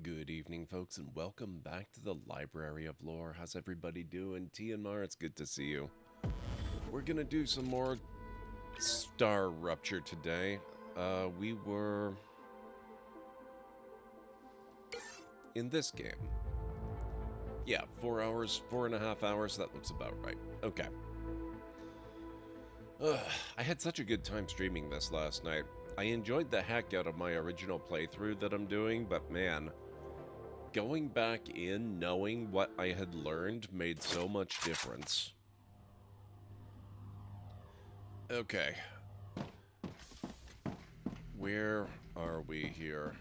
Good evening, folks, and welcome back to the Library of Lore. How's everybody doing? T and Mar, it's good to see you. We're gonna do some more StarRupture today. We were in this game. Yeah, 4 hours, 4.5 hours, that looks about right. Okay. I had such a good time streaming this last night. I enjoyed the heck out of my original playthrough that I'm doing, but man, going back in knowing what I had learned made so much difference. Okay. Where are we here?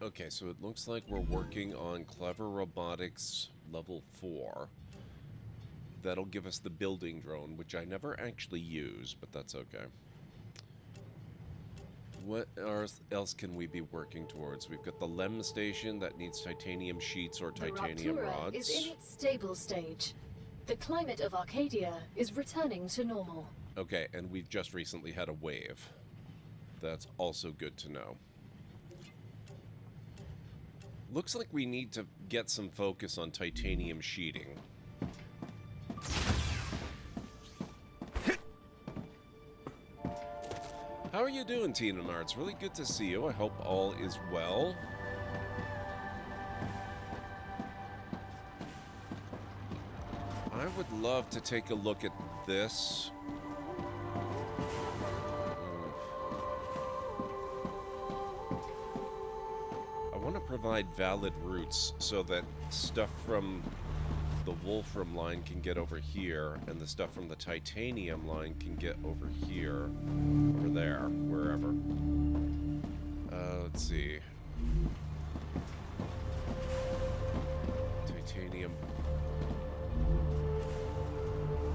Okay, so it looks like we're working on Clever Robotics level 4. That'll give us the building drone, which I never actually use, but that's okay. What else can we be working towards? We've got the LEM station that needs titanium sheets or titanium rods. Is in its stable stage. The climate of Arcadia is returning to normal. Okay, and we've just recently had a wave. That's also good to know. Looks like we need to get some focus on titanium sheeting. How are you doing, Tina Mar? It's really good to see you. I hope all is well. I would love to take a look at this. I want to provide valid routes so that stuff from the Wolfram line can get over here, and the stuff from the titanium line can get over here, over there, wherever. Let's see. Titanium.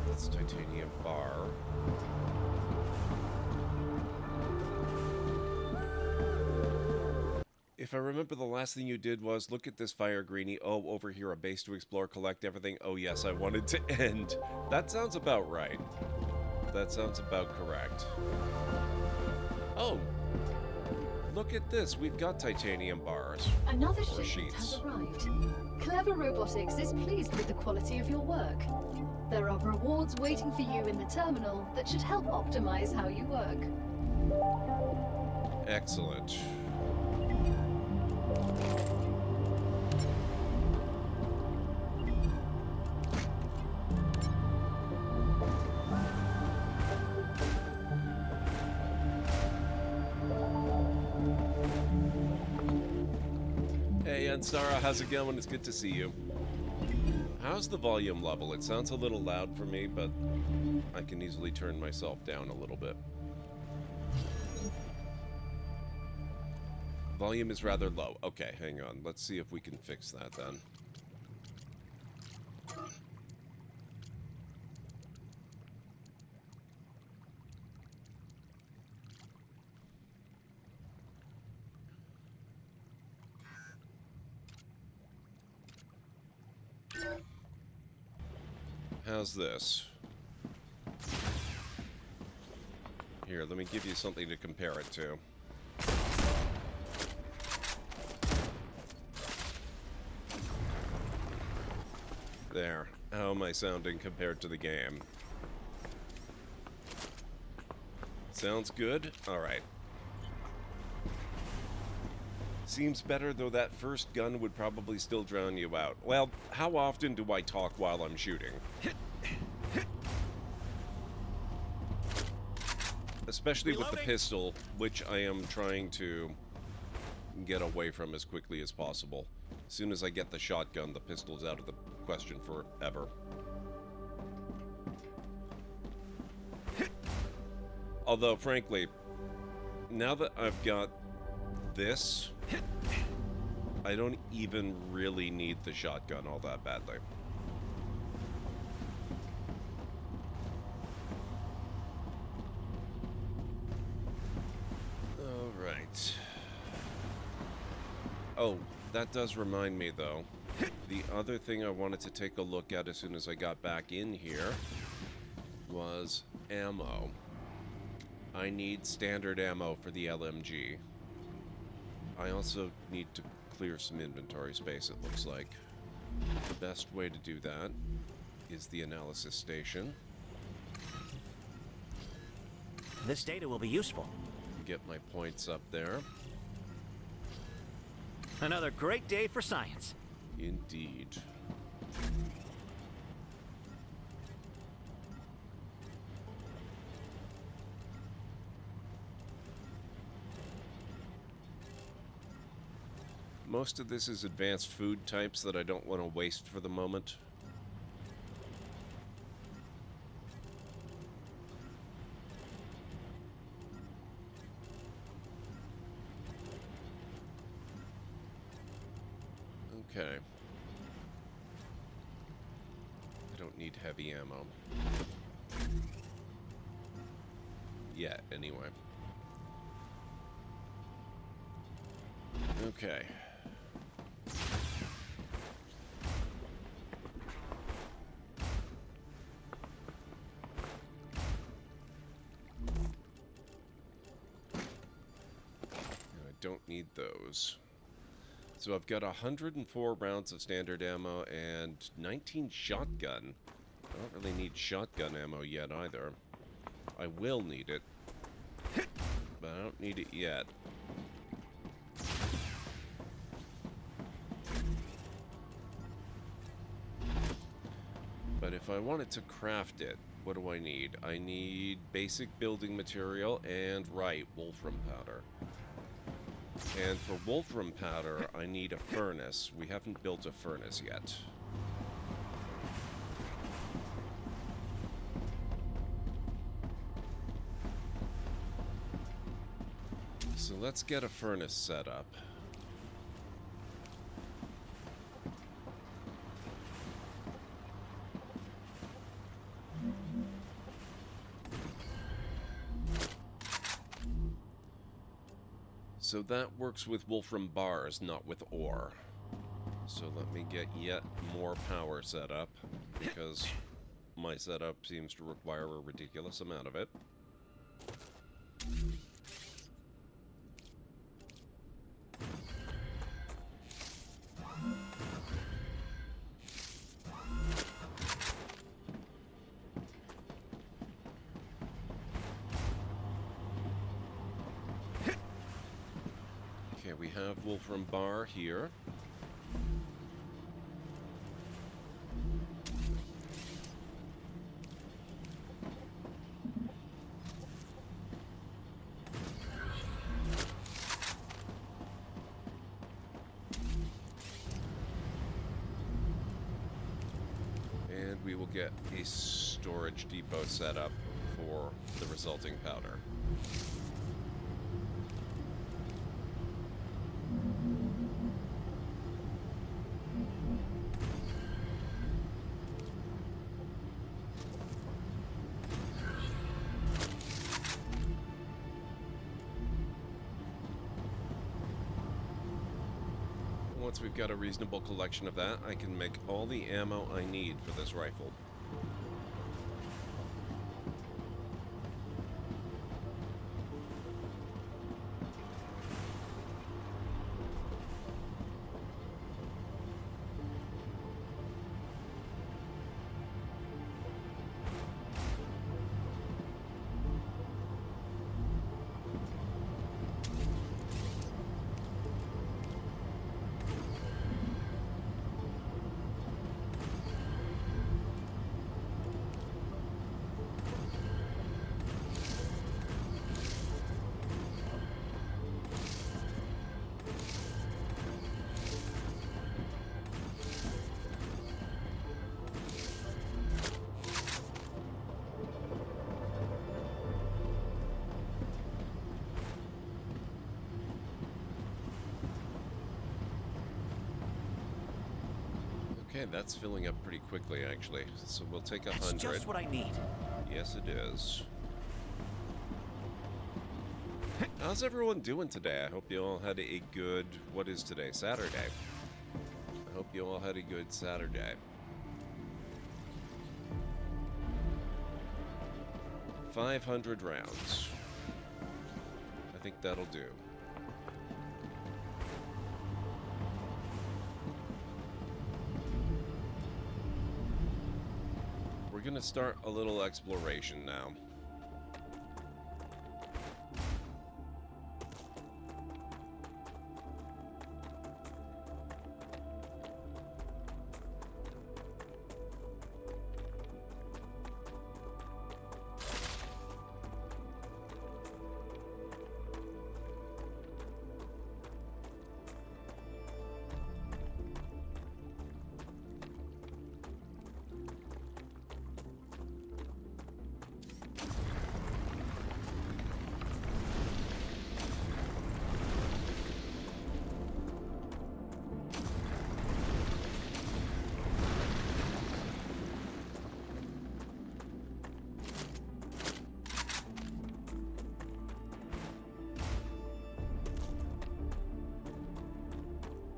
That's titanium bar. If I remember, the last thing you did was, look at this fire, Greenie. Oh, over here, a base to explore, collect everything. Oh, yes, I wanted to end. That sounds about right. That sounds about correct. Oh, look at this. We've got titanium bars. Another or shipment sheets. has arrived. Clever Robotics is pleased with the quality of your work. There are rewards waiting for you in the terminal that should help optimize how you work. Excellent. Hey, Anstara, how's it going? It's good to see you. How's the volume level? It sounds a little loud for me, but I can easily turn myself down a little bit. Volume is rather low. Okay, hang on. Let's see if we can fix that then. How's this? Here, let me give you something to compare it to. There. How am I sounding compared to the game? Sounds good? Alright. Seems better, though that first gun would probably still drown you out. Well, how often do I talk while I'm shooting? Especially with the pistol, which I am trying to get away from as quickly as possible. As soon as I get the shotgun, the pistol's out of the question forever. Although, frankly, now that I've got this, I don't even really need the shotgun all that badly. Alright. Oh, that does remind me, though. The other thing I wanted to take a look at as soon as I got back in here was ammo. I need standard ammo for the LMG. I also need to clear some inventory space, it looks like. The best way to do that is the analysis station. This data will be useful. Get my points up there. Another great day for science. Indeed. Most of this is advanced food types that I don't want to waste for the moment. Okay. I don't need heavy ammo. Yet, anyway. Okay. Don't need those. So I've got 104 rounds of standard ammo and 19 shotgun. I don't really need shotgun ammo yet either. I will need it, but I don't need it yet. But if I wanted to craft it, what do I need? I need basic building material and, right, wolfram powder. And for wolfram powder, I need a furnace. We haven't built a furnace yet. So let's get a furnace set up. So that works with wolfram bars, not with ore. So let me get yet more power set up, because my setup seems to require a ridiculous amount of it. We have wolfram bar here. And we will get a storage depot set up for the resulting powder. Once we've got a reasonable collection of that, I can make all the ammo I need for this rifle. Okay, that's filling up pretty quickly, actually. So we'll take 100. That's just what I need. Yes, it is. How's everyone doing today? I hope you all had a good... What is today? Saturday. I hope you all had a good Saturday. 500 rounds. think that'll do. We're gonna start a little exploration now.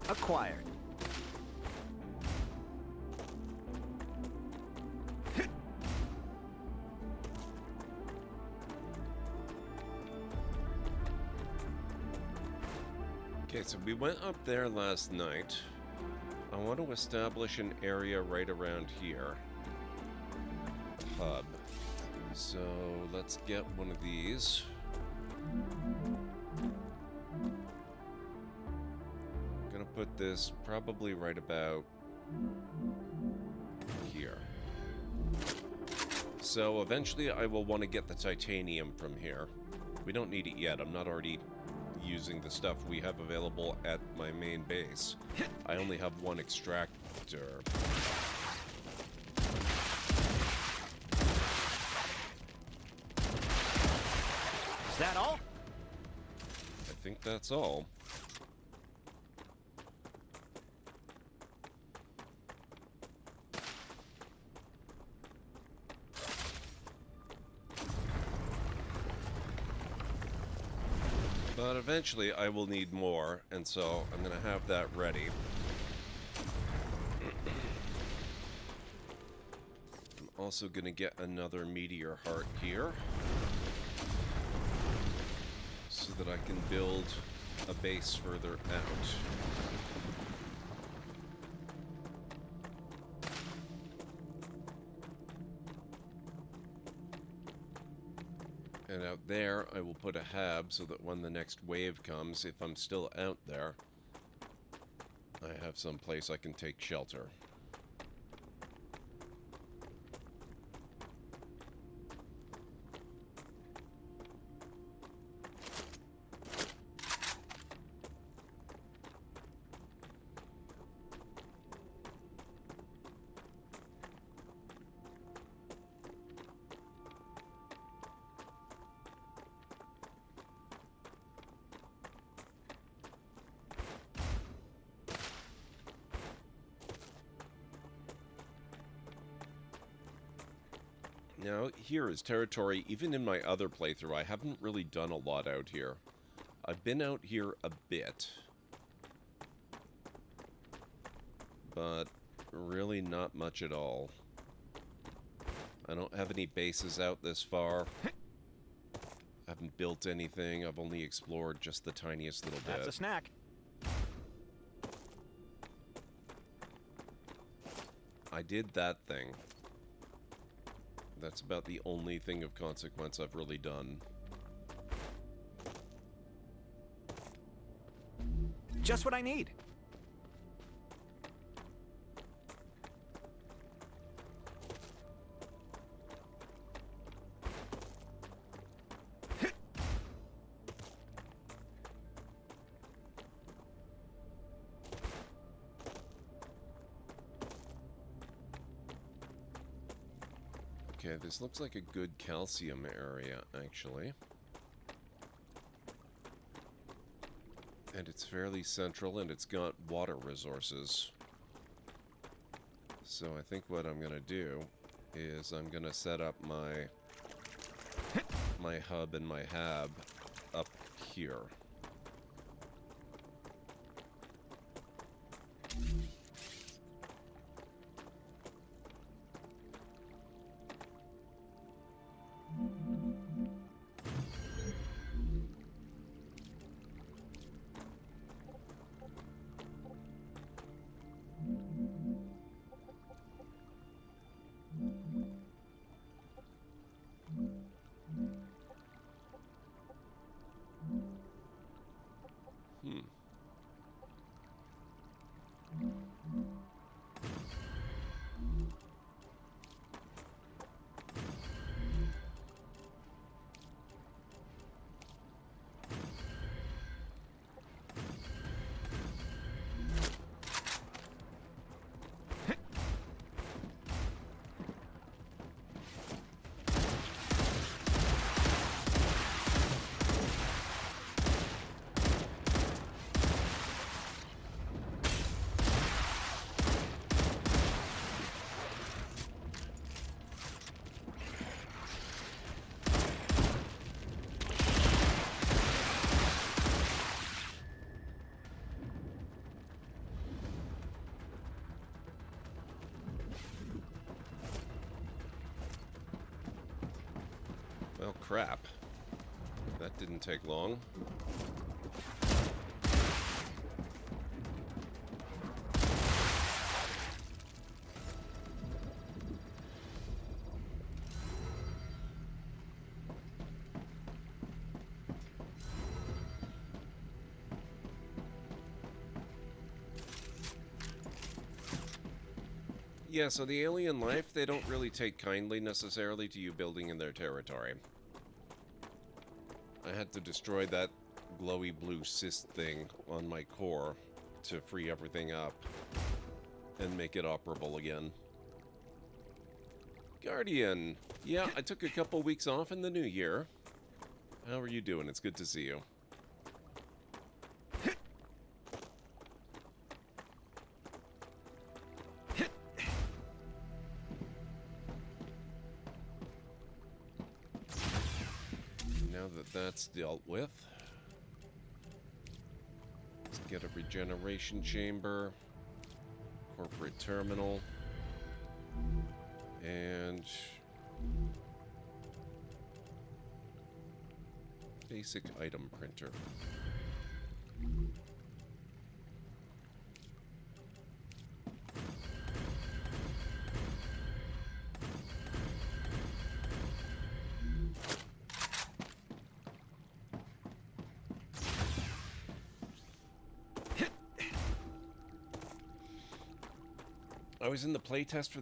Acquired. Okay, so we went up there last night. I want to establish an area right around here. A hub. So let's get one of these. I'm gonna put this probably right about here. So eventually I will want to get the titanium from here. We don't need it yet. I'm not already using the stuff we have available at my main base. I only have one extractor. Is that all? I think that's all. But eventually I will need more, and so I'm going to have that ready. I'm also going to get another meteor heart here, so that I can build a base further out. And out there, I will put a hab so that when the next wave comes, if I'm still out there, I have some place I can take shelter. Now, here is territory. Even in my other playthrough, I haven't really done a lot out here. I've been out here a bit, but really not much at all. I don't have any bases out this far. I haven't built anything. I've only explored just the tiniest little bit. That's a snack. I did that thing. That's about the only thing of consequence I've really done. Just what I need. Okay, this looks like a good calcium area, actually. And it's fairly central, and it's got water resources. So I think what I'm going to do is I'm going to set up my hub and my hab up here. Well, crap. That didn't take long. Yeah, so the alien life, they don't really take kindly necessarily to you building in their territory. I had to destroy that glowy blue cyst thing on my core to free everything up and make it operable again. Guardian! Yeah, I took a couple weeks off in the new year. How are you doing? It's good to see you. Now that that's dealt with, let's get a regeneration chamber, corporate terminal, and basic item printer. I was in the playtest for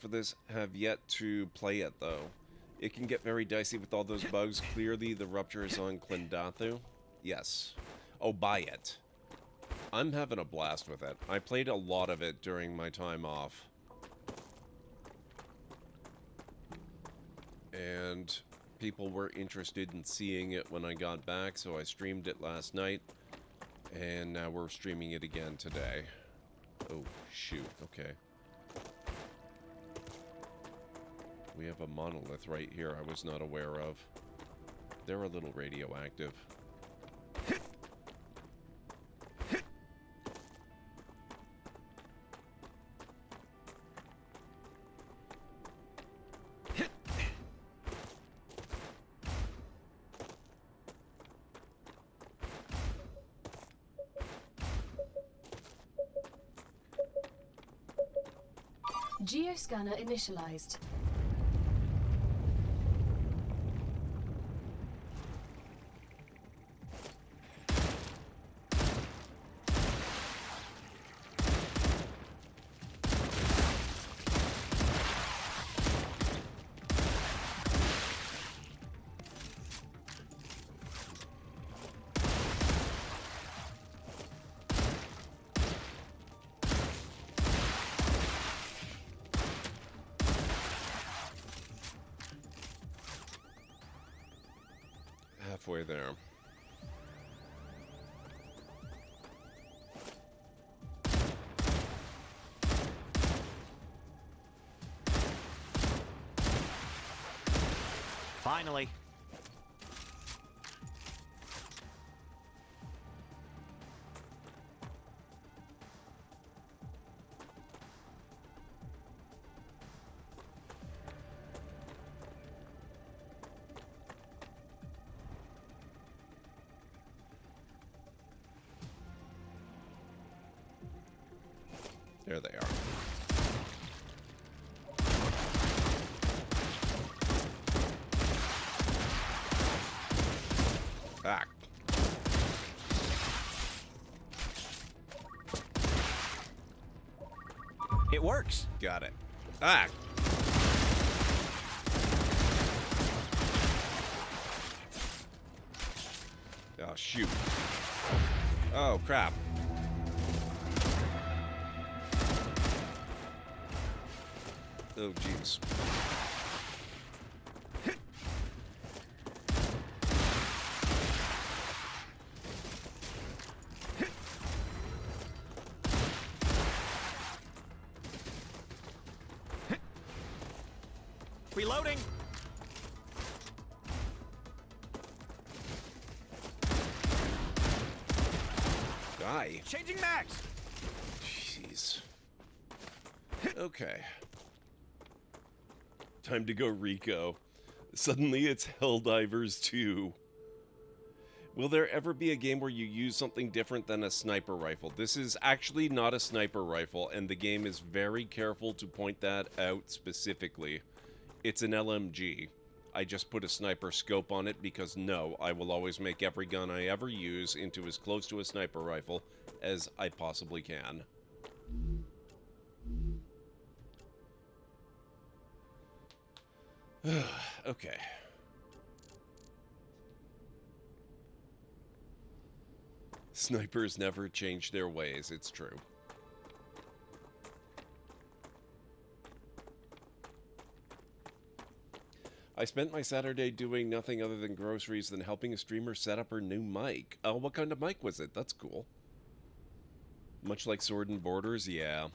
this, have yet to play it, though. It can get very dicey with all those bugs. Clearly, the Rupture is on Klendathu. Yes. Oh, buy it. I'm having a blast with it. I played a lot of it during my time off. And people were interested in seeing it when I got back, so I streamed it last night. And now we're streaming it again today. Oh, shoot. Okay. We have a monolith right here I was not aware of. They're a little radioactive. Geoscanner initialized. Halfway there. Finally. There they are. Back. It works. Got it. Ah! Oh, shoot. Oh, crap. Oh, jeez. Reloading. Die. Changing mags. Jeez. Okay. Time to go Rico. Suddenly it's Helldivers 2. Will there ever be a game where you use something different than a sniper rifle? This is actually not a sniper rifle, and the game is very careful to point that out specifically. It's an LMG. I just put a sniper scope on it because no, I will always make every gun I ever use into as close to a sniper rifle as I possibly can. Okay. Snipers never change their ways, it's true. I spent my Saturday doing nothing other than groceries than helping a streamer set up her new mic. Oh, what kind of mic was it? That's cool. Much like Sword and Borders, yeah.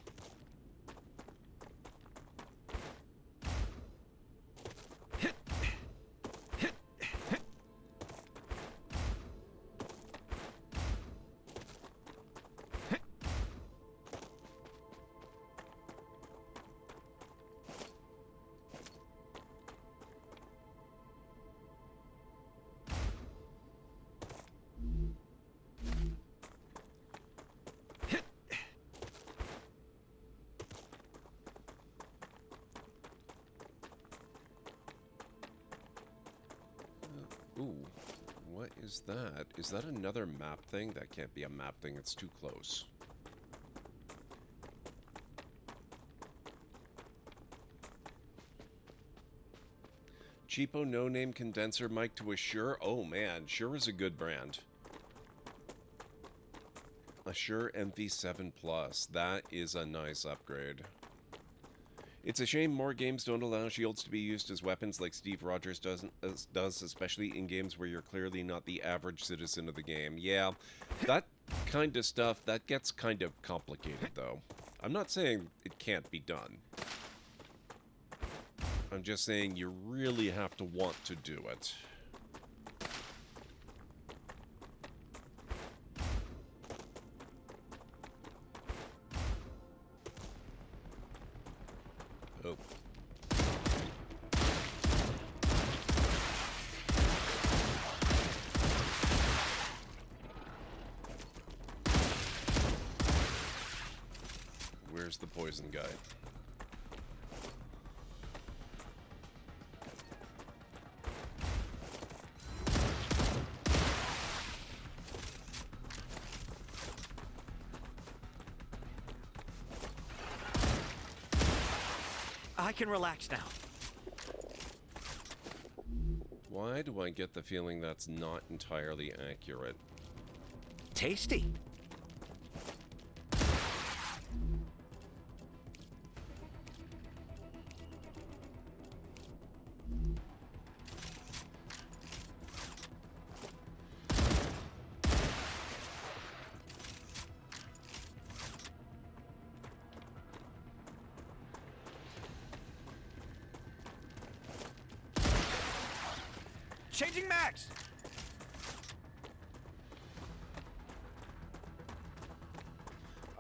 Ooh, what is that? Is that another map thing? That can't be a map thing, it's too close. Cheapo no-name condenser mic to a Shure? Oh man, Shure is a good brand. A Shure MV7 Plus, that is a nice upgrade. It's a shame more games don't allow shields to be used as weapons like Steve Rogers does, especially in games where you're clearly not the average citizen of the game. Yeah, that kind of stuff, that gets kind of complicated, though. I'm not saying it can't be done. I'm just saying you really have to want to do it. Oh. Where's the poison guy? I can relax now. Why do I get the feeling that's not entirely accurate? Tasty. Changing mags.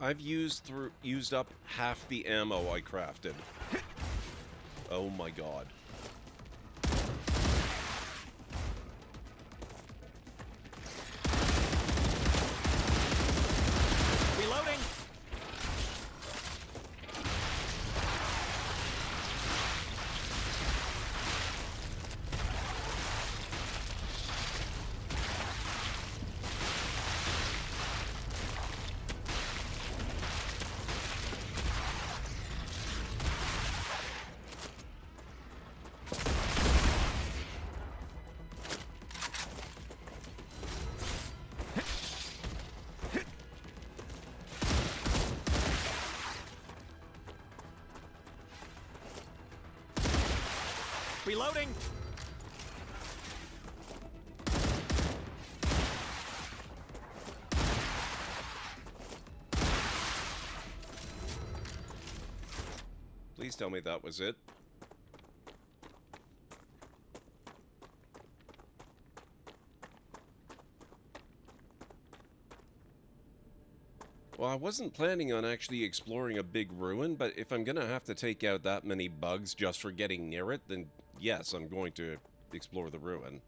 I've used up half the ammo I crafted. Oh my god. Reloading. Reloading. Please tell me that was it. Well, I wasn't planning on actually exploring a big ruin, but if I'm gonna have to take out that many bugs just for getting near it, then yes, I'm going to explore the ruin.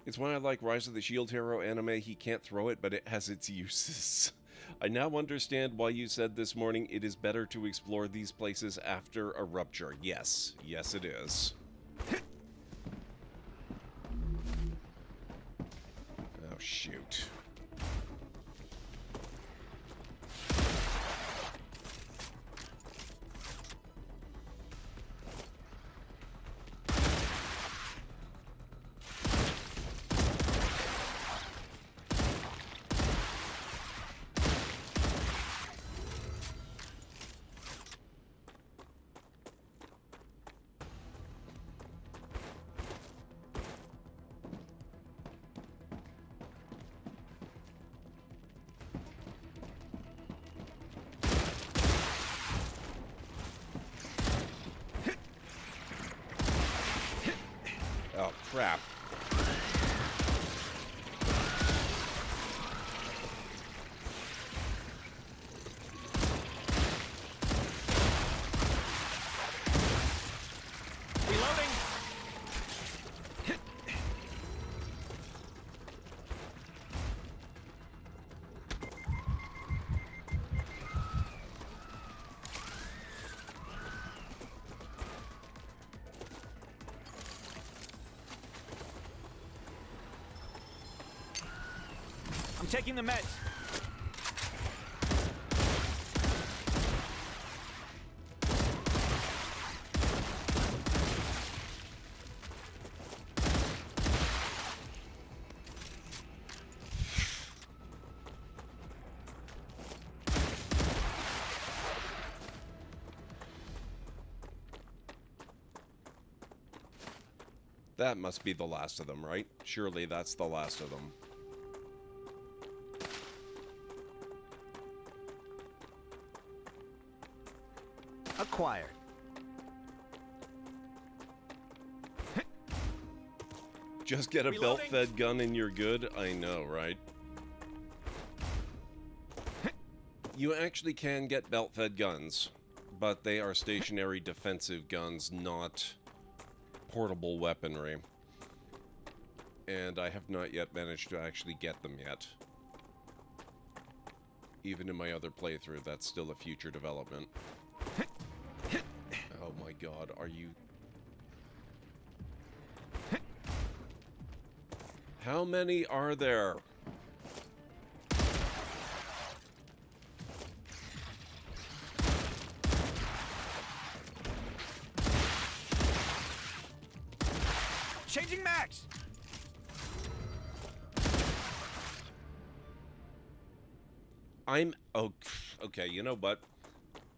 It's why I like Rise of the Shield Hero anime. He can't throw it, but it has its uses. I now understand why you said this morning it is better to explore these places after a rupture. Yes. Yes, it is. Oh, shoot. Oh, crap. Reloading. I'm taking the meds. That must be the last of them, right? Surely that's the last of them. Acquired. Just get a Reloading. belt-fed gun and you're good? I know, right? You actually can get belt-fed guns, but they are stationary defensive guns, not portable weaponry. And I have not yet managed to actually get them yet. Even in my other playthrough, that's still a future development. Oh my god, are you... How many are there? Changing max. Oh, okay, you know what?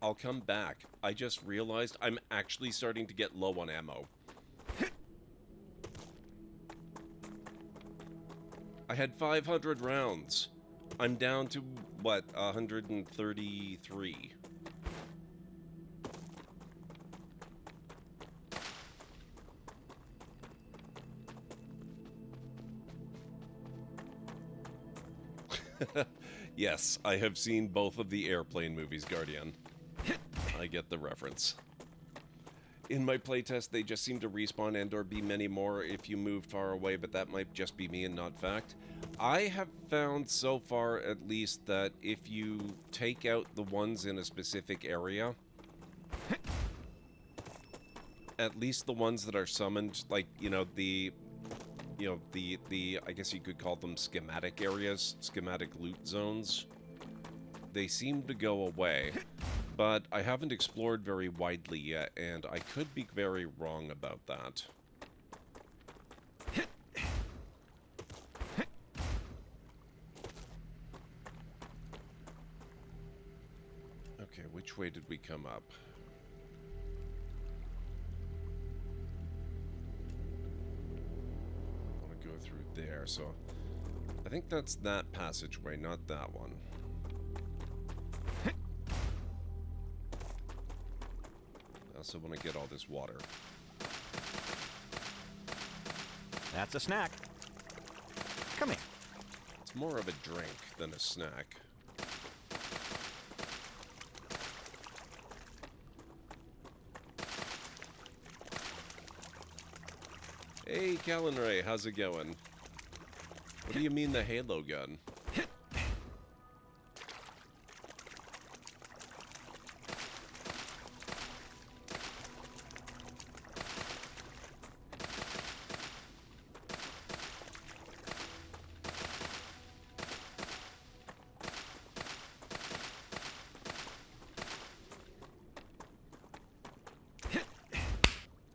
I'll come back. I just realized I'm actually starting to get low on ammo. I had 500 rounds. I'm down to, what, 133. Yes, I have seen both of the airplane movies, Guardian. I get the reference. In my playtest, they just seem to respawn and or be many more if you move far away, but that might just be me and not fact. I have found so far, at least, that if you take out the ones in a specific area, at least the ones that are summoned, like, you know, the I guess you could call them schematic areas, schematic loot zones, they seem to go away. But I haven't explored very widely yet, and I could be very wrong about that. Okay, which way did we come up? I want to go through there, so... I think that's that passageway, not that one. I also want to get all this water. That's a snack. Come here. It's more of a drink than a snack. Hey, Callan Ray, how's it going? What do you mean the Halo gun?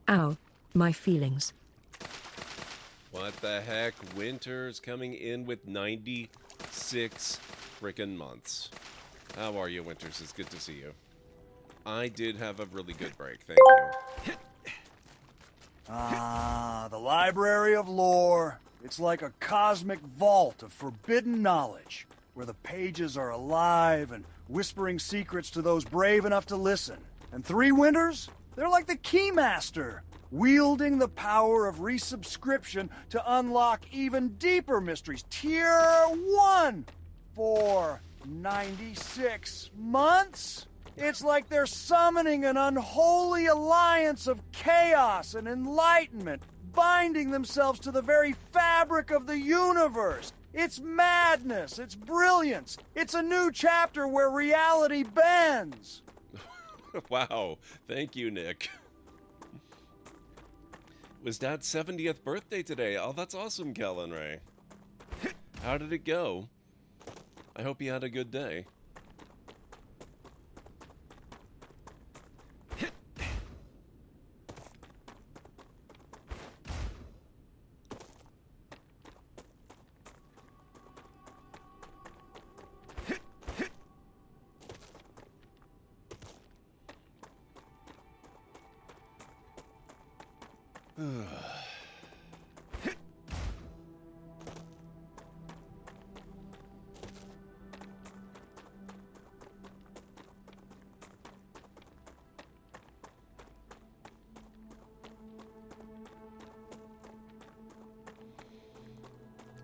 Ow, my feelings. What the heck? Winter's coming in with 96 frickin' months. How are you, Winters? It's good to see you. I did have a really good break, thank you. Ah, the Library of Lore. It's like a cosmic vault of forbidden knowledge, where the pages are alive and whispering secrets to those brave enough to listen. And Three Winters? They're like the Keymaster, wielding the power of resubscription to unlock even deeper mysteries. Tier 1 for 96 months? It's like they're summoning an unholy alliance of chaos and enlightenment, binding themselves to the very fabric of the universe. It's madness, it's brilliance, it's a new chapter where reality bends. Wow, thank you, Nick. It was Dad's 70th birthday today. Oh, that's awesome, Callan Ray. How did it go? I hope you had a good day.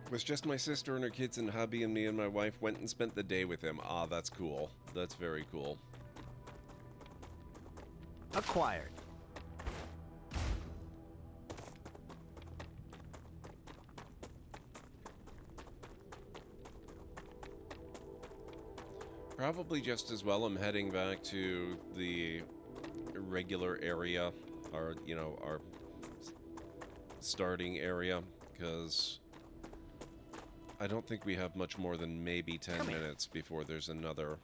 It was just my sister and her kids and hubby, and me and my wife went and spent the day with him. Ah, that's cool. That's very cool. Acquired. Probably just as well I'm heading back to the regular area, our starting area, because I don't think we have much more than maybe 10 minutes before there's another,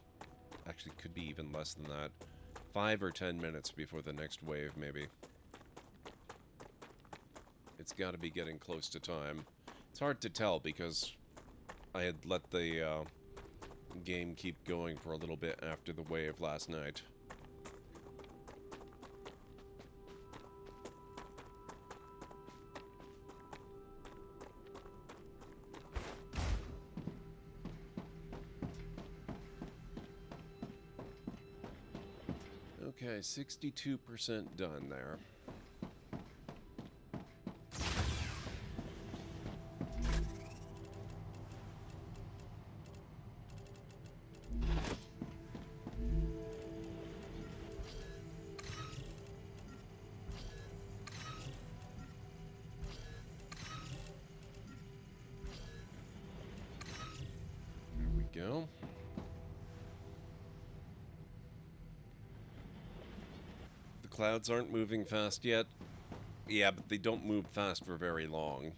actually could be even less than that, 5 or 10 minutes before the next wave, maybe. It's got to be getting close to time. It's hard to tell because I had let the game keep going for a little bit after the wave last night. Okay, 62% done there. There we go. Clouds aren't moving fast yet. Yeah, but they don't move fast for very long.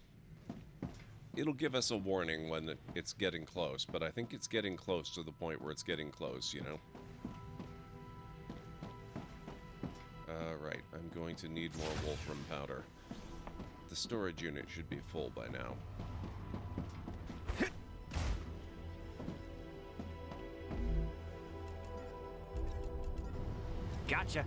It'll give us a warning when it's getting close, but I think it's getting close to the point where it's getting close, you know? Right, I'm going to need more wolfram powder. The storage unit should be full by now. Gotcha.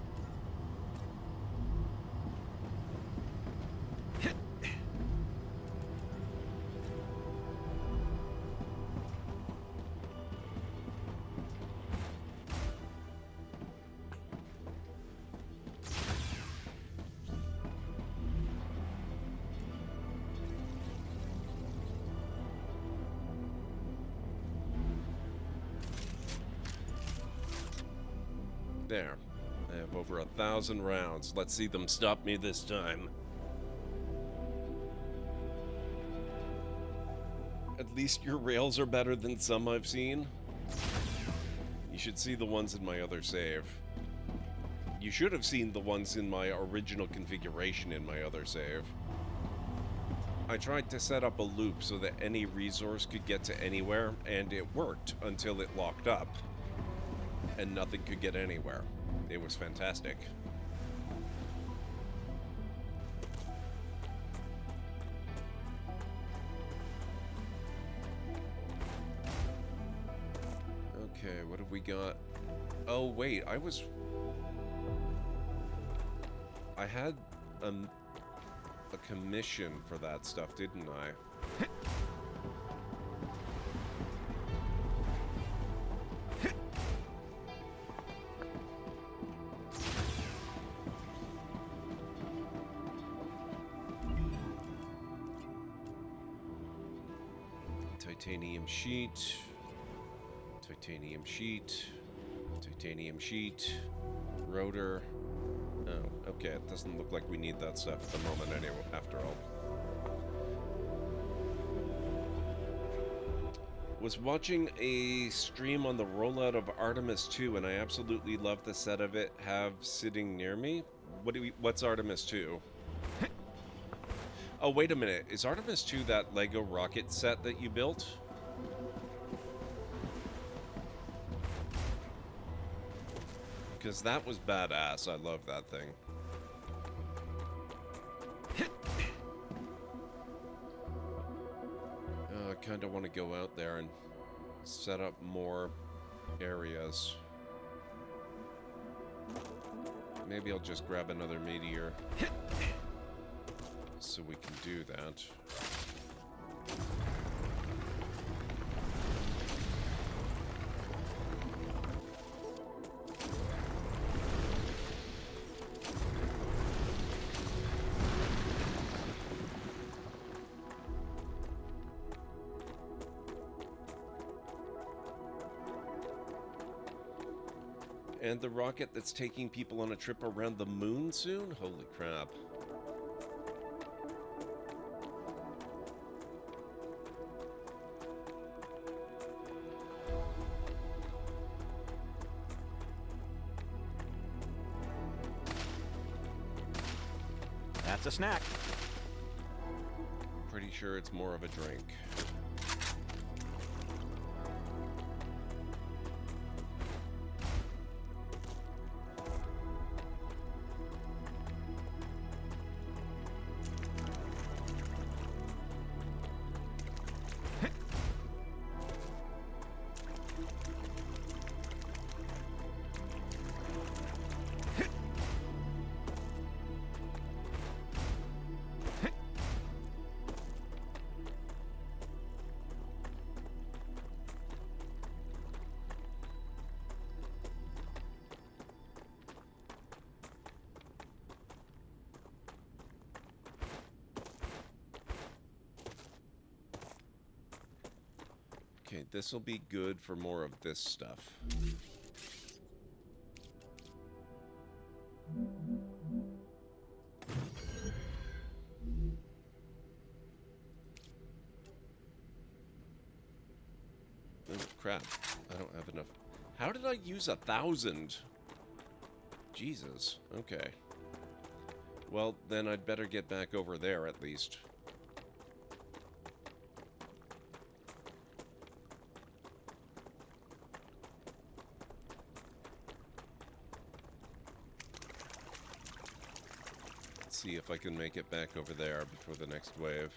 There. I have over 1,000 rounds. Let's see them stop me this time. At least your rails are better than some I've seen. You should see the ones in my other save. You should have seen the ones in my original configuration in my other save. I tried to set up a loop so that any resource could get to anywhere, and it worked until it locked up. And nothing could get anywhere. It was fantastic. Okay, what have we got? Oh, wait, I had a commission for that stuff, didn't I? Titanium sheet. Titanium sheet. Titanium sheet. Rotor. Oh, okay, it doesn't look like we need that stuff at the moment anyway, after all. Was watching a stream on the rollout of Artemis 2, and I absolutely love the set of it have sitting near me. What's Artemis 2? Oh, wait a minute. Is Artemis 2 that Lego rocket set that you built? Because that was badass. I love that thing. I kind of want to go out there and set up more areas. Maybe I'll just grab another meteor so we can do that. And the rocket that's taking people on a trip around the moon soon? Holy crap. That's a snack. Pretty sure it's more of a drink. Okay, this will be good for more of this stuff. Oh, crap. I don't have enough. How did I use 1,000? Jesus. Okay. Well, then I'd better get back over there at least. See if I can make it back over there before the next wave.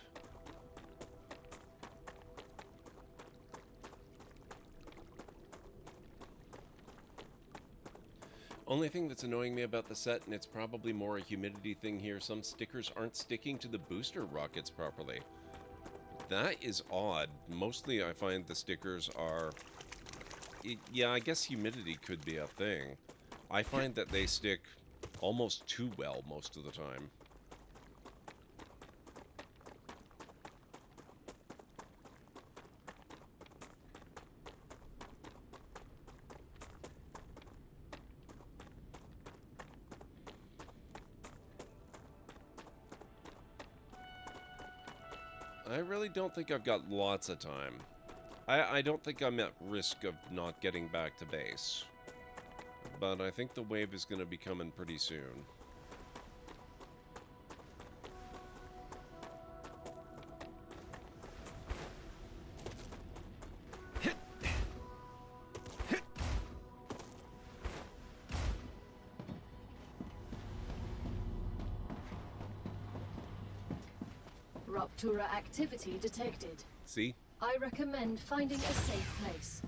Only thing that's annoying me about the set, and it's probably more a humidity thing here, some stickers aren't sticking to the booster rockets properly. That is odd. Mostly I find the stickers are... Yeah, I guess humidity could be a thing. I find that they stick almost too well most of the time. I really don't think I've got lots of time. I don't think I'm at risk of not getting back to base. But I think the wave is going to be coming pretty soon. Rupture activity detected. See? I recommend finding a safe place.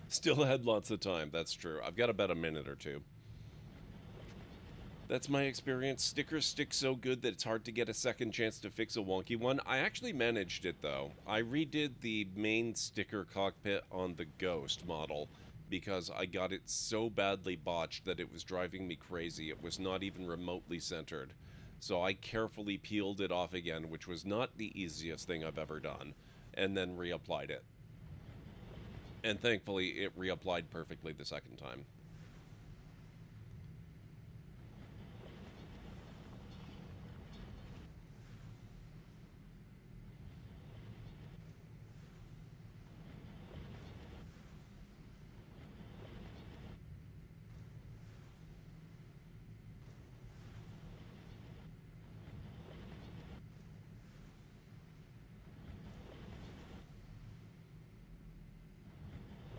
Still had lots of time, that's true. I've got about a minute or two. That's my experience. Stickers stick so good that it's hard to get a second chance to fix a wonky one. I actually managed it, though. I redid the main sticker cockpit on the Ghost model because I got it so badly botched that it was driving me crazy. It was not even remotely centered. So I carefully peeled it off again, which was not the easiest thing I've ever done, and then reapplied it. And thankfully, it reapplied perfectly the second time.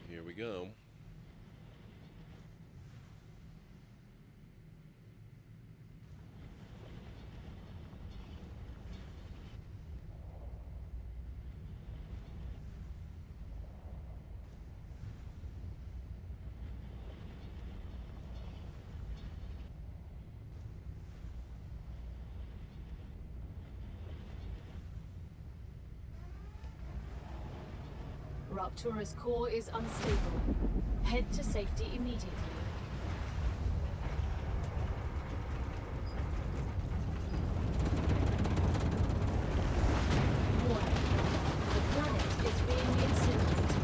Here we go. Ruptura's core is unstable. Head to safety immediately. Warning. The planet is being incinerated.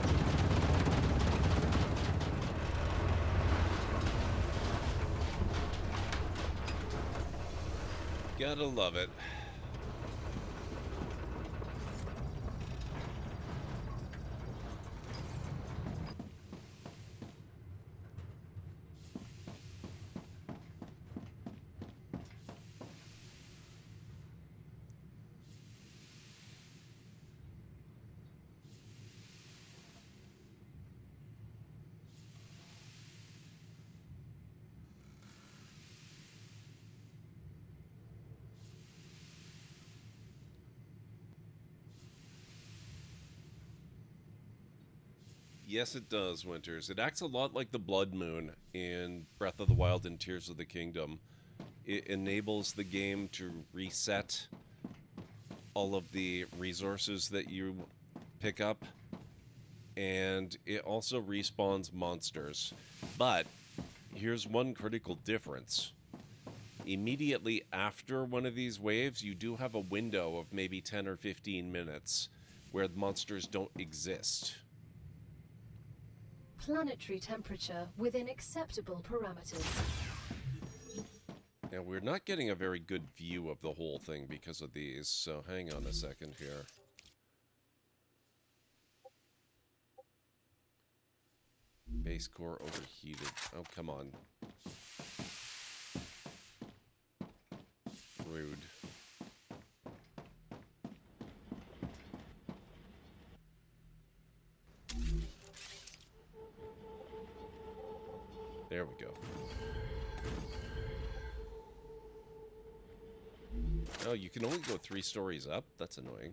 Gotta love it. Yes, it does, Winters. It acts a lot like the Blood Moon in Breath of the Wild and Tears of the Kingdom. It enables the game to reset all of the resources that you pick up, and it also respawns monsters. But here's one critical difference. Immediately after one of these waves, you do have a window of maybe 10 or 15 minutes where the monsters don't exist. Planetary temperature within acceptable parameters. Now, we're not getting a very good view of the whole thing because of these, so hang on a second here. Base core overheated. Oh, come on. Rude. There we go. Oh, you can only go 3 stories up? That's annoying.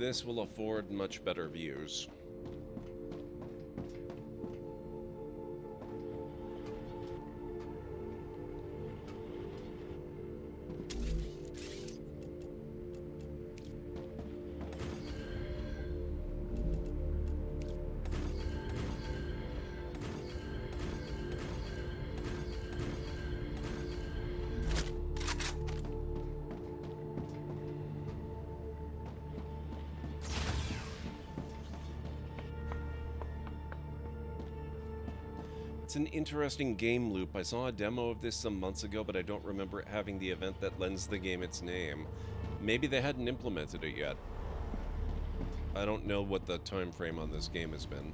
This will afford much better views. It's an interesting game loop. I saw a demo of this some months ago, but I don't remember it having the event that lends the game its name. Maybe they hadn't implemented it yet. I don't know what the time frame on this game has been.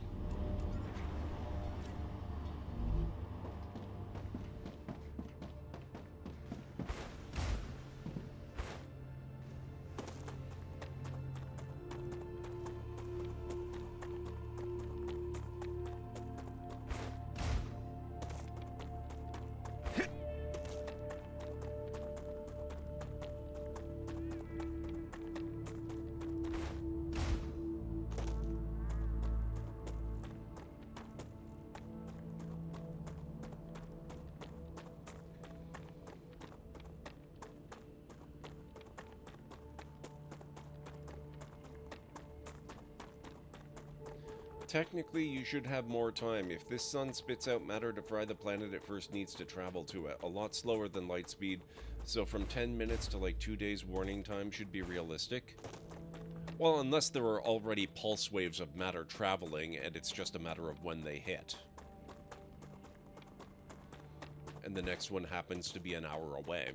Technically, you should have more time. If this sun spits out matter to fry the planet, it first needs to travel to it. A lot slower than light speed, so from 10 minutes to like 2 days warning time should be realistic. Well, unless there are already pulse waves of matter traveling, and it's just a matter of when they hit. And the next one happens to be an hour away.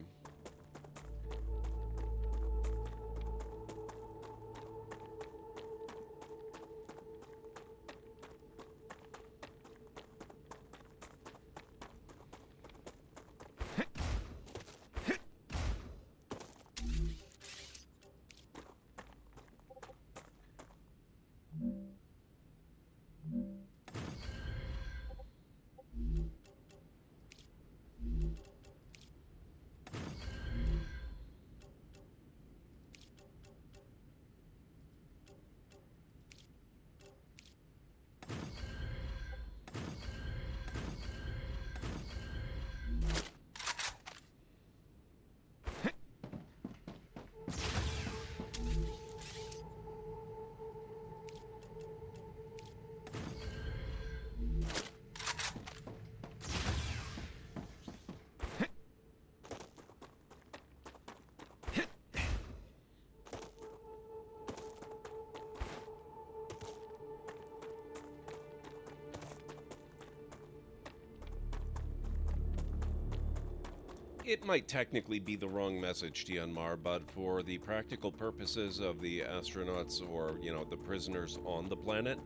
It might technically be the wrong message, Tianmar, but for the practical purposes of the astronauts or, you know, the prisoners on the planet,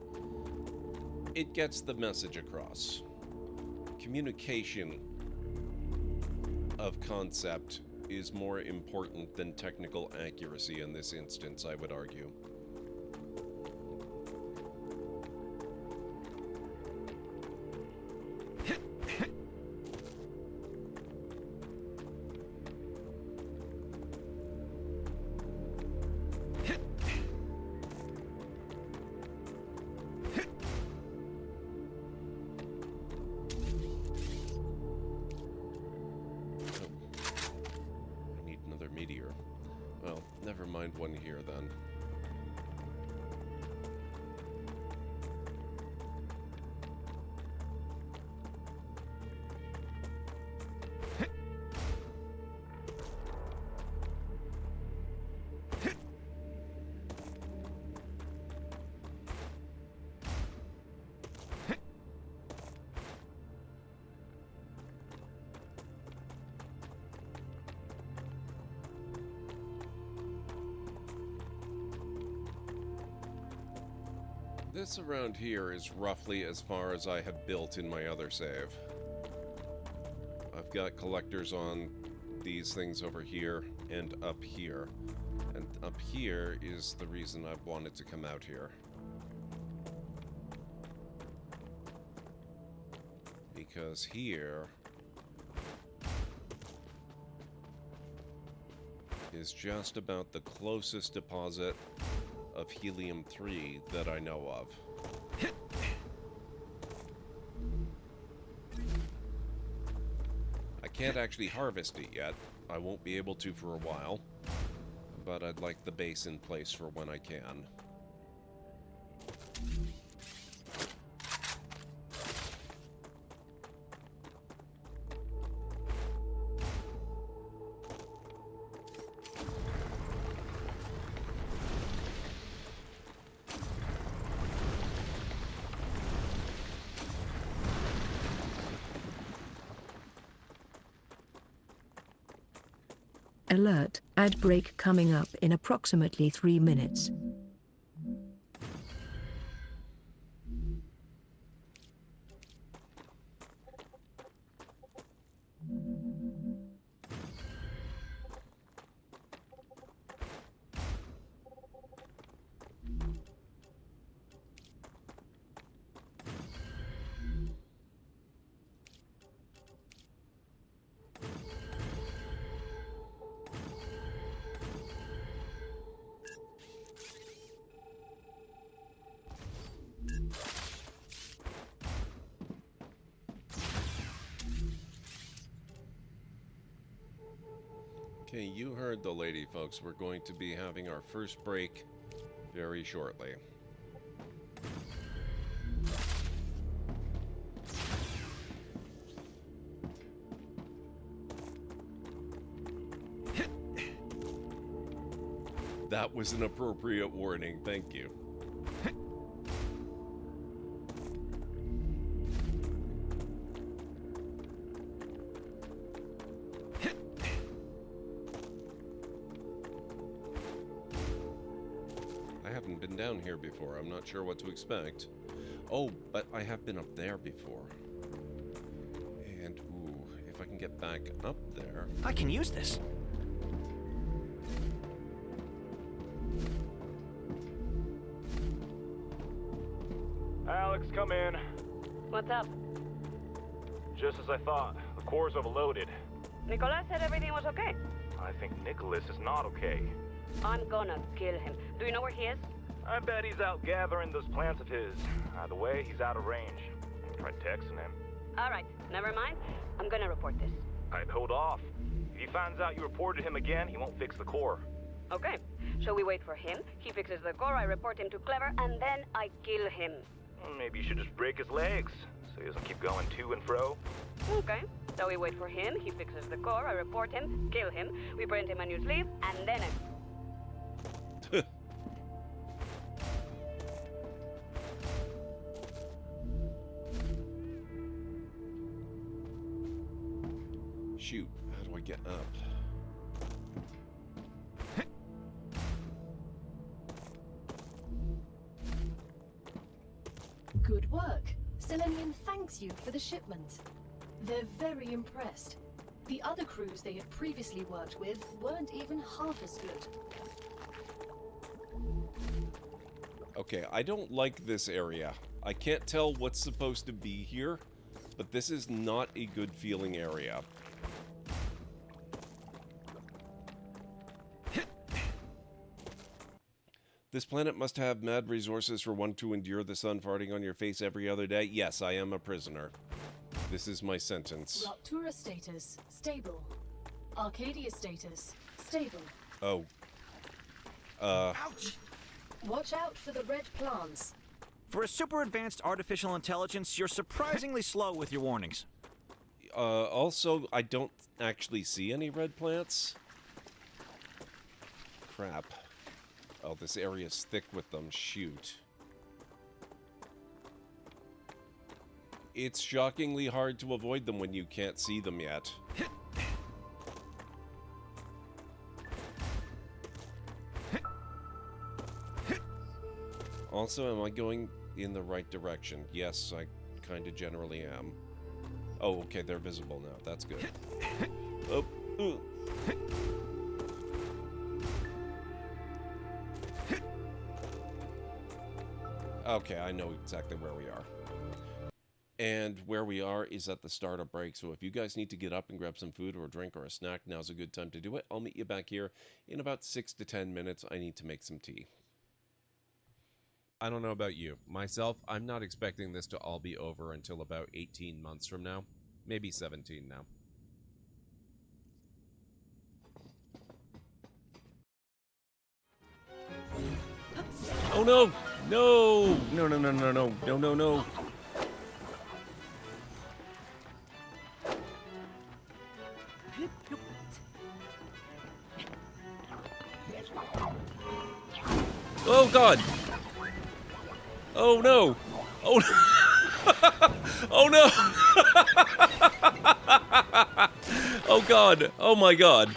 it gets the message across. Communication of concept is more important than technical accuracy in this instance, I would argue. One here then. This around here is roughly as far as I have built in my other save. I've got collectors on these things over here and up here. And up here is the reason I've wanted to come out here. Because here is just about the closest deposit of helium-3 that I know of. I can't actually harvest it yet. I won't be able to for a while. But I'd like the base in place for when I can. Alert, ad break coming up in approximately 3 minutes. Okay, you heard the lady, folks. We're going to be having our first break very shortly. That was an appropriate warning, thank you. I haven't been down here before. I'm not sure what to expect. Oh, but I have been up there before. And, ooh, if I can get back up there... I can use this. Alex, come in. What's up? Just as I thought. The core's overloaded. Nicolas said everything was okay. I think Nicholas is not okay. I'm gonna kill him. Do you know where he is? I bet he's out gathering those plants of his. Either way, he's out of range. Try texting him. Alright, never mind. I'm gonna report this. I'd hold off. If he finds out you reported him again, he won't fix the core. Okay. So we wait for him, he fixes the core, I report him to Clever, and then I kill him. Maybe you should just break his legs, so he doesn't keep going to and fro. Okay. So we wait for him, he fixes the core, I report him, kill him, we print him a new sleeve, and then Shoot, how do I get up? Good work. Selenium thanks you for the shipment. They're very impressed. The other crews they had previously worked with weren't even half as good. Okay, I don't like this area. I can't tell what's supposed to be here, but this is not a good feeling area. This planet must have mad resources for one to endure the sun farting on your face every other day. Yes, I am a prisoner. This is my sentence. Raptura status, stable. Arcadia status, stable. Oh. Ouch! Watch out for the red plants. For a super advanced artificial intelligence, you're surprisingly slow with your warnings. Also, I don't actually see any red plants. Crap. Oh, this area's thick with them. Shoot. It's shockingly hard to avoid them when you can't see them yet. Also, am I going in the right direction? Yes, I kind of generally am. Oh, okay, they're visible now. That's good. Oh, ooh. Okay, I know exactly where we are. And where we are is at the startup break, so if you guys need to get up and grab some food or a drink or a snack, now's a good time to do it. I'll meet you back here in about 6 to 10 minutes. I need to make some tea. I don't know about you. Myself, I'm not expecting this to all be over until about 18 months from now. Maybe 17 now. Oh no! No! No, no, no, no, no, no, no, no. Oh god! Oh no! Oh no! Oh no! Oh god! Oh my god!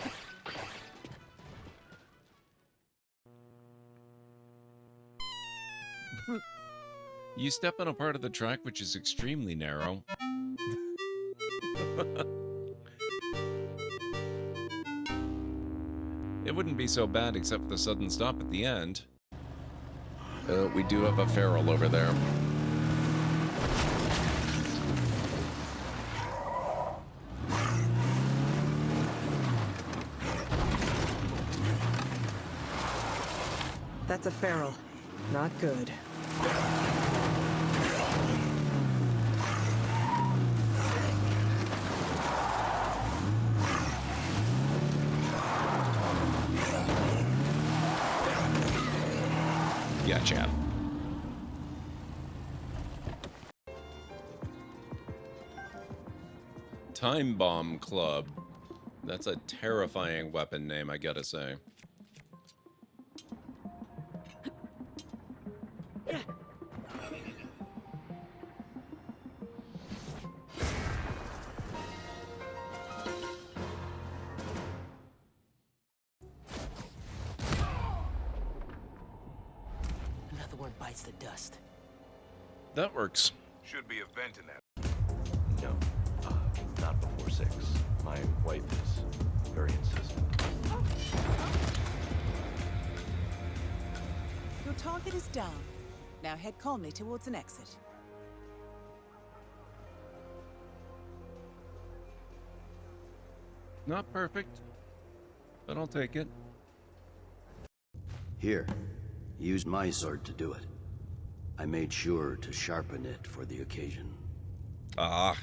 You step on a part of the track which is extremely narrow. It wouldn't be so bad except for the sudden stop at the end. We do have a feral over there. That's a feral. Not good. Yeah, chap. Time Bomb Club. That's a terrifying weapon name, I gotta say. Another one bites the dust. That works. Should be a vent in that. No, not before 6. My wife is very insistent. Your target is down. Now head calmly towards an exit. Not perfect, but I'll take it. Here, use my sword to do it. I made sure to sharpen it for the occasion. Ah.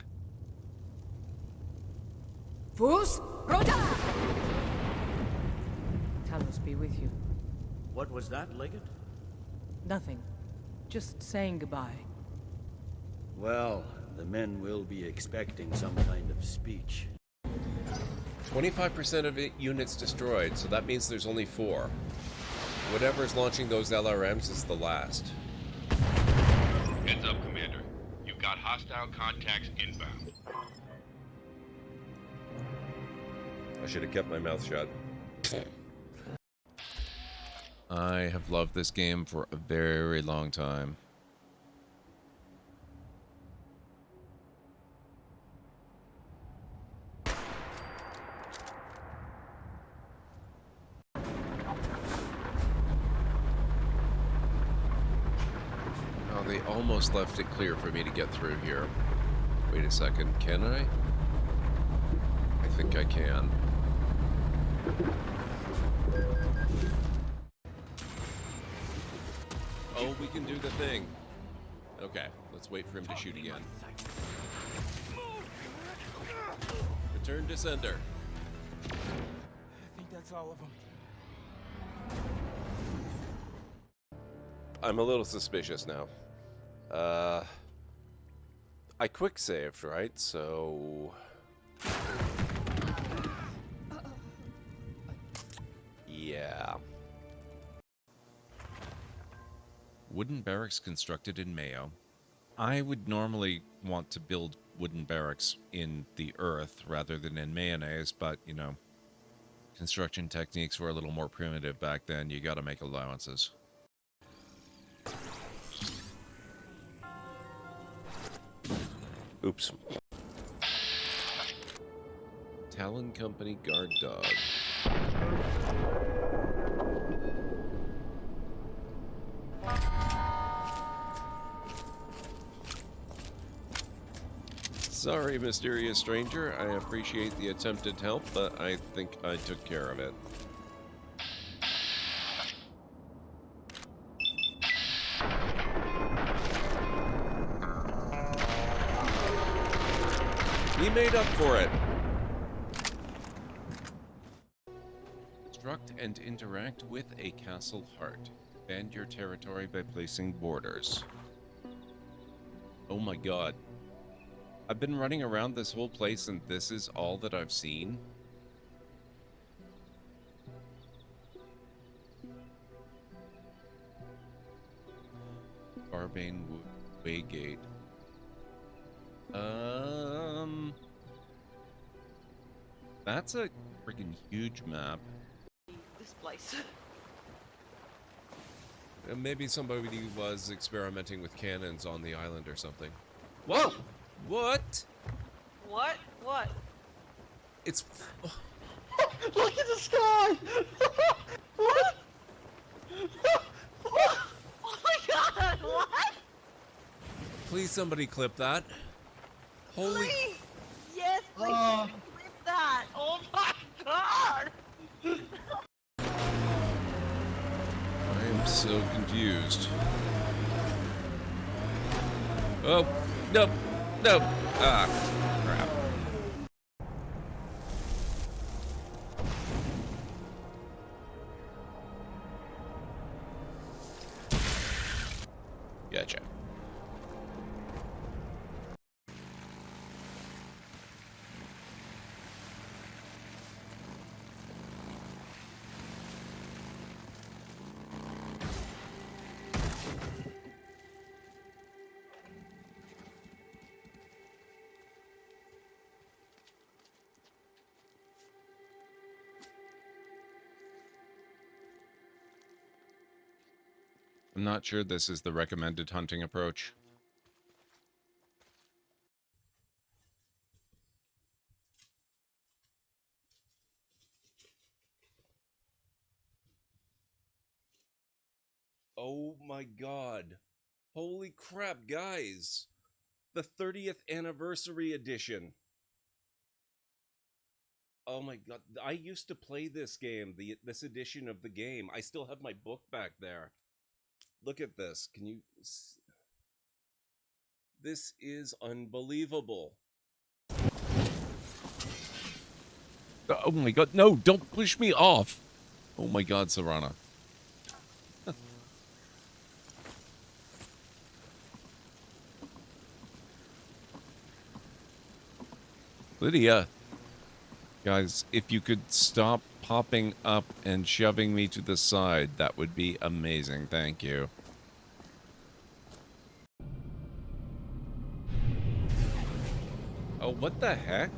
Fus Roda! Talos be with you. What was that, Legate? Nothing. Just saying goodbye. Well, the men will be expecting some kind of speech. 25% of units destroyed, so that means there's only 4. Whatever's launching those LRMs is the last. Heads up, Commander. You've got hostile contacts inbound. I should have kept my mouth shut. I have loved this game for a very long time. Oh, they almost left it clear for me to get through here. Wait a second, can I? I think I can. Oh, we can do the thing. Okay, let's wait for him to shoot again. Return to sender. I think that's all of them. I'm a little suspicious now. I quick saved, right? So... yeah. Wooden barracks constructed in Mayo. I would normally want to build wooden barracks in the earth rather than in mayonnaise, but, you know, construction techniques were a little more primitive back then. You gotta make allowances. Oops. Talon Company guard dog. Sorry, mysterious stranger. I appreciate the attempted help, but I think I took care of it. made up for it. Construct and interact with a castle heart. Expand your territory by placing borders. Oh my god. I've been running around this whole place and this is all that I've seen? Barbane Waygate. That's a freaking huge map. This place. Maybe somebody was experimenting with cannons on the island or something. Whoa! What? What? What? It's... Look at the sky! What? Oh my god, what? Please somebody clip that. Holy... Please! Yes, please clip that! Oh my god! I am so confused. Oh, nope, nope. Ah, crap. Gotcha. I'm not sure this is the recommended hunting approach. Oh my god. Holy crap, guys. The 30th anniversary edition. Oh my god. I used to play this game, this edition of the game. I still have my book back there. Look at this. Can you... This is unbelievable. Oh my god. No, don't push me off. Oh my god, Serana. Lydia. Guys, if you could stop popping up and shoving me to the side, that would be amazing. Thank you. Oh, what the heck?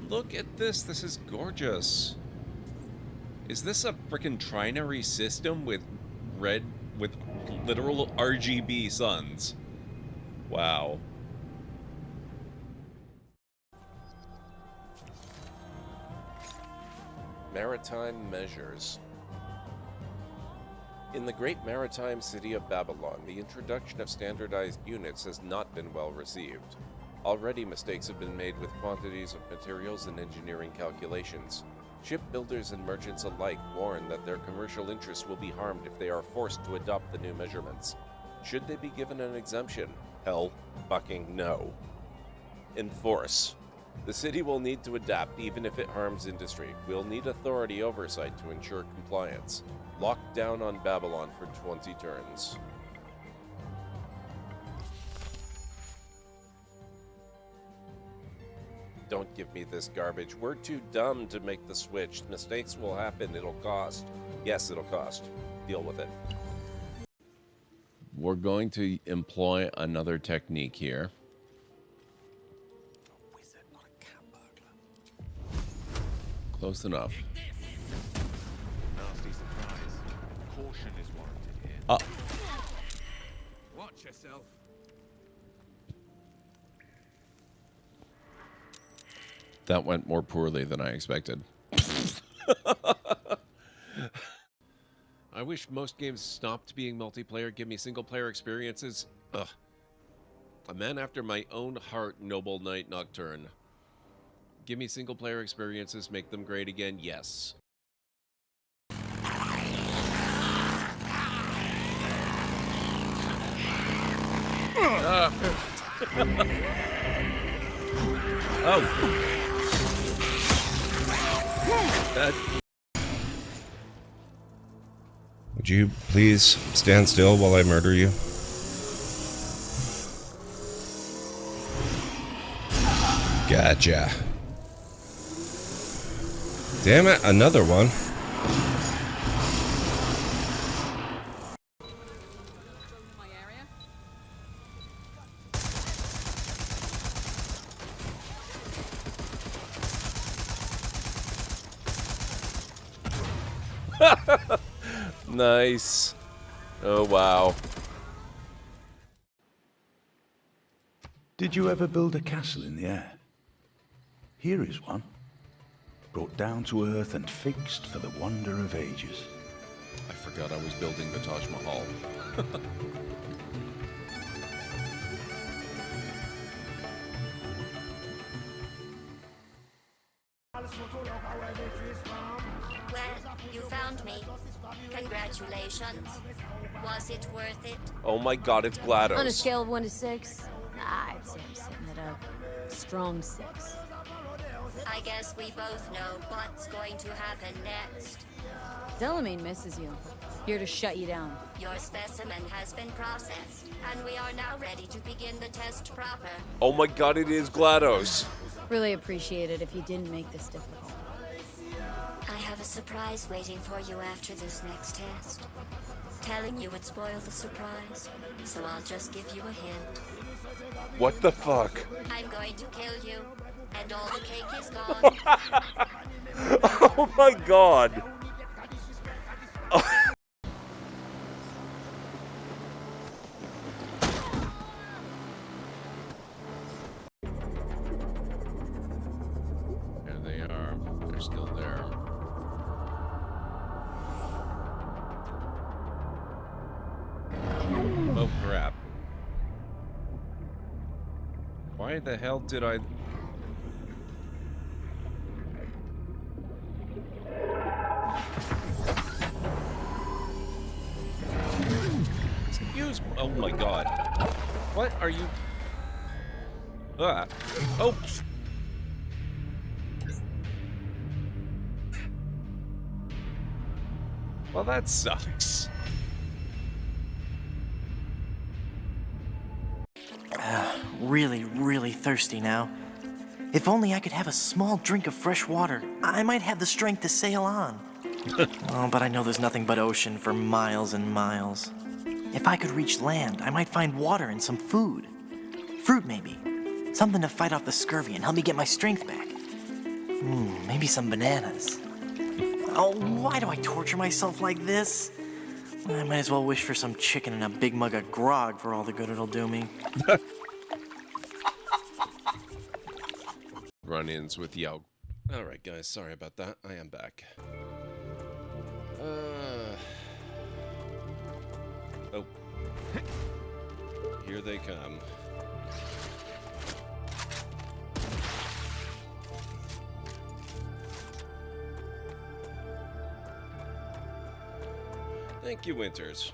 Look at this. This is gorgeous. Is this a frickin' trinary system with literal RGB suns? Wow. Maritime measures. In the great maritime city of Babylon, the introduction of standardized units has not been well received. Already mistakes have been made with quantities of materials and engineering calculations. Shipbuilders and merchants alike warn that their commercial interests will be harmed if they are forced to adopt the new measurements. Should they be given an exemption? Hell fucking no. Enforce. The city will need to adapt even if it harms industry. We'll need authority oversight to ensure compliance. Lock down on Babylon for 20 turns. Don't give me this garbage. We're too dumb to make the switch. Mistakes will happen. It'll cost. Yes, it'll cost. Deal with it. We're going to employ another technique here. Close enough. Nasty surprise. Caution is warranted here. Watch yourself. That went more poorly than I expected. I wish most games stopped being multiplayer. Give me single-player experiences. Ugh. A man after my own heart, Noble Knight Nocturne. Give me single-player experiences, make them great again, yes. Oh. Would you please stand still while I murder you? Gotcha. Damn it, another one. Nice. Oh, wow. Did you ever build a castle in the air? Here is one. Brought down to earth and fixed for the wonder of ages. I forgot I was building the Taj Mahal. Well, you found me. Congratulations. Was it worth it? Oh my god, it's GLaDOS. On a scale of 1 to 6, I'd say I'm sitting at a strong 6. I guess we both know what's going to happen next. Delamain misses you. Here to shut you down. Your specimen has been processed, and we are now ready to begin the test proper. Oh my god, it is GLaDOS. Really appreciate it if you didn't make this difficult. I have a surprise waiting for you after this next test. Telling you would spoil the surprise, so I'll just give you a hint. What the fuck? I'm going to kill you, and all the cake is gone. Oh my god. There they are. They're still there. Oh crap. Why the hell did I... Excuse me. Oh my god. What are you... Ah. Oh. Well, that sucks. Really, really thirsty now. If only I could have a small drink of fresh water, I might have the strength to sail on. Oh, but I know there's nothing but ocean for miles and miles. If I could reach land, I might find water and some food. Fruit, maybe. Something to fight off the scurvy and help me get my strength back. Maybe some bananas. Oh, why do I torture myself like this? I might as well wish for some chicken and a big mug of grog for all the good it'll do me. Run-ins with Yo. Alright guys, sorry about that. I am back. Oh. Here they come. Thank you, Winters.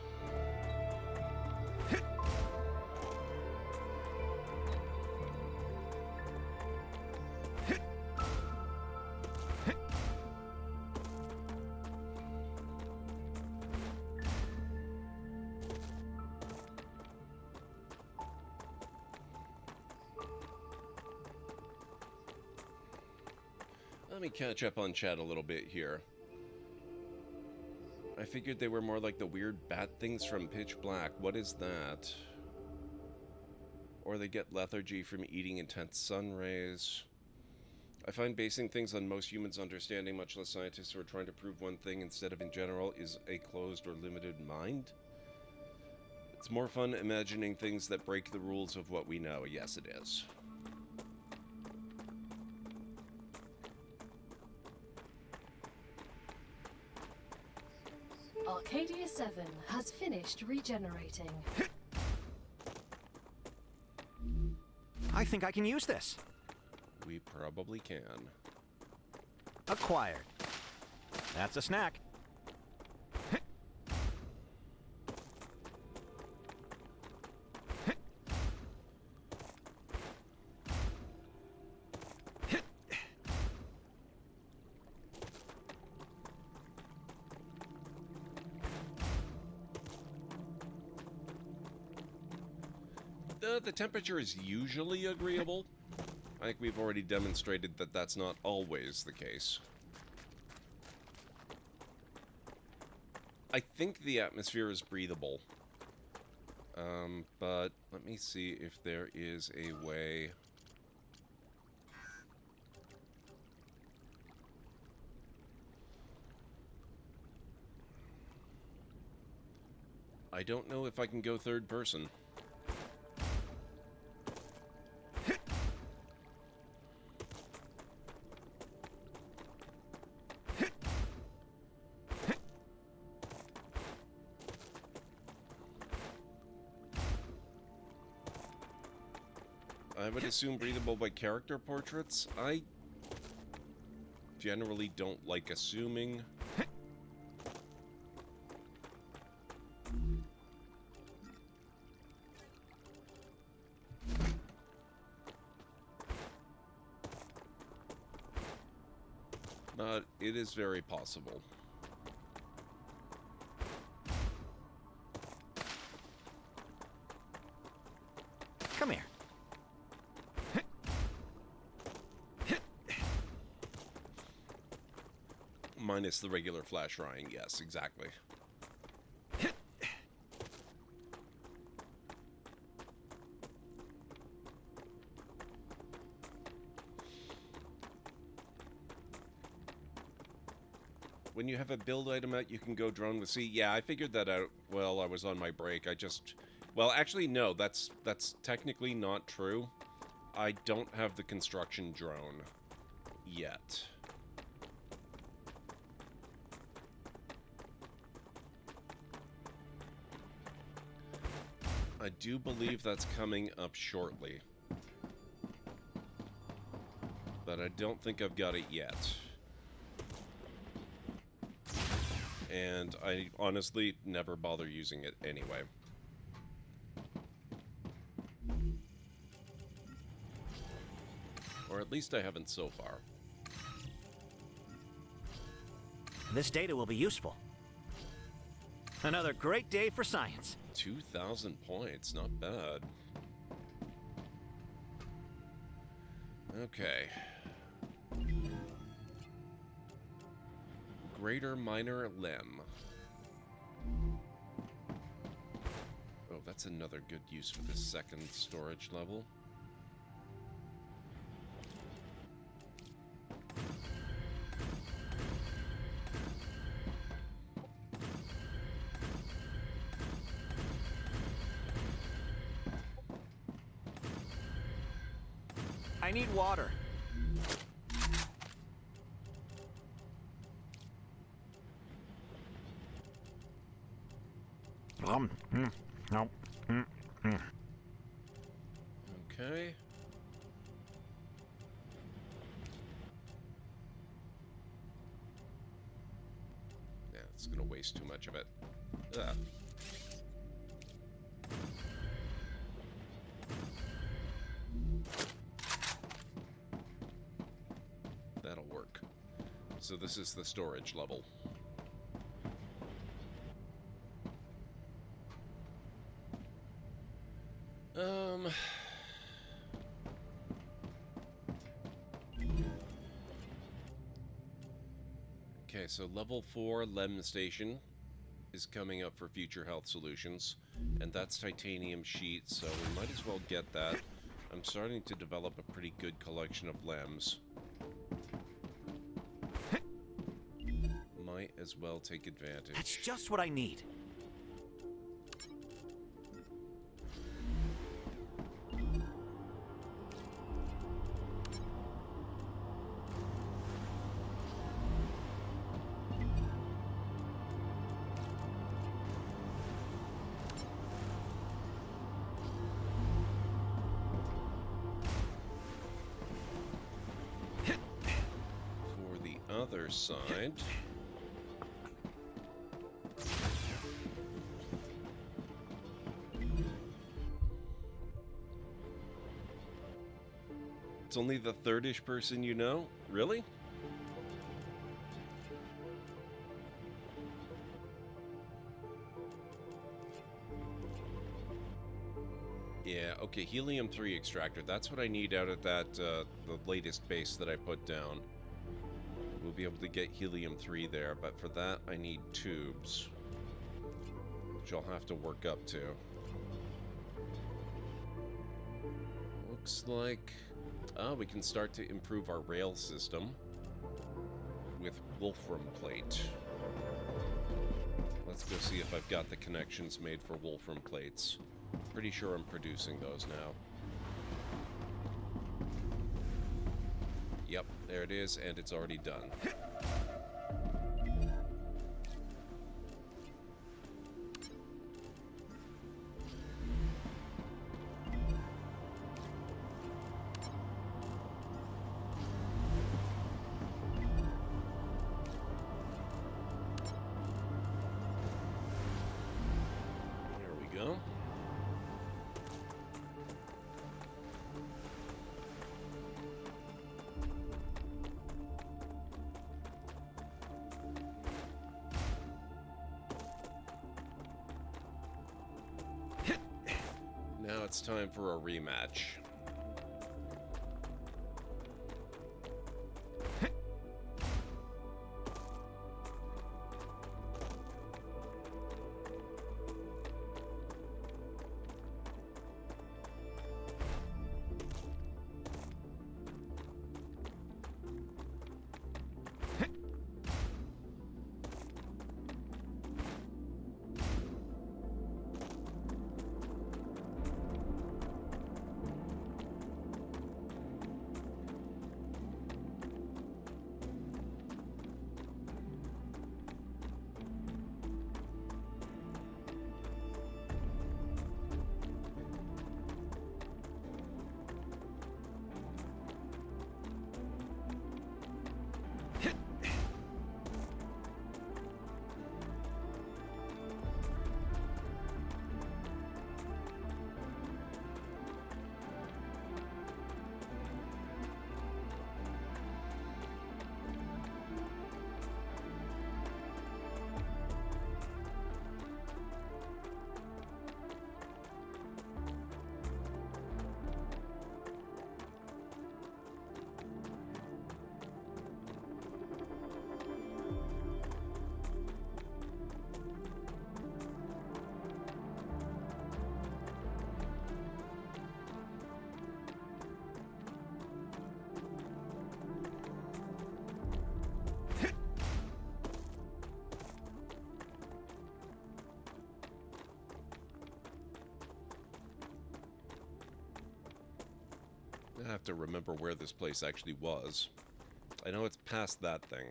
Let me catch up on chat a little bit here. I figured they were more like the weird bat things from Pitch Black. What is that? Or they get lethargy from eating intense sun rays. I find basing things on most humans' understanding, much less scientists who are trying to prove one thing instead of in general, is a closed or limited mind. It's more fun imagining things that break the rules of what we know. Yes, it is. Arcadia 7 has finished regenerating. I think I can use this. We probably can. Acquired. That's a snack. The temperature is usually agreeable. I think we've already demonstrated that that's not always the case. I think the atmosphere is breathable. But let me see if there is a way... I don't know if I can go third person. I would assume breathable by character portraits. I generally don't like assuming. But it is very possible. Come here. Minus the regular flash drying, yes, exactly. When you have a build item out, you can go drone with C. Yeah, I figured that out while I was on my break. Well, actually, no, that's technically not true. I don't have the construction drone yet. I do believe that's coming up shortly. But I don't think I've got it yet. And I honestly never bother using it anyway. Or at least I haven't so far. This data will be useful. Another great day for science. 2,000 points, not bad. Okay. Greater minor limb. Oh, that's another good use for the second storage level. I need water. No. Okay. Yeah, it's gonna waste too much of it. Ugh. That'll work. So this is the storage level. Okay, so level 4 LEM station is coming up for future health solutions, and that's titanium sheet, so we might as well get that. I'm starting to develop a pretty good collection of LEMs. Might as well take advantage. That's just what I need. For the other side... It's only the third-ish person you know? Really? Yeah, okay, helium-3 extractor. That's what I need out of that, the latest base that I put down. We'll be able to get helium-3 there, but for that I need tubes, which I'll have to work up to. Looks like we can start to improve our rail system with Wolfram plate. Let's go see if I've got the connections made for Wolfram plates. Pretty sure I'm producing those now. Yep, there it is, and it's already done. There we go. Now it's time for a rematch. I have to remember where this place actually was. I know it's past that thing.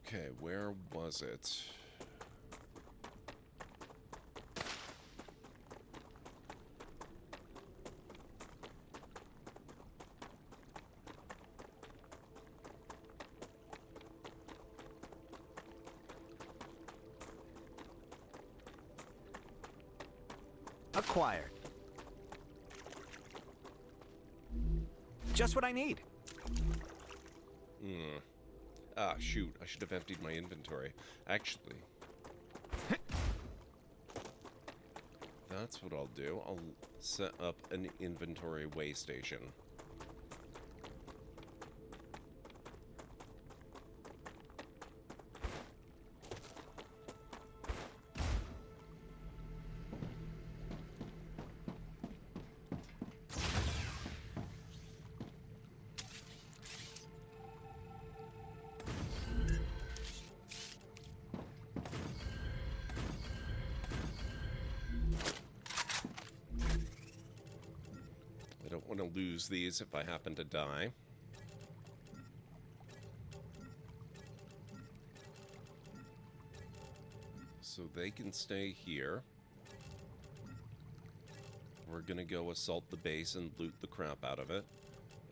Okay, where was it? Acquired. Just what I need. Ah, shoot. I should have emptied my inventory. Actually, that's what I'll do. I'll set up an inventory weigh station. I don't want to lose these if I happen to die. So they can stay here. We're gonna go assault the base and loot the crap out of it.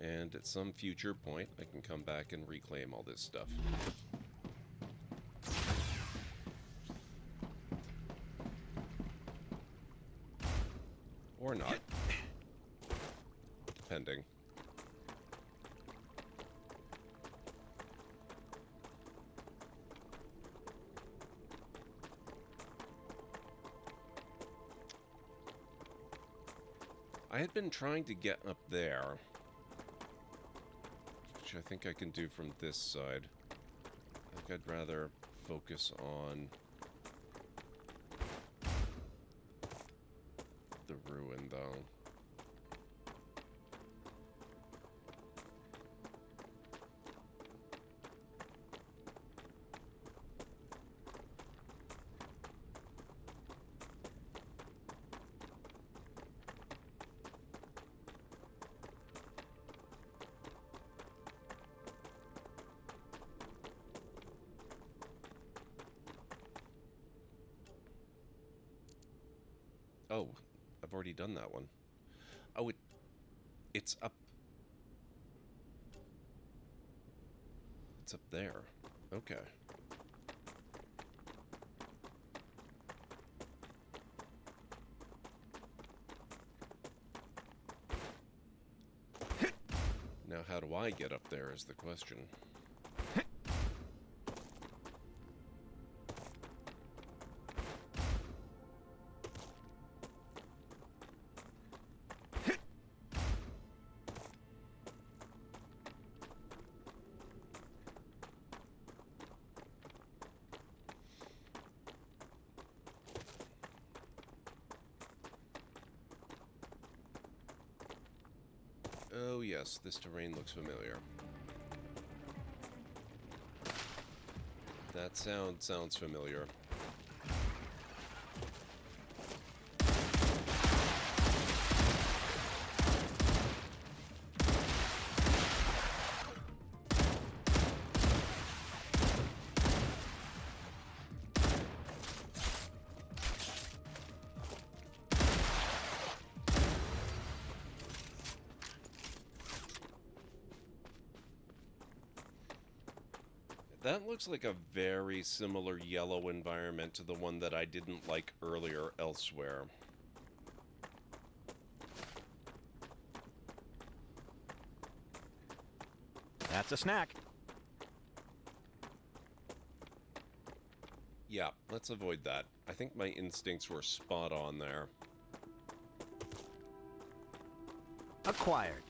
And at some future point, I can come back and reclaim all this stuff. Or not. Depending. I had been trying to get up there, which I think I can do from this side. I think I'd rather focus on the ruin, though. Oh, I've already done that one. Oh, it's up. It's up there. Okay. Now, how do I get up there is the question. Oh yes, this terrain looks familiar. That sounds familiar. That looks like a very similar yellow environment to the one that I didn't like earlier elsewhere. That's a snack. Yeah, let's avoid that. I think my instincts were spot on there. Acquired.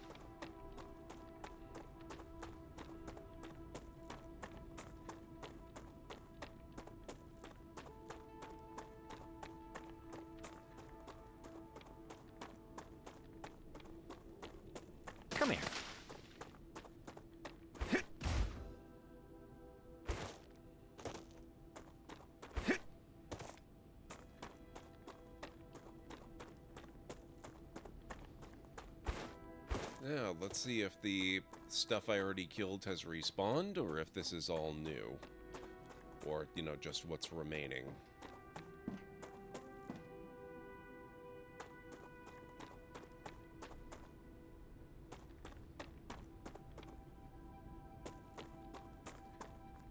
Come here. Yeah, let's see if the stuff I already killed has respawned, or if this is all new. Or, you know, just what's remaining.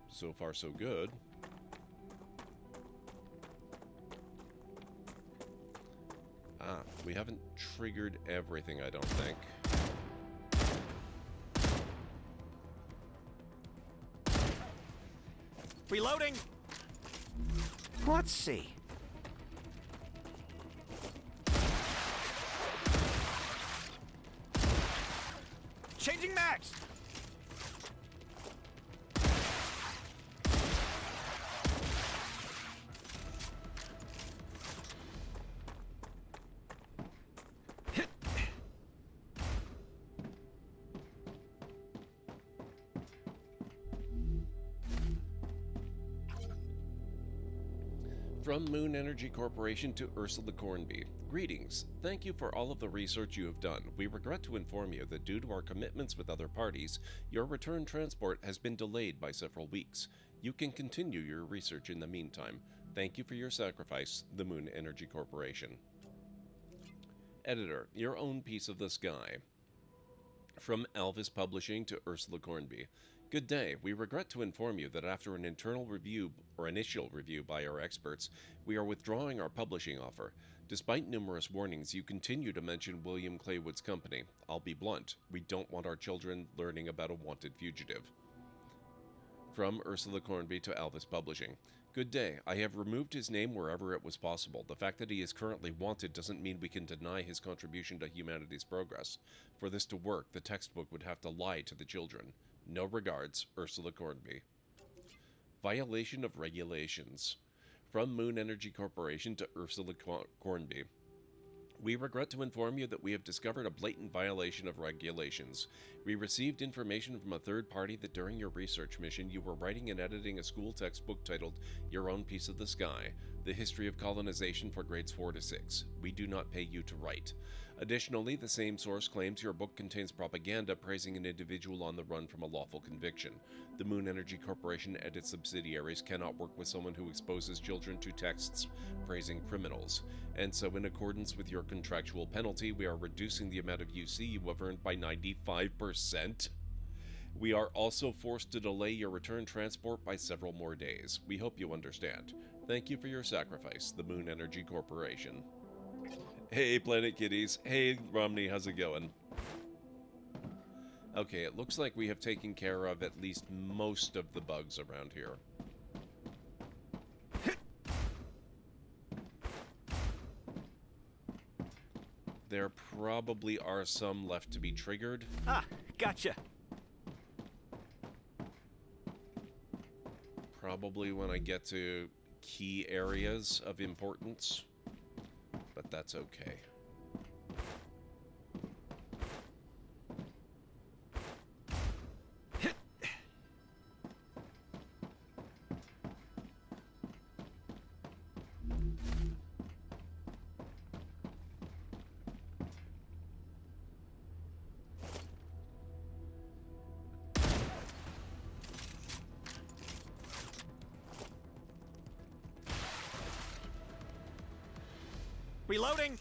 So far, so good. Ah, we haven't triggered everything, I don't think. Reloading! Let's see. Changing max! From Moon Energy Corporation to Ursula Cornby. Greetings. Thank you for all of the research you have done. We regret to inform you that due to our commitments with other parties, your return transport has been delayed by several weeks. You can continue your research in the meantime. Thank you for your sacrifice, the Moon Energy Corporation. Editor, your own piece of the sky. From Alvis Publishing to Ursula Cornby. Good day. We regret to inform you that after an initial review by our experts, we are withdrawing our publishing offer. Despite numerous warnings, you continue to mention William Claywood's company. I'll be blunt. We don't want our children learning about a wanted fugitive. From Ursula Cornby to Alvis Publishing. Good day. I have removed his name wherever it was possible. The fact that he is currently wanted doesn't mean we can deny his contribution to humanity's progress. For this to work, the textbook would have to lie to the children. No regards, Ursula Cornby. Violation of regulations. From Moon Energy Corporation to Ursula Cornby. We regret to inform you that we have discovered a blatant violation of regulations. We received information from a third party that during your research mission you were writing and editing a school textbook titled Your Own Piece of the Sky, The History of Colonization for Grades 4 to 6. We do not pay you to write. Additionally, the same source claims your book contains propaganda praising an individual on the run from a lawful conviction. The Moon Energy Corporation and its subsidiaries cannot work with someone who exposes children to texts praising criminals. And so in accordance with your contractual penalty, we are reducing the amount of UC you have earned by 95%. We are also forced to delay your return transport by several more days. We hope you understand. Thank you for your sacrifice, the Moon Energy Corporation. Hey, Planet Kitties. Hey, Romney, how's it going? Okay, it looks like we have taken care of at least most of the bugs around here. There probably are some left to be triggered. Ah, gotcha. Probably when I get to key areas of importance, but that's okay. Reloading!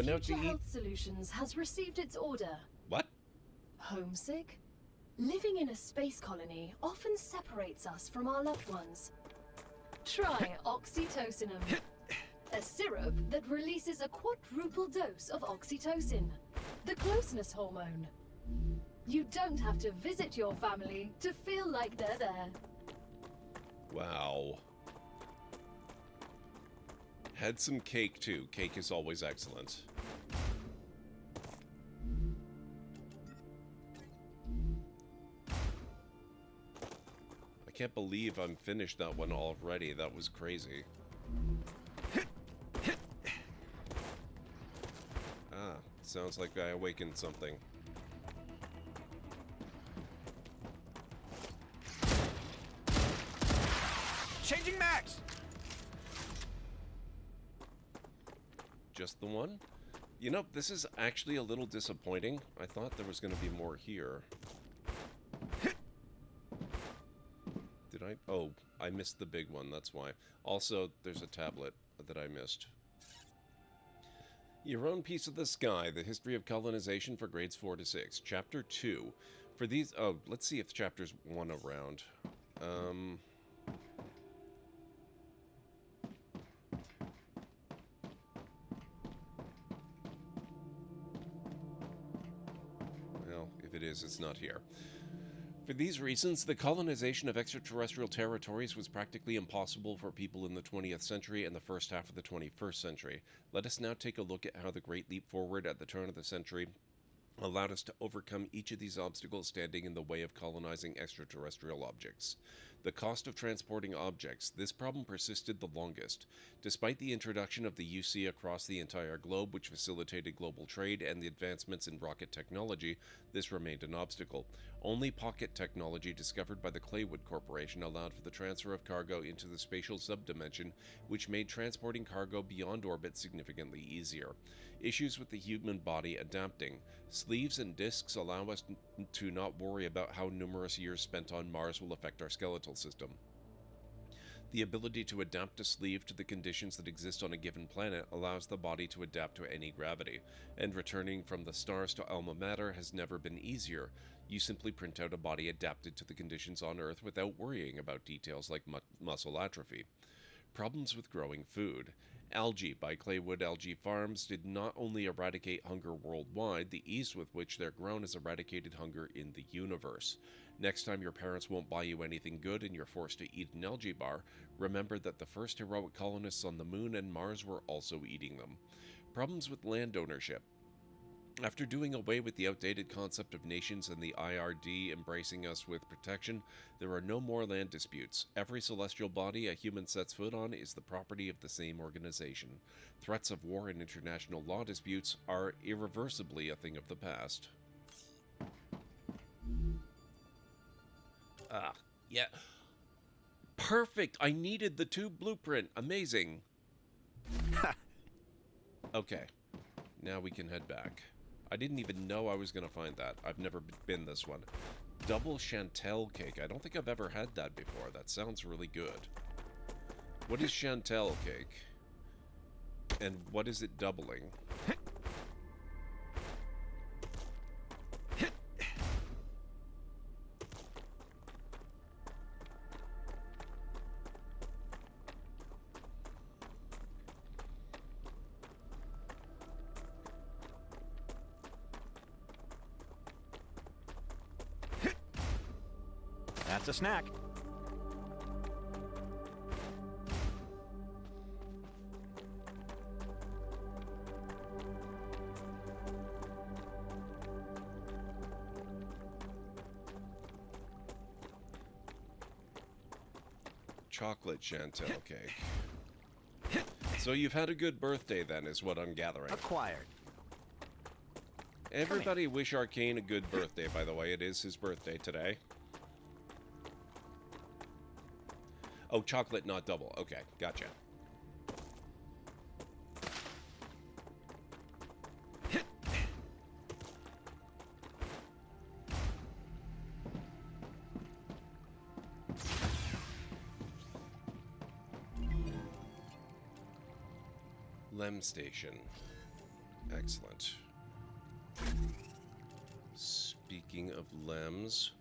Future Health Solutions has received its order. What? Homesick? Living in a space colony often separates us from our loved ones. Try oxytocinum, a syrup that releases a quadruple dose of oxytocin, the closeness hormone. You don't have to visit your family to feel like they're there. Wow. Had some cake too. Cake is always excellent. I can't believe I'm finished that one already. That was crazy. Ah, sounds like I awakened something. Changing max! Just the one? You know, this is actually a little disappointing. I thought there was going to be more here. Did I? Oh, I missed the big one, that's why. Also, there's a tablet that I missed. Your Own Piece of the Sky, The History of Colonization for Grades 4 to 6. Chapter 2. For these... Oh, let's see if Chapter's 1 around. Well, if it is, it's not here. For these reasons, the colonization of extraterrestrial territories was practically impossible for people in the 20th century and the first half of the 21st century. Let us now take a look at how the Great Leap Forward at the turn of the century allowed us to overcome each of these obstacles standing in the way of colonizing extraterrestrial objects. The cost of transporting objects. This problem persisted the longest. Despite the introduction of the UC across the entire globe, which facilitated global trade, and the advancements in rocket technology, this remained an obstacle. Only pocket technology discovered by the Claywood Corporation allowed for the transfer of cargo into the spatial subdimension, which made transporting cargo beyond orbit significantly easier. Issues with the human body adapting. Sleeves and discs allow us to not worry about how numerous years spent on Mars will affect our skeletal system. The ability to adapt a sleeve to the conditions that exist on a given planet allows the body to adapt to any gravity, and returning from the stars to alma mater has never been easier. You simply print out a body adapted to the conditions on Earth without worrying about details like muscle atrophy. Problems with growing food. Algae by Claywood Algae Farms did not only eradicate hunger worldwide, the ease with which they're grown has eradicated hunger in the universe. Next time your parents won't buy you anything good and you're forced to eat an algae bar, remember that the first heroic colonists on the Moon and Mars were also eating them. Problems with land ownership. After doing away with the outdated concept of nations and the IRD embracing us with protection, there are no more land disputes. Every celestial body a human sets foot on is the property of the same organization. Threats of war and international law disputes are irreversibly a thing of the past. Yeah. Perfect! I needed the tube blueprint. Amazing. Okay. Now we can head back. I didn't even know I was going to find that. I've never been this one. Double Chantel cake. I don't think I've ever had that before. That sounds really good. What is Chantel cake? And what is it doubling? That's a snack. Chocolate Chantel cake. So you've had a good birthday then, is what I'm gathering. Acquired. Everybody wish Arcane a good birthday, by the way. It is his birthday today. Oh, chocolate, not double. Okay, gotcha. Lem Station. Excellent. Speaking of Lems...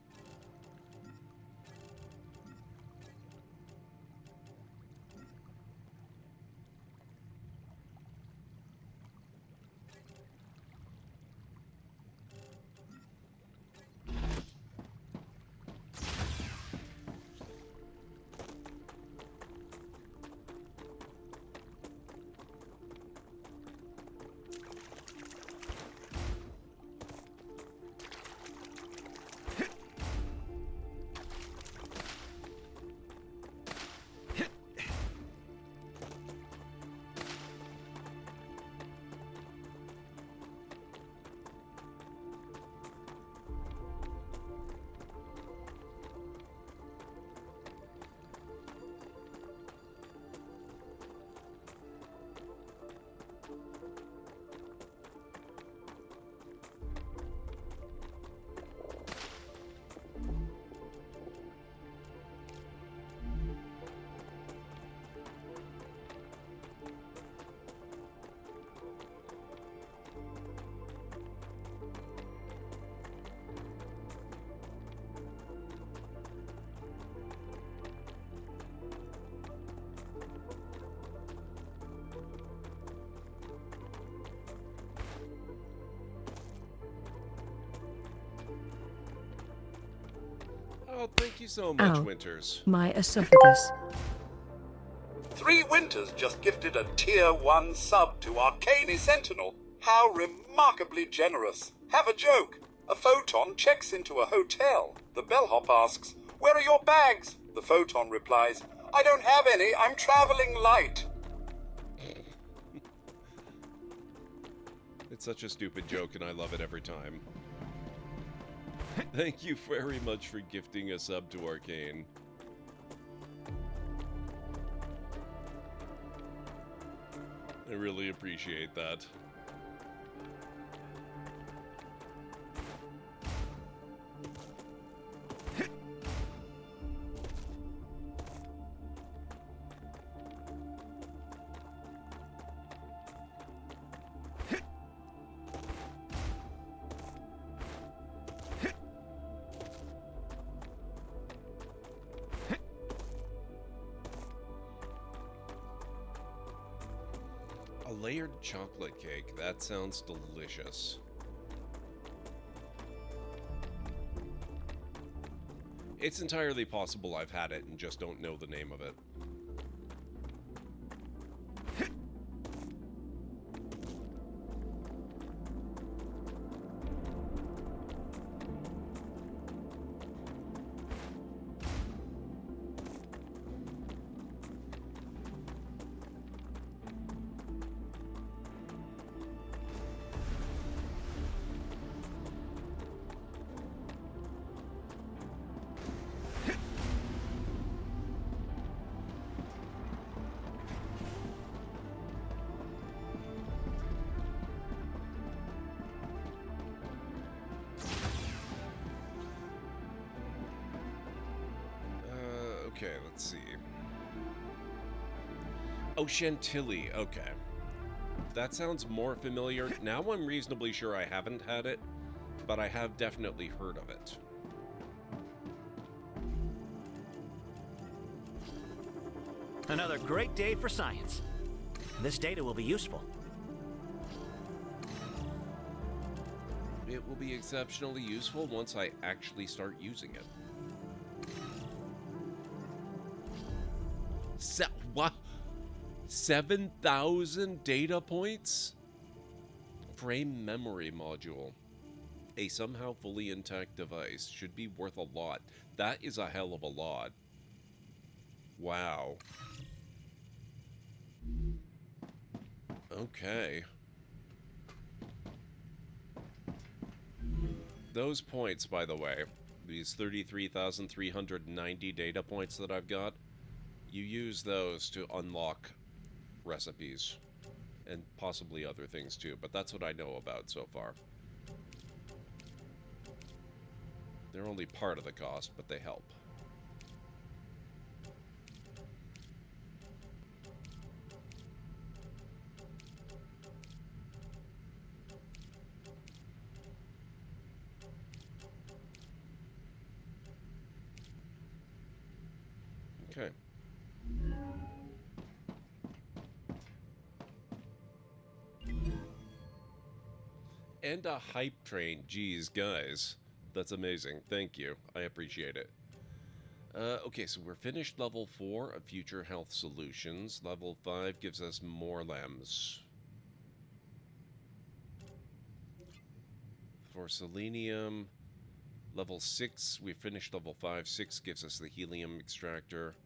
Oh, thank you so much, Ow. Winters. My esophagus. 3 Winters just gifted a Tier 1 sub to Arcane Sentinel. How remarkably generous. Have a joke. A photon checks into a hotel. The bellhop asks, "Where are your bags?" The photon replies, "I don't have any, I'm traveling light." It's such a stupid joke, and I love it every time. Thank you very much for gifting a sub to Arcane. I really appreciate that. A layered chocolate cake. That sounds delicious. It's entirely possible I've had it and just don't know the name of it. Okay, let's see. Oh, Chantilly. Okay. That sounds more familiar. Now I'm reasonably sure I haven't had it, but I have definitely heard of it. Another great day for science. This data will be useful. It will be exceptionally useful once I actually start using it. What? 7,000 data points? Frame memory module. A somehow fully intact device should be worth a lot. That is a hell of a lot. Wow. Okay. Those points, by the way, these 33,390 data points that I've got, you use those to unlock recipes and possibly other things too, but that's what I know about so far. They're only part of the cost, but they help. Okay. And a hype train. Geez, guys. That's amazing. Thank you. I appreciate it. Okay, so we're finished level 4 of Future Health Solutions. Level 5 gives us more LEMs. For selenium, level 6, we finished level 5. 6 gives us the helium extractor.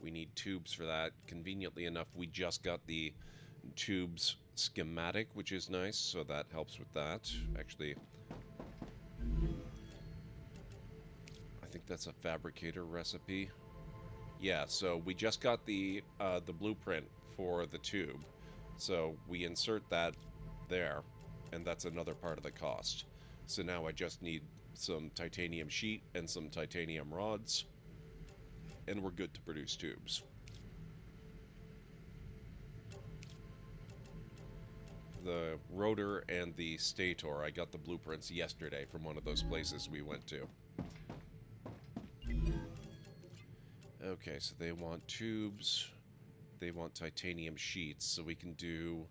We need tubes for that. Conveniently enough, we just got the tubes schematic, which is nice, so that helps with that. Actually, I think that's a fabricator recipe. Yeah, so we just got the blueprint for the tube, so we insert that there, and that's another part of the cost. So now I just need some titanium sheet and some titanium rods, and we're good to produce tubes. The rotor and the stator, I got the blueprints yesterday from one of those places we went to. Okay, so they want tubes, they want titanium sheets, so we can do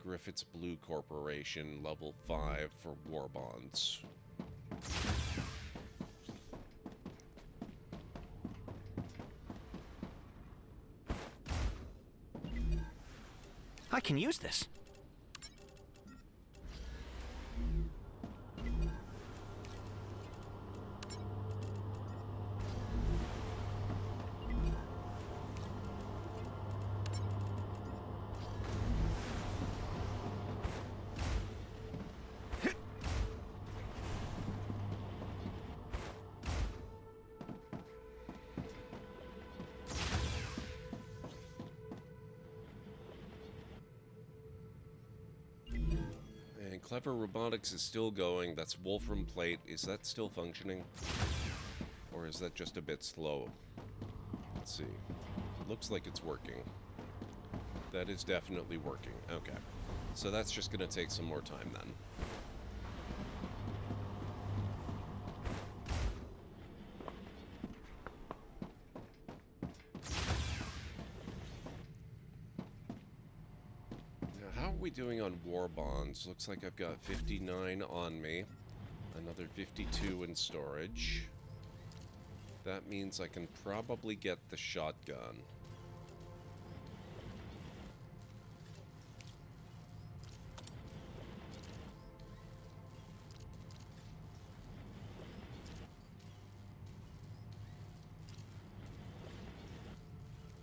Griffith's Blue Corporation level 5 for war bonds. I can use this. And Clever Robotics is still going. That's Wolfram Plate. Is that still functioning? Or is that just a bit slow? Let's see. Looks like it's working. That is definitely working. Okay. So that's just going to take some more time then. How are we doing on war bonds? Looks like I've got 59 on me. Another 52 in storage. That means I can probably get the shotgun.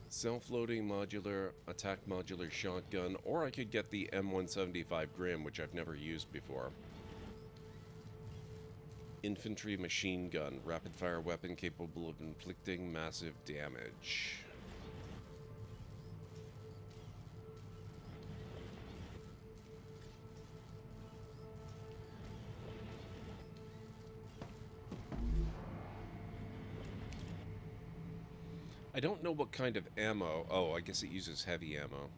Self-loading modular, attack modular shotgun, or I could get the M175 Grim, which I've never used before. Infantry machine gun, rapid-fire weapon capable of inflicting massive damage. I don't know what kind of ammo. Oh, I guess it uses heavy ammo.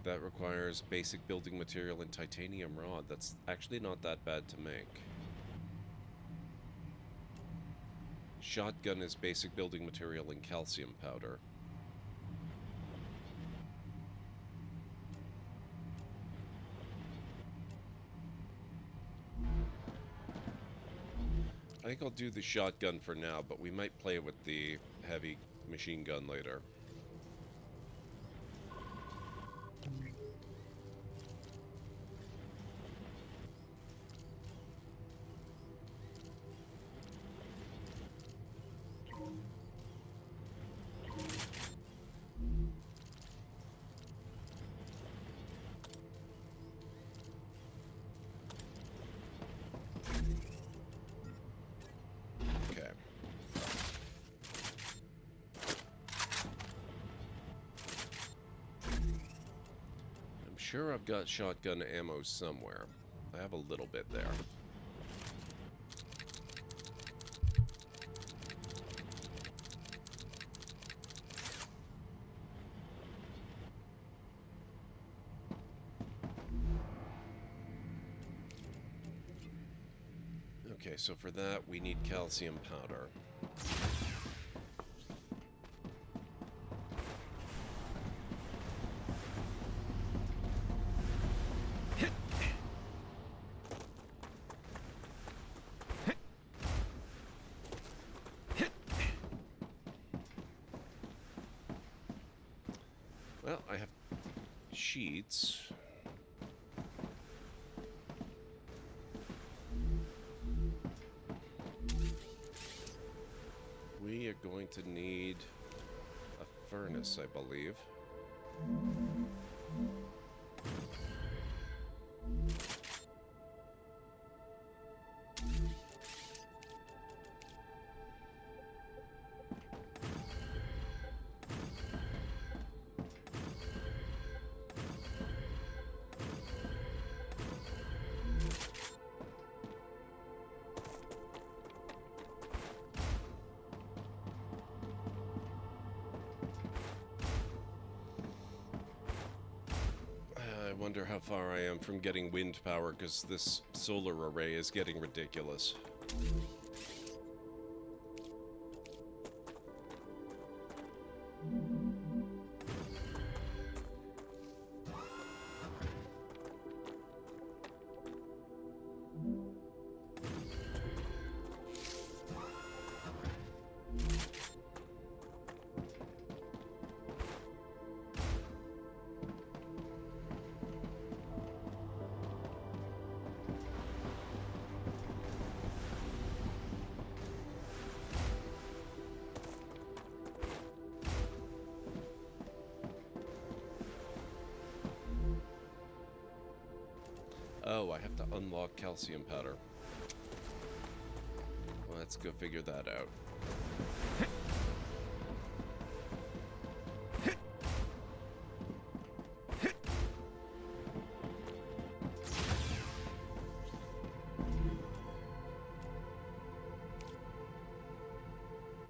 That requires basic building material and titanium rod. That's actually not that bad to make. Shotgun is basic building material and calcium powder. I think I'll do the shotgun for now, but we might play with the heavy machine gun later. Sure, I've got shotgun ammo somewhere. I have a little bit there. Okay, so for that we need calcium powder. Well, I have sheets. We are going to need a furnace, I believe. I wonder how far I am from getting wind power, because this solar array is getting ridiculous. Oh, I have to unlock calcium powder. Let's go figure that out.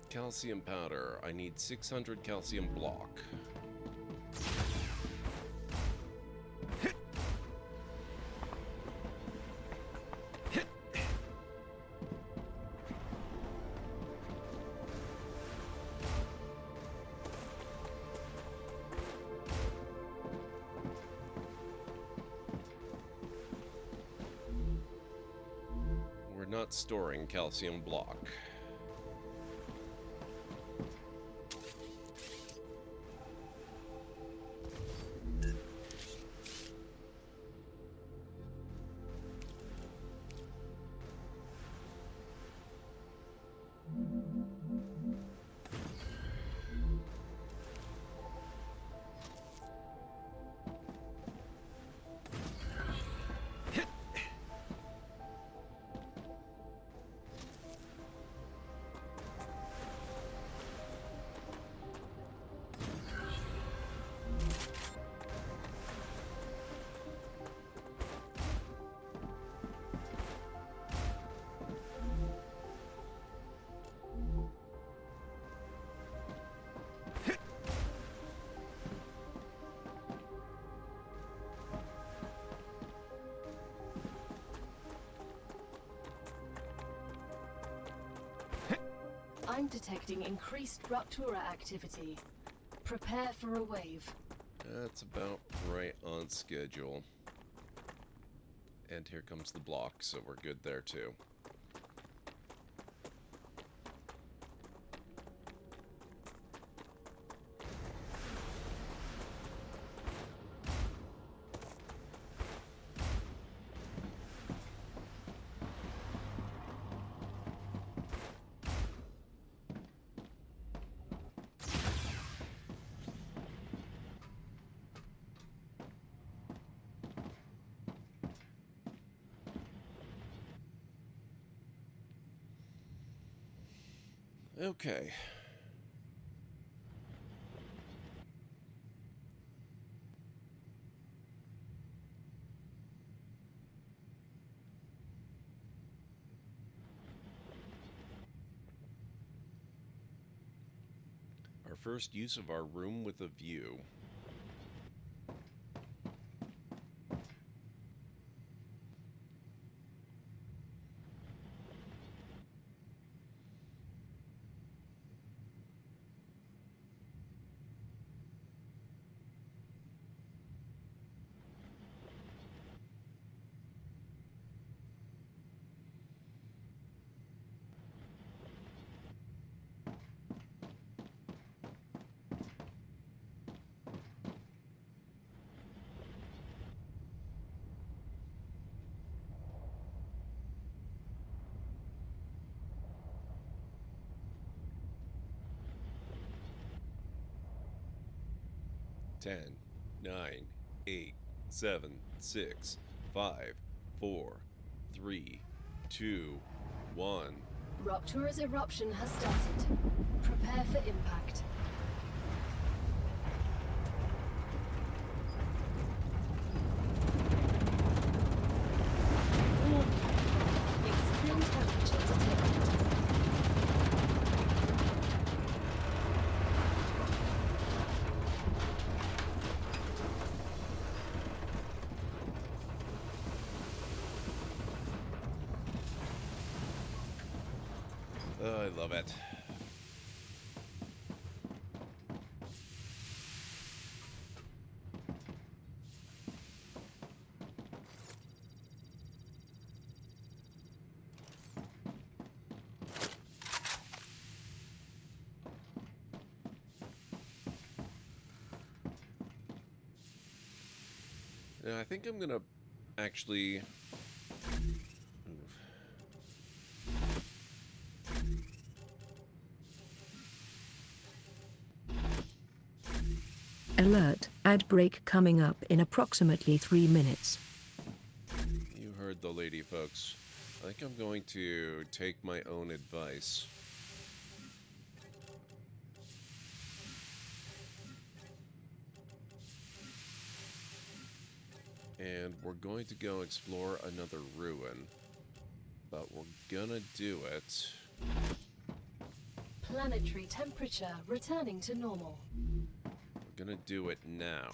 Calcium powder. I need 600 calcium block. We're not storing calcium block. I'm detecting increased Ruptura activity. Prepare for a wave. That's about right on schedule. And here comes the block, so we're good there too. Okay. Our first use of our room with a view. Ten, 9, 8, 7, 6, 5, 4, 3, 2, 1. Ruptura's eruption has started. Prepare for impact. Extreme temperature detected. Oh, I love it. Yeah, I think I'm gonna actually... Alert, ad break coming up in approximately 3 minutes. lady, folks. I think I'm going to take my own advice. And we're going to go explore another ruin. But we're gonna do it. Planetary temperature returning to normal. We're gonna do it now.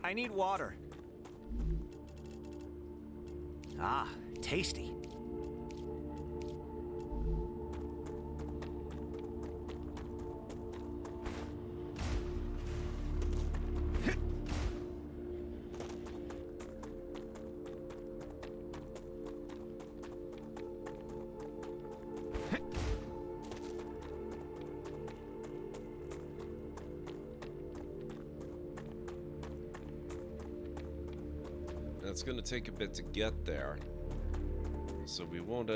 I need water. Ah, tasty. It's going to take a bit to get there, so we won't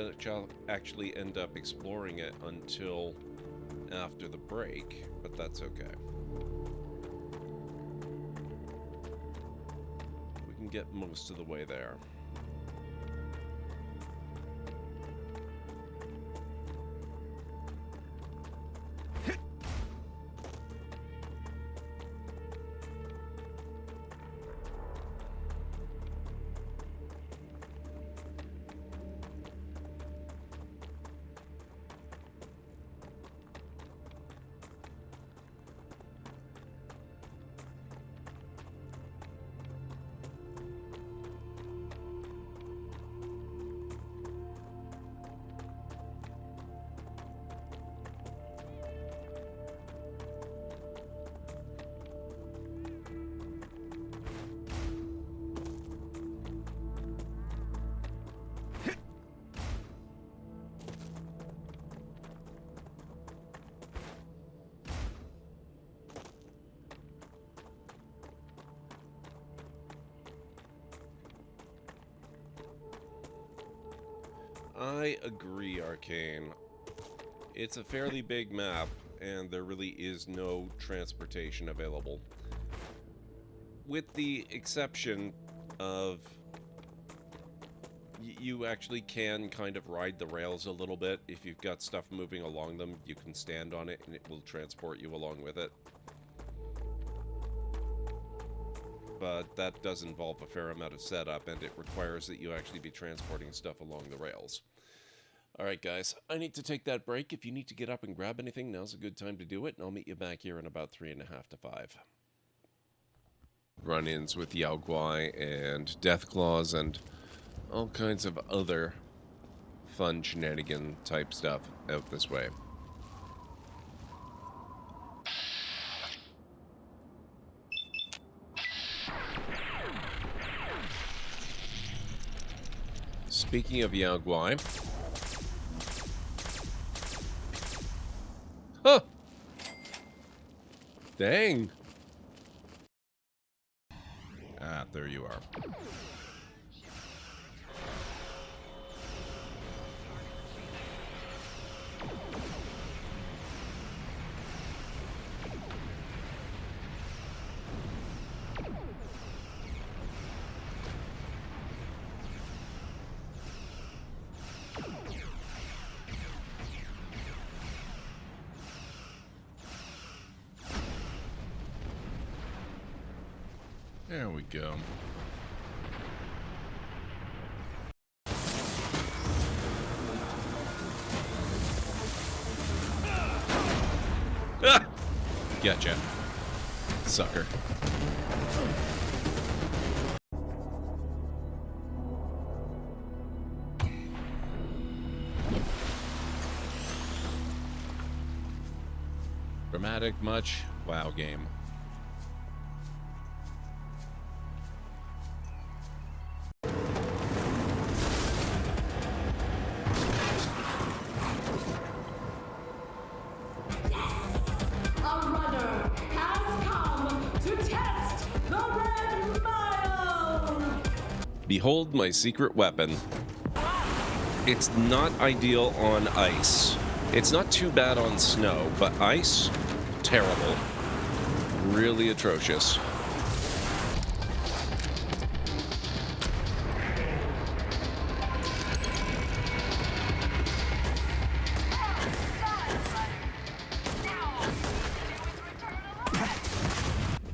actually end up exploring it until after the break, but that's okay. We can get most of the way there. I agree, Arcane. It's a fairly big map, and there really is no transportation available. With the exception of you actually can kind of ride the rails a little bit. If you've got stuff moving along them, you can stand on it and it will transport you along with it. But that does involve a fair amount of setup, and it requires that you actually be transporting stuff along the rails. Alright guys, I need to take that break. If you need to get up and grab anything, now's a good time to do it, and I'll meet you back here in about 3.5 to 5. Run-ins with Yao Guai and Deathclaws and all kinds of other fun shenanigan type stuff out this way. Speaking of Yao Guai, huh? Dang. Ah, there you are. There we go. Ah! Gotcha. Sucker. Dramatic much? Wow, game. Behold my secret weapon. It's not ideal on ice. It's not too bad on snow, but ice, terrible. Really atrocious.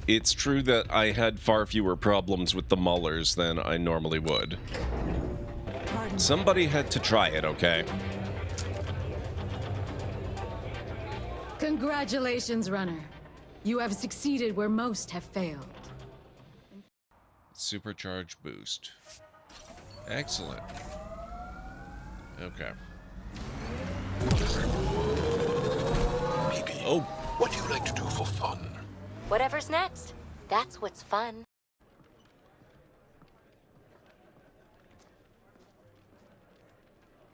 It's true that I had far fewer problems with the Maulers than I normally would. Somebody had to try it, okay? Congratulations, runner. You have succeeded where most have failed. Supercharge boost. Excellent. Okay. Oh, what do you like to do for fun? Whatever's next. That's what's fun.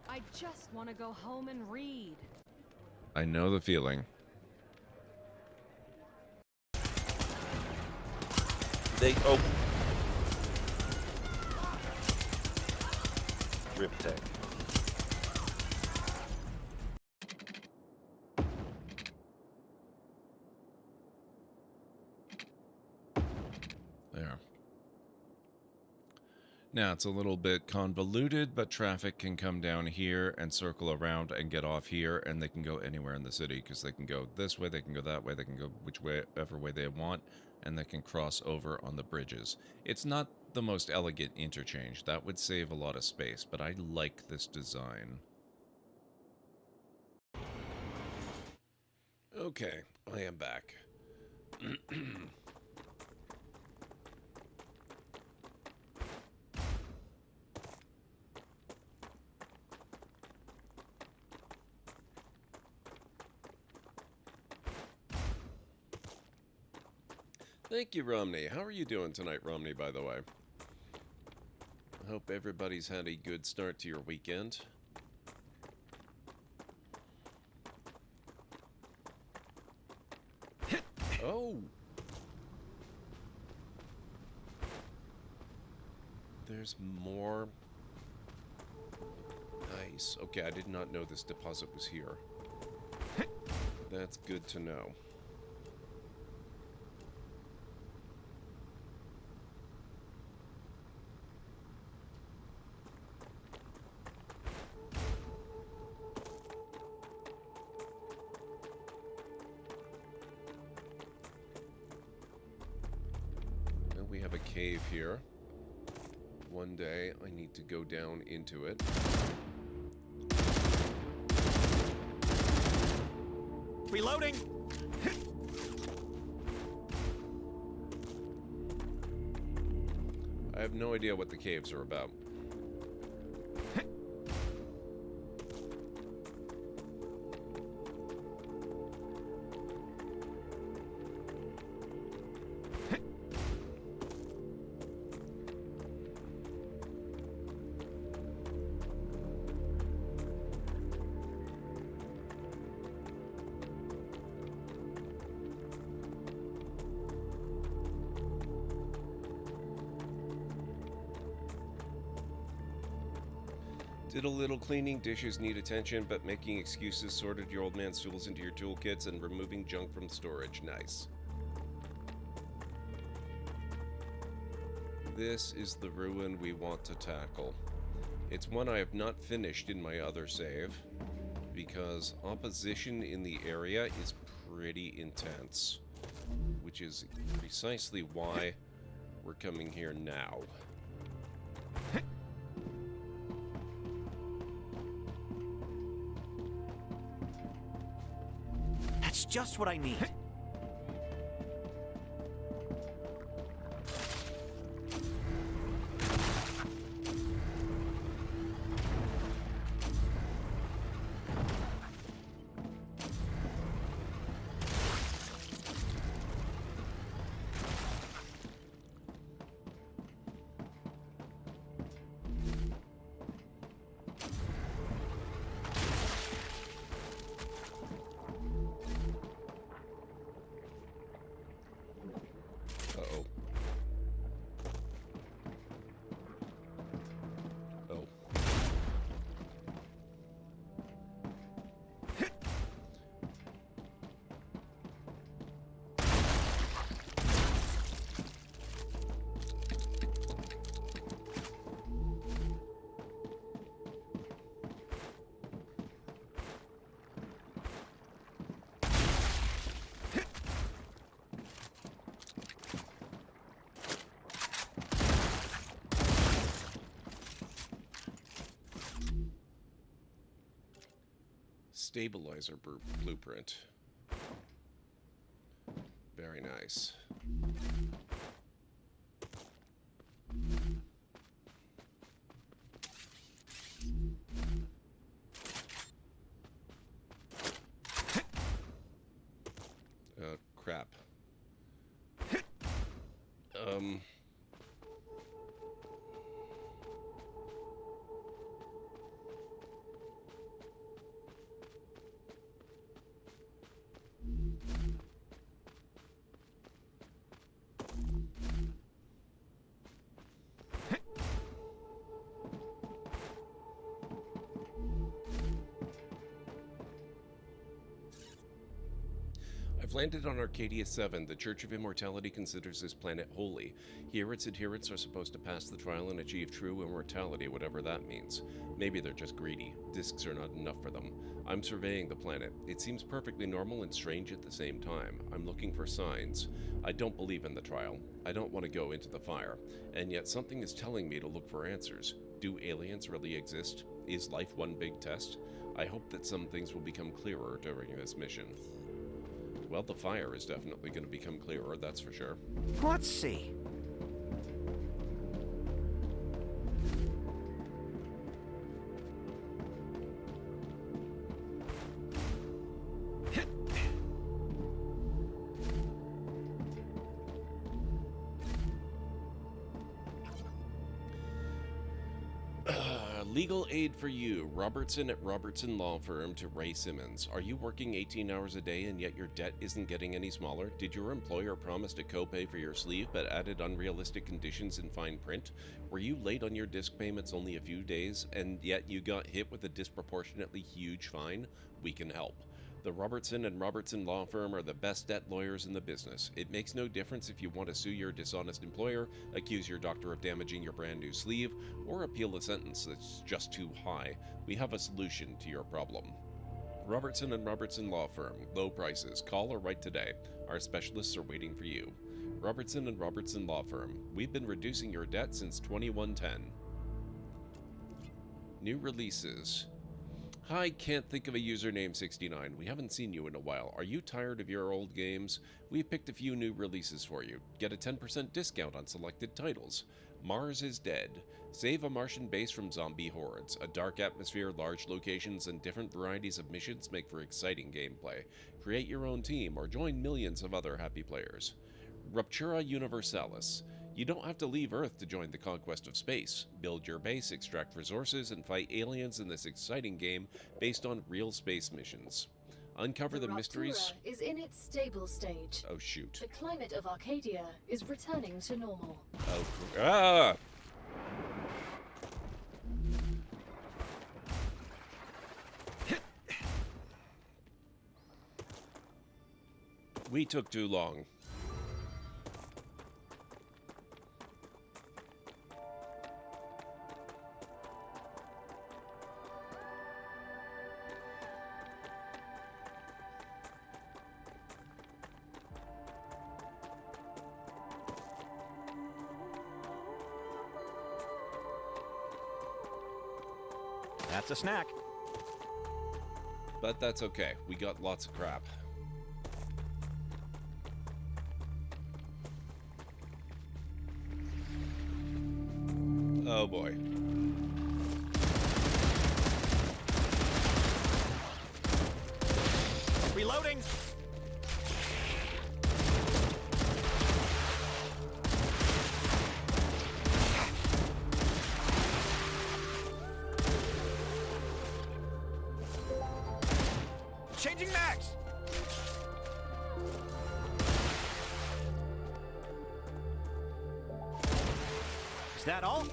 I just want to go home and read. I know the feeling. Oh. Rip tech. There. Now, it's a little bit convoluted, but traffic can come down here and circle around and get off here, and they can go anywhere in the city, because they can go this way, they can go that way, they can go whichever way they want, and they can cross over on the bridges. It's not the most elegant interchange. That would save a lot of space, but I like this design. Okay, I am back. Thank you, Romney. How are you doing tonight, Romney, by the way? I hope everybody's had a good start to your weekend. Oh! There's more ice. Okay, I did not know this deposit was here. That's good to know. We have a cave here. One day I need to go down into it. Reloading! I have no idea what the caves are about. Did a little cleaning, dishes need attention, but making excuses, sorted your old man's tools into your toolkits, and removing junk from storage. Nice. This is the ruin we want to tackle. It's one I have not finished in my other save, because opposition in the area is pretty intense, which is precisely why we're coming here now. That's just what I need. Stabilizer blueprint. Very nice. Crap. I've landed on Arcadia 7. The Church of Immortality considers this planet holy. Here its adherents are supposed to pass the trial and achieve true immortality, whatever that means. Maybe they're just greedy. Discs are not enough for them. I'm surveying the planet. It seems perfectly normal and strange at the same time. I'm looking for signs. I don't believe in the trial. I don't want to go into the fire. And yet something is telling me to look for answers. Do aliens really exist? Is life one big test? I hope that some things will become clearer during this mission. Well, the fire is definitely going to become clearer, that's for sure. Let's see. Legal aid for you. Robertson at Robertson Law Firm to Ray Simmons. Are you working 18 hours a day and yet your debt isn't getting any smaller? Did your employer promise to co-pay for your sleeve but added unrealistic conditions in fine print? Were you late on your disc payments only a few days and yet you got hit with a disproportionately huge fine? We can help. The Robertson and Robertson Law Firm are the best debt lawyers in the business. It makes no difference if you want to sue your dishonest employer, accuse your doctor of damaging your brand new sleeve, or appeal a sentence that's just too high. We have a solution to your problem. Robertson and Robertson Law Firm. Low prices. Call or write today. Our specialists are waiting for you. Robertson and Robertson Law Firm. We've been reducing your debt since 2110. New releases. Hi, can't think of a username 69. We haven't seen you in a while. Are you tired of your old games? We've picked a few new releases for you. Get a 10% discount on selected titles. Mars is Dead. Save a Martian base from zombie hordes. A dark atmosphere, large locations, and different varieties of missions make for exciting gameplay. Create your own team or join millions of other happy players. Ruptura Universalis. You don't have to leave Earth to join the conquest of space. Build your base, extract resources, and fight aliens in this exciting game based on real space missions. Uncover the mysteries. Ruptura is in its stable stage. Oh shoot. The climate of Arcadia is returning to normal. Oh. Ah! We took too long. That's a snack. But that's okay. We got lots of crap. Oh boy. Reloading. Changing max. Is that all?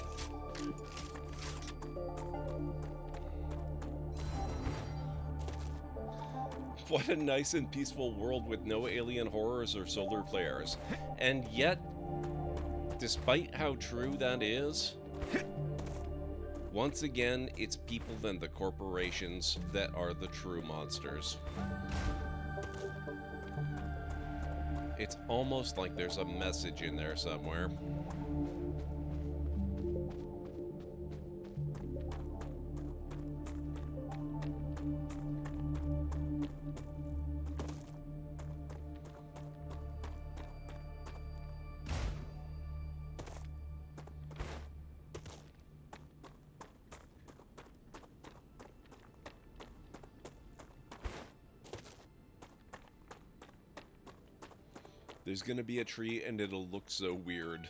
What a nice and peaceful world with no alien horrors or solar flares. And yet, despite how true that is, once again, it's people and the corporations that are the true monsters. It's almost like there's a message in there somewhere. There's gonna be a tree and it'll look so weird.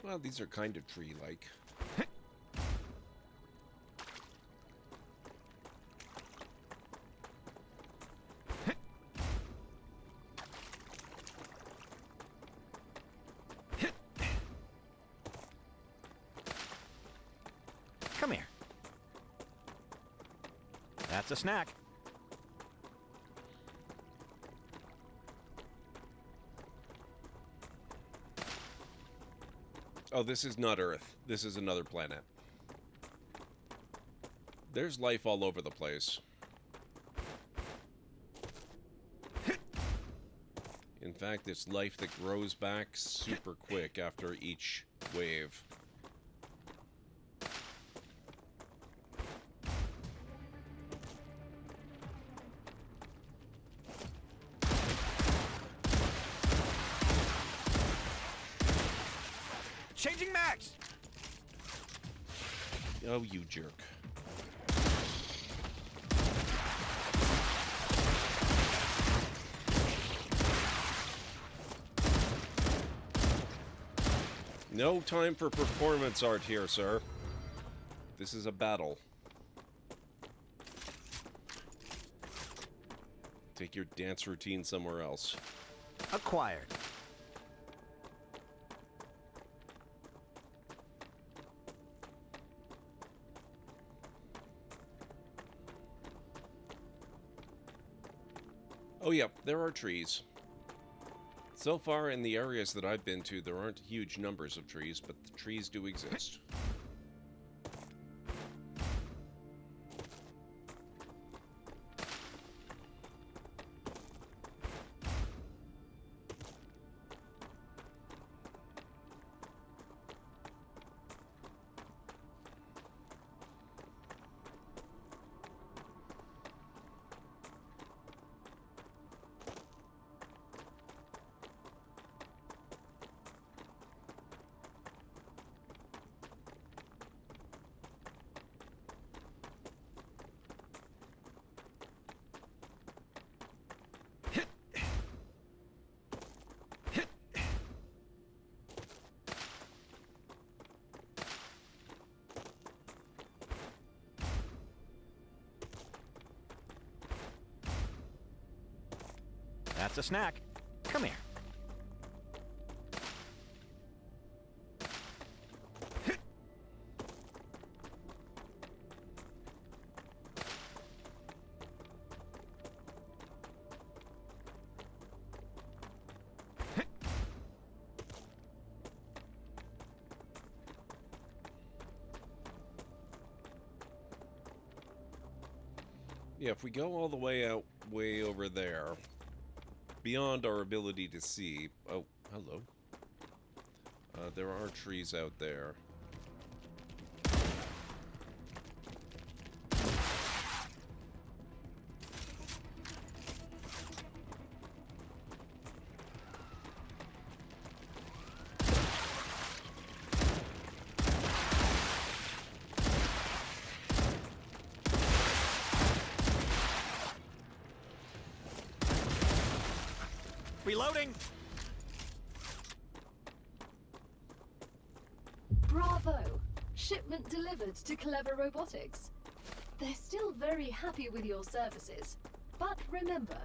Well, these are kind of tree-like. Come here. That's a snack. Oh, this is not Earth. This is another planet. There's life all over the place. In fact, it's life that grows back super quick after each wave. Changing max! Oh, you jerk. No time for performance art here, sir. This is a battle. Take your dance routine somewhere else. Acquired. Oh yeah, there are trees. So far in the areas that I've been to, there aren't huge numbers of trees, but the trees do exist. That's a snack. Come here. Yeah, if we go all the way out, way over there, beyond our ability to see... Oh, hello. There are trees out there. Reloading! Bravo! Shipment delivered to Clever Robotics. They're still very happy with your services. But remember,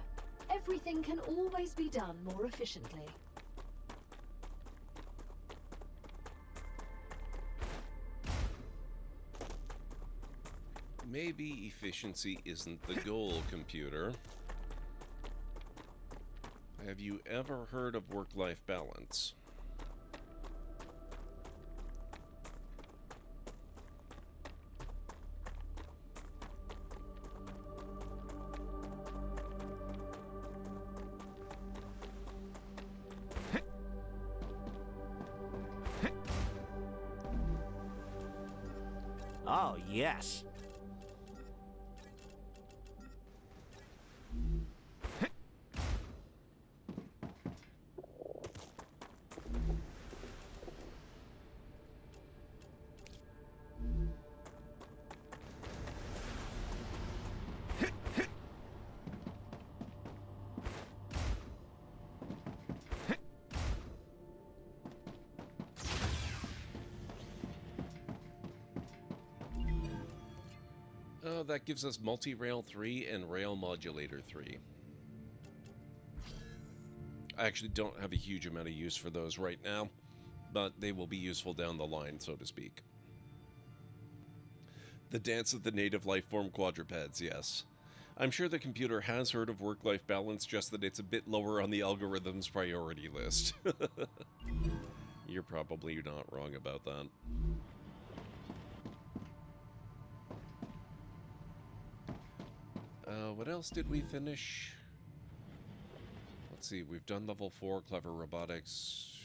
everything can always be done more efficiently. Maybe efficiency isn't the goal, computer. Have you ever heard of work-life balance? yes. That gives us Multi-Rail 3 and Rail Modulator 3. I actually don't have a huge amount of use for those right now, but they will be useful down the line, so to speak. The dance of the native life-form quadrupeds, yes. I'm sure the computer has heard of work-life balance, just that it's a bit lower on the algorithm's priority list. You're probably not wrong about that. What else did we finish? Let's see, we've done level 4, Clever Robotics,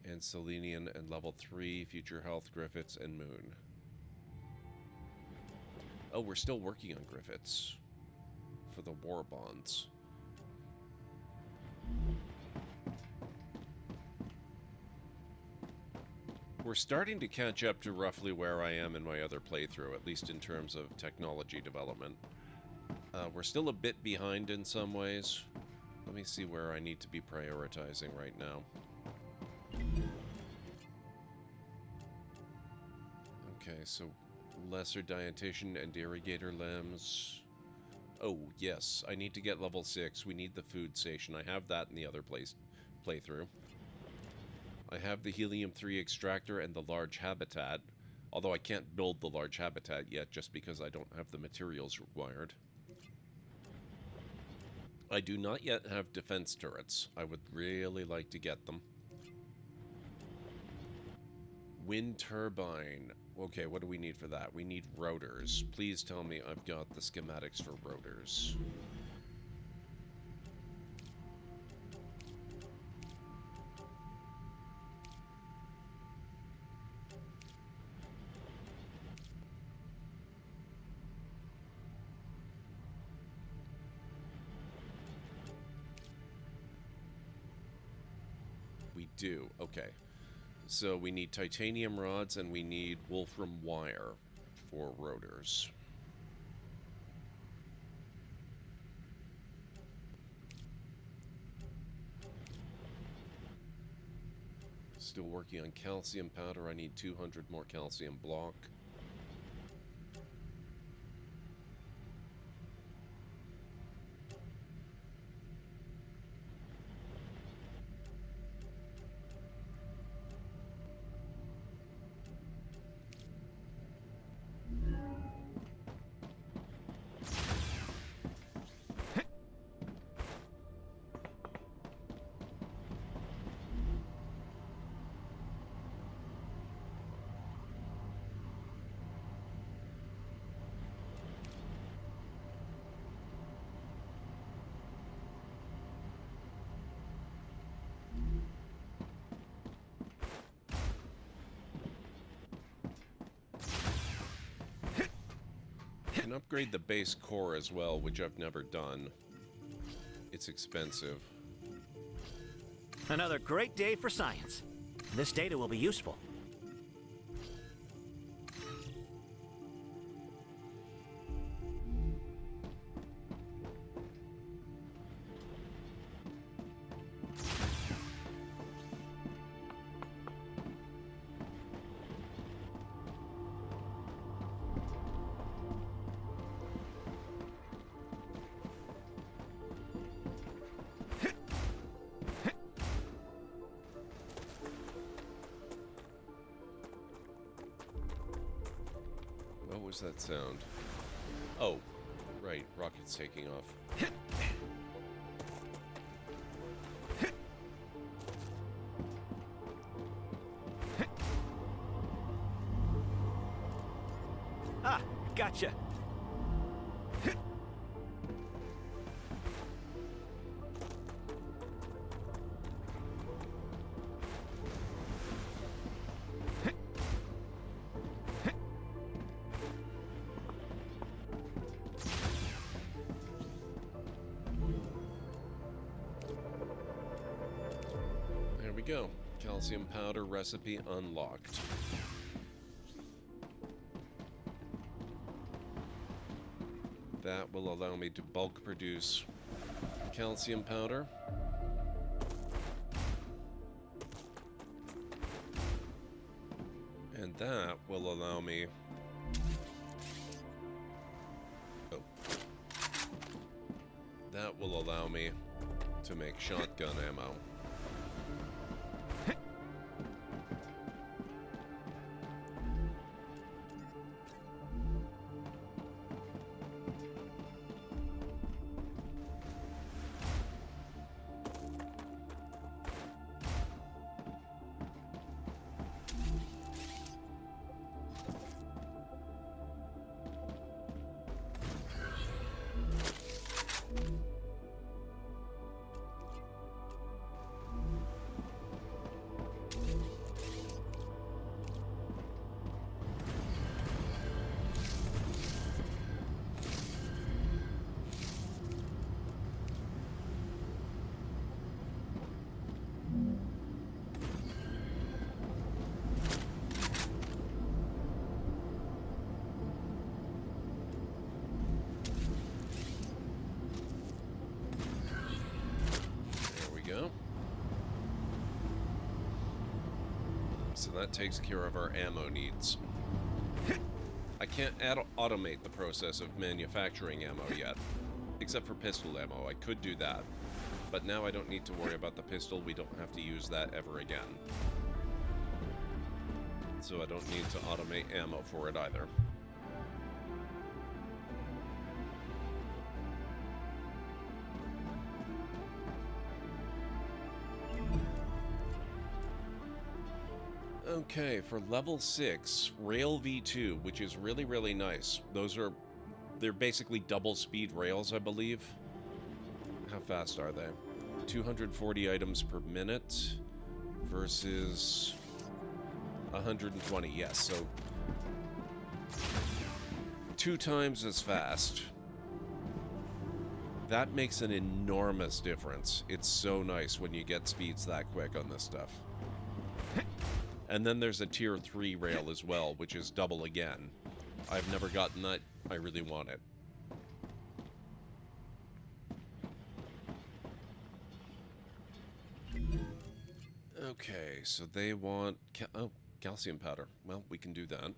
and Selenian, and level 3, Future Health, Griffiths, and Moon. Oh, we're still working on Griffiths for the war bonds. We're starting to catch up to roughly where I am in my other playthrough, at least in terms of technology development. We're still a bit behind in some ways. Let me see where I need to be prioritizing right now. Okay, so lesser dietitian and irrigator limbs. Oh, yes, I need to get level 6. We need the food station. I have that in the other playthrough. I have the helium-3 extractor and the large habitat, although I can't build the large habitat yet just because I don't have the materials required. I do not yet have defense turrets. I would really like to get them. Wind turbine. Okay, what do we need for that? We need rotors. Please tell me I've got the schematics for rotors. We do. Okay. So we need titanium rods and we need wolfram wire for rotors. Still working on calcium powder. I need 200 more calcium block. I can upgrade the base core as well, which I've never done. It's expensive. Another great day for science. This data will be useful. What was that sound? Oh, right, rocket's taking off. Ah, gotcha. we go. Calcium powder recipe unlocked. That will allow me to bulk produce calcium powder. And that will allow me... Oh. That will allow me to make shotgun ammo. So that takes care of our ammo needs. I can't automate the process of manufacturing ammo yet, except for pistol ammo. I could do that, but now I don't need to worry about the pistol. We don't have to use that ever again. So I don't need to automate ammo for it either. Okay, for level 6, Rail V2, which is really, really nice. They're basically double speed rails, I believe. How fast are they? 240 items per minute versus 120, yes, so 2 times as fast. That makes an enormous difference. It's so nice when you get speeds that quick on this stuff. And then there's a tier 3 rail as well, which is double again. I've never gotten that. I really want it. Okay, so they want... calcium powder. Well, we can do that.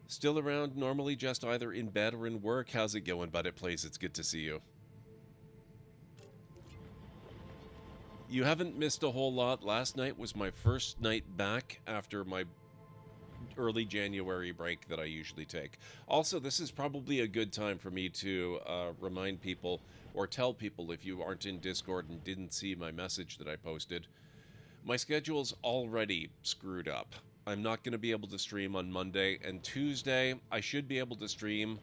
Still around, normally just either in bed or in work. How's it going, bud? It plays. It's good to see you. You haven't missed a whole lot. Last night was my first night back after my early January break that I usually take. Also, this is probably a good time for me to remind people or tell people, if you aren't in Discord and didn't see my message that I posted, my schedule's already screwed up. I'm not going to be able to stream on Monday, and Tuesday I should be able to stream.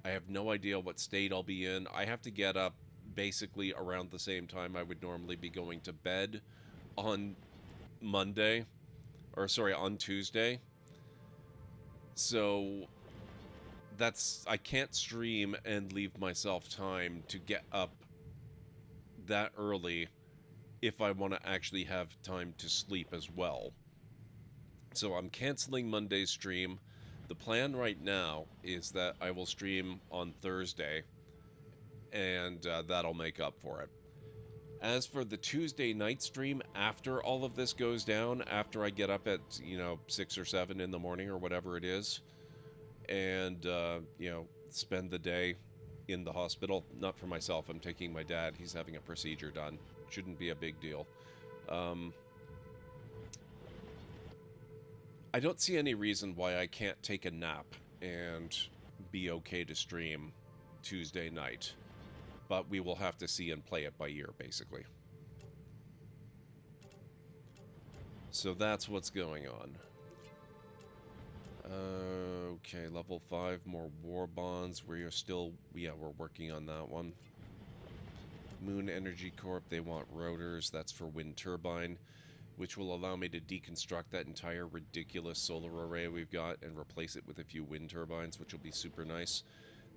I have no idea what state I'll be in. I have to get up basically around the same time I would normally be going to bed on Monday, or sorry, on Tuesday. So I can't stream and leave myself time to get up that early if I want to actually have time to sleep as well. So I'm canceling Monday's stream. The plan right now is that I will stream on Thursday, and that'll make up for it. As for the Tuesday night stream, after all of this goes down, after I get up at, 6 or 7 in the morning or whatever it is, and, spend the day in the hospital, not for myself, I'm taking my dad, he's having a procedure done. Shouldn't be a big deal. I don't see any reason why I can't take a nap and be okay to stream Tuesday night. But we will have to see and play it by ear, basically. So that's what's going on. Okay, level 5, more war bonds. We're working on that one. Moon Energy Corp, they want rotors. That's for wind turbine, which will allow me to deconstruct that entire ridiculous solar array we've got and replace it with a few wind turbines, which will be super nice.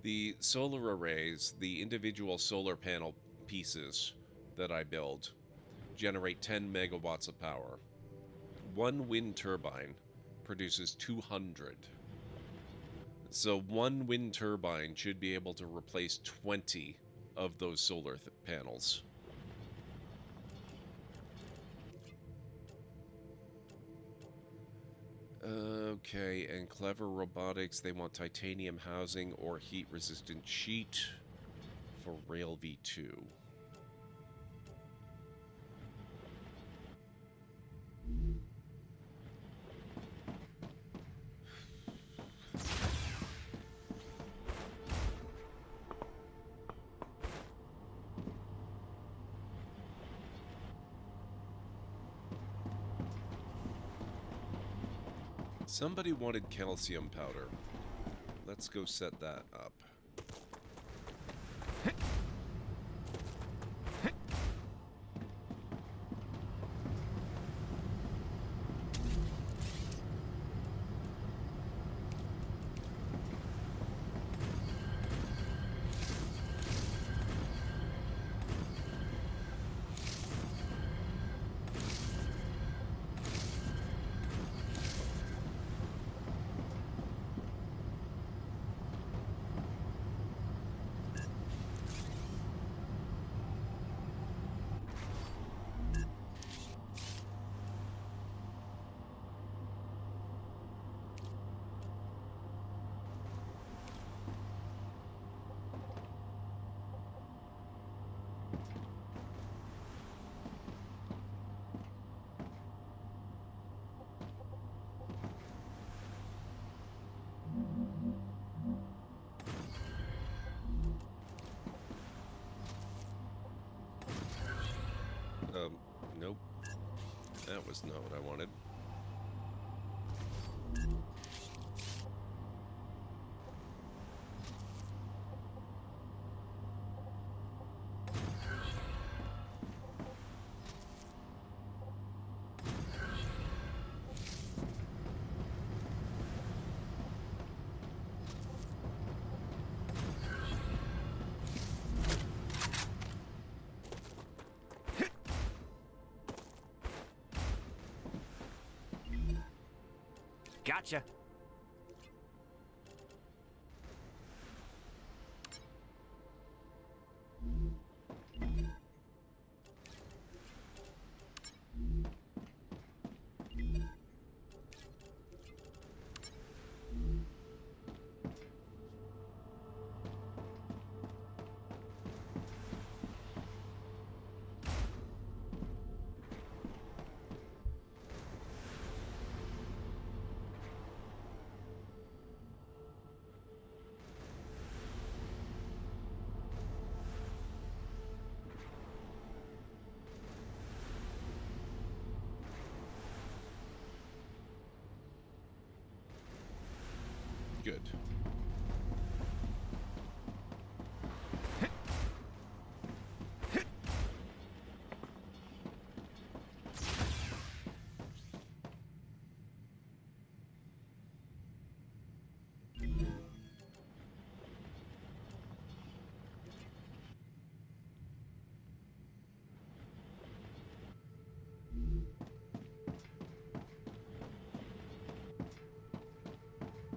The solar arrays, the individual solar panel pieces that I build generate 10 megawatts of power. One wind turbine produces 200. So one wind turbine should be able to replace 20 of those solar panels. Okay, and Clever Robotics, they want titanium housing or heat-resistant sheet for Rail V2. Somebody wanted calcium powder. Let's go set that up. Nope. That was not what I wanted. Gotcha. Good.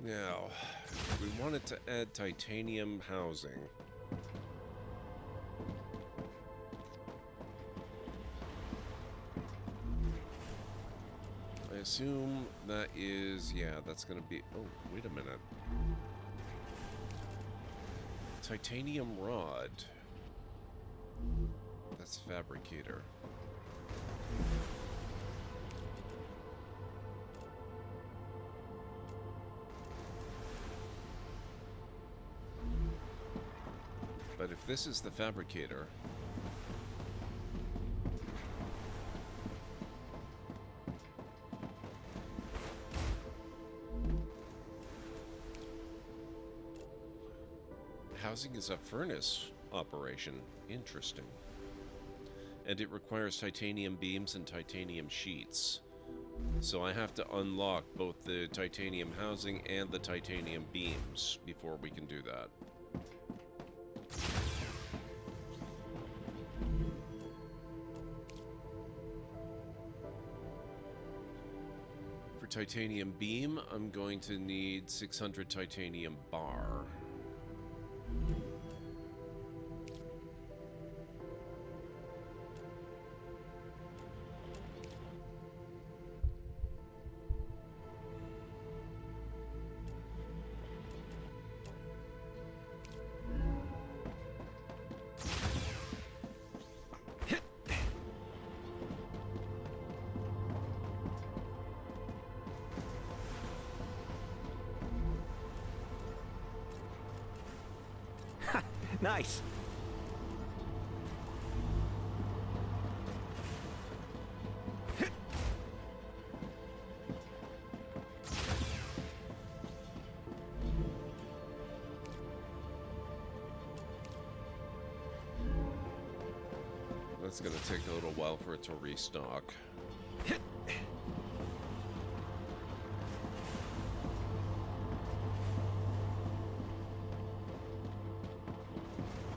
Now, we wanted to add titanium housing. I assume that is, yeah, that's gonna be, oh, wait a minute. Titanium rod. That's fabricator. But if this is the fabricator, housing is a furnace operation. Interesting. And it requires titanium beams and titanium sheets. So I have to unlock both the titanium housing and the titanium beams before we can do that. titanium beam, I'm going to need 600 titanium bar. Nice. That's gonna take a little while for it to restock.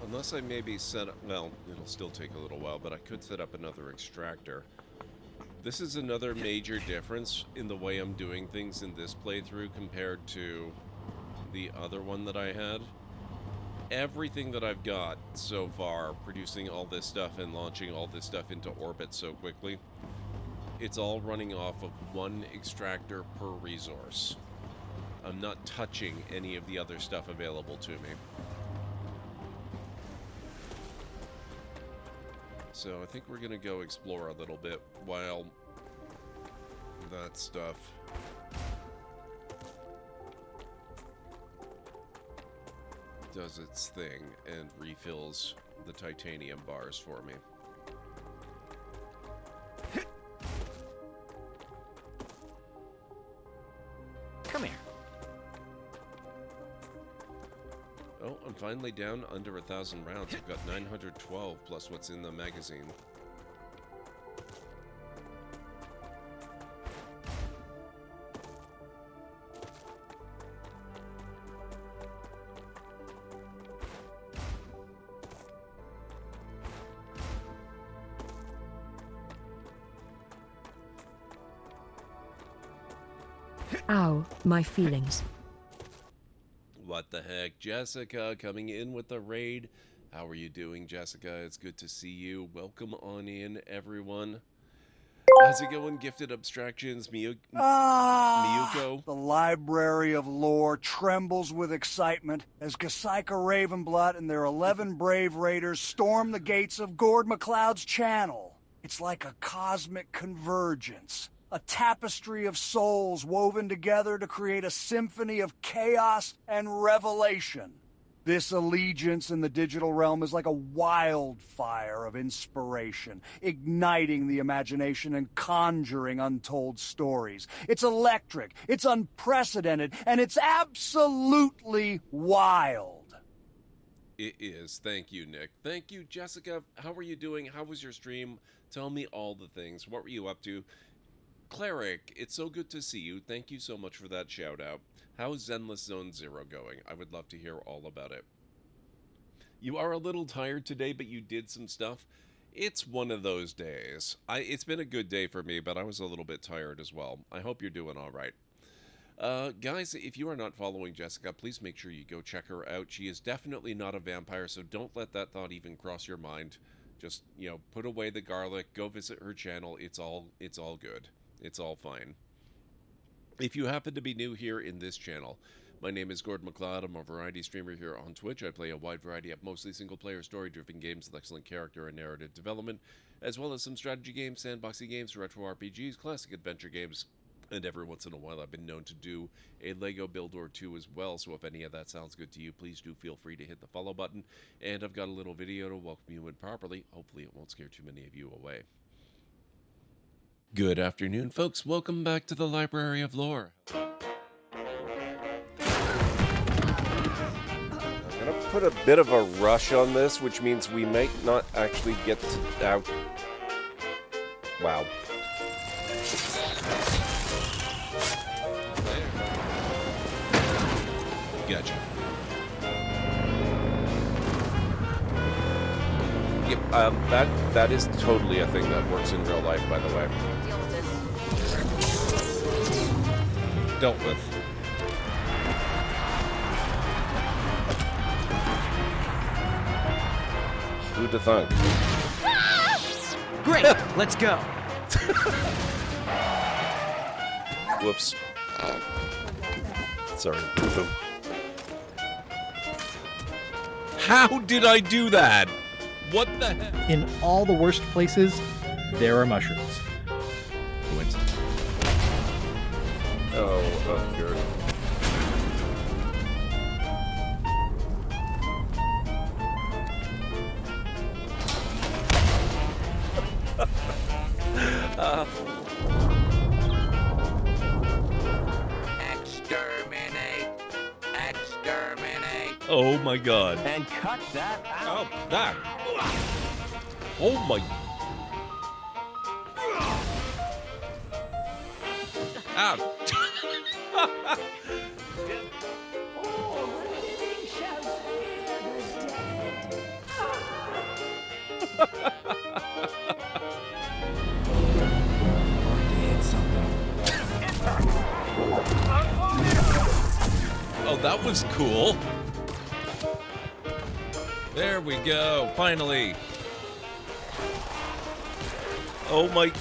Unless I maybe set up, well, it'll still take a little while, but I could set up another extractor. This is another major difference in the way I'm doing things in this playthrough compared to the other one that I had. Everything that I've got so far, producing all this stuff and launching all this stuff into orbit so quickly, it's all running off of one extractor per resource. I'm not touching any of the other stuff available to me. So I think we're gonna go explore a little bit while that stuff does its thing and refills the titanium bars for me. Come here. Oh, I'm finally down under 1,000 rounds. I've got 912 plus what's in the magazine. Ow, my feelings. What the heck? Jessica coming in with the raid. How are you doing, Jessica? It's good to see you. Welcome on in, everyone. How's it going, Gifted Abstractions? Miyuko? The Library of Lore trembles with excitement as Kasaika Ravenblood and their 11 brave raiders storm the gates of GordMcLeod's channel. It's like a cosmic convergence. A tapestry of souls woven together to create a symphony of chaos and revelation. This allegiance in the digital realm is like a wildfire of inspiration, igniting the imagination and conjuring untold stories. It's electric, it's unprecedented, and it's absolutely wild. It is. Thank you, Nick. Thank you, Jessica. How are you doing? How was your stream? Tell me all the things. What were you up to? Cleric, it's so good to see you. Thank you so much for that shout out. How's Zenless Zone Zero going? I would love to hear all about it. You are a little tired today, but you did some stuff. It's one of those days. It's been a good day for me, but I was a little bit tired as well. I hope you're doing all right. Guys, if you are not following Jessica, please make sure you go check her out. She is definitely not a vampire, so don't let that thought even cross your mind. Just, you know, put away the garlic, go visit her channel. It's all good. It's all fine. If you happen to be new here in this channel, my name is GordMcLeod. I'm a variety streamer here on Twitch. I play a wide variety of mostly single-player, story-driven games with excellent character and narrative development, as well as some strategy games, sandboxy games, retro RPGs, classic adventure games, and every once in a while I've been known to do a Lego build or two as well, so if any of that sounds good to you, please do feel free to hit the follow button, and I've got a little video to welcome you in properly. Hopefully it won't scare too many of you away. Good afternoon, folks. Welcome back to the Library of Lore. I'm gonna put a bit of a rush on this, which means we might not actually get to... wow. Gotcha. Yep, that is totally a thing that works in real life, by the way. dealt with. Who'd have thunk? Great, let's go. Whoops. Sorry. How did I do that? What the heck? In all the worst places, there are mushrooms. Coincidence. Oh, good. Exterminate! Exterminate! Oh my god. And cut that out! Oh, that! Oh my... Ow! Oh, that was cool. There we go, finally. Oh my...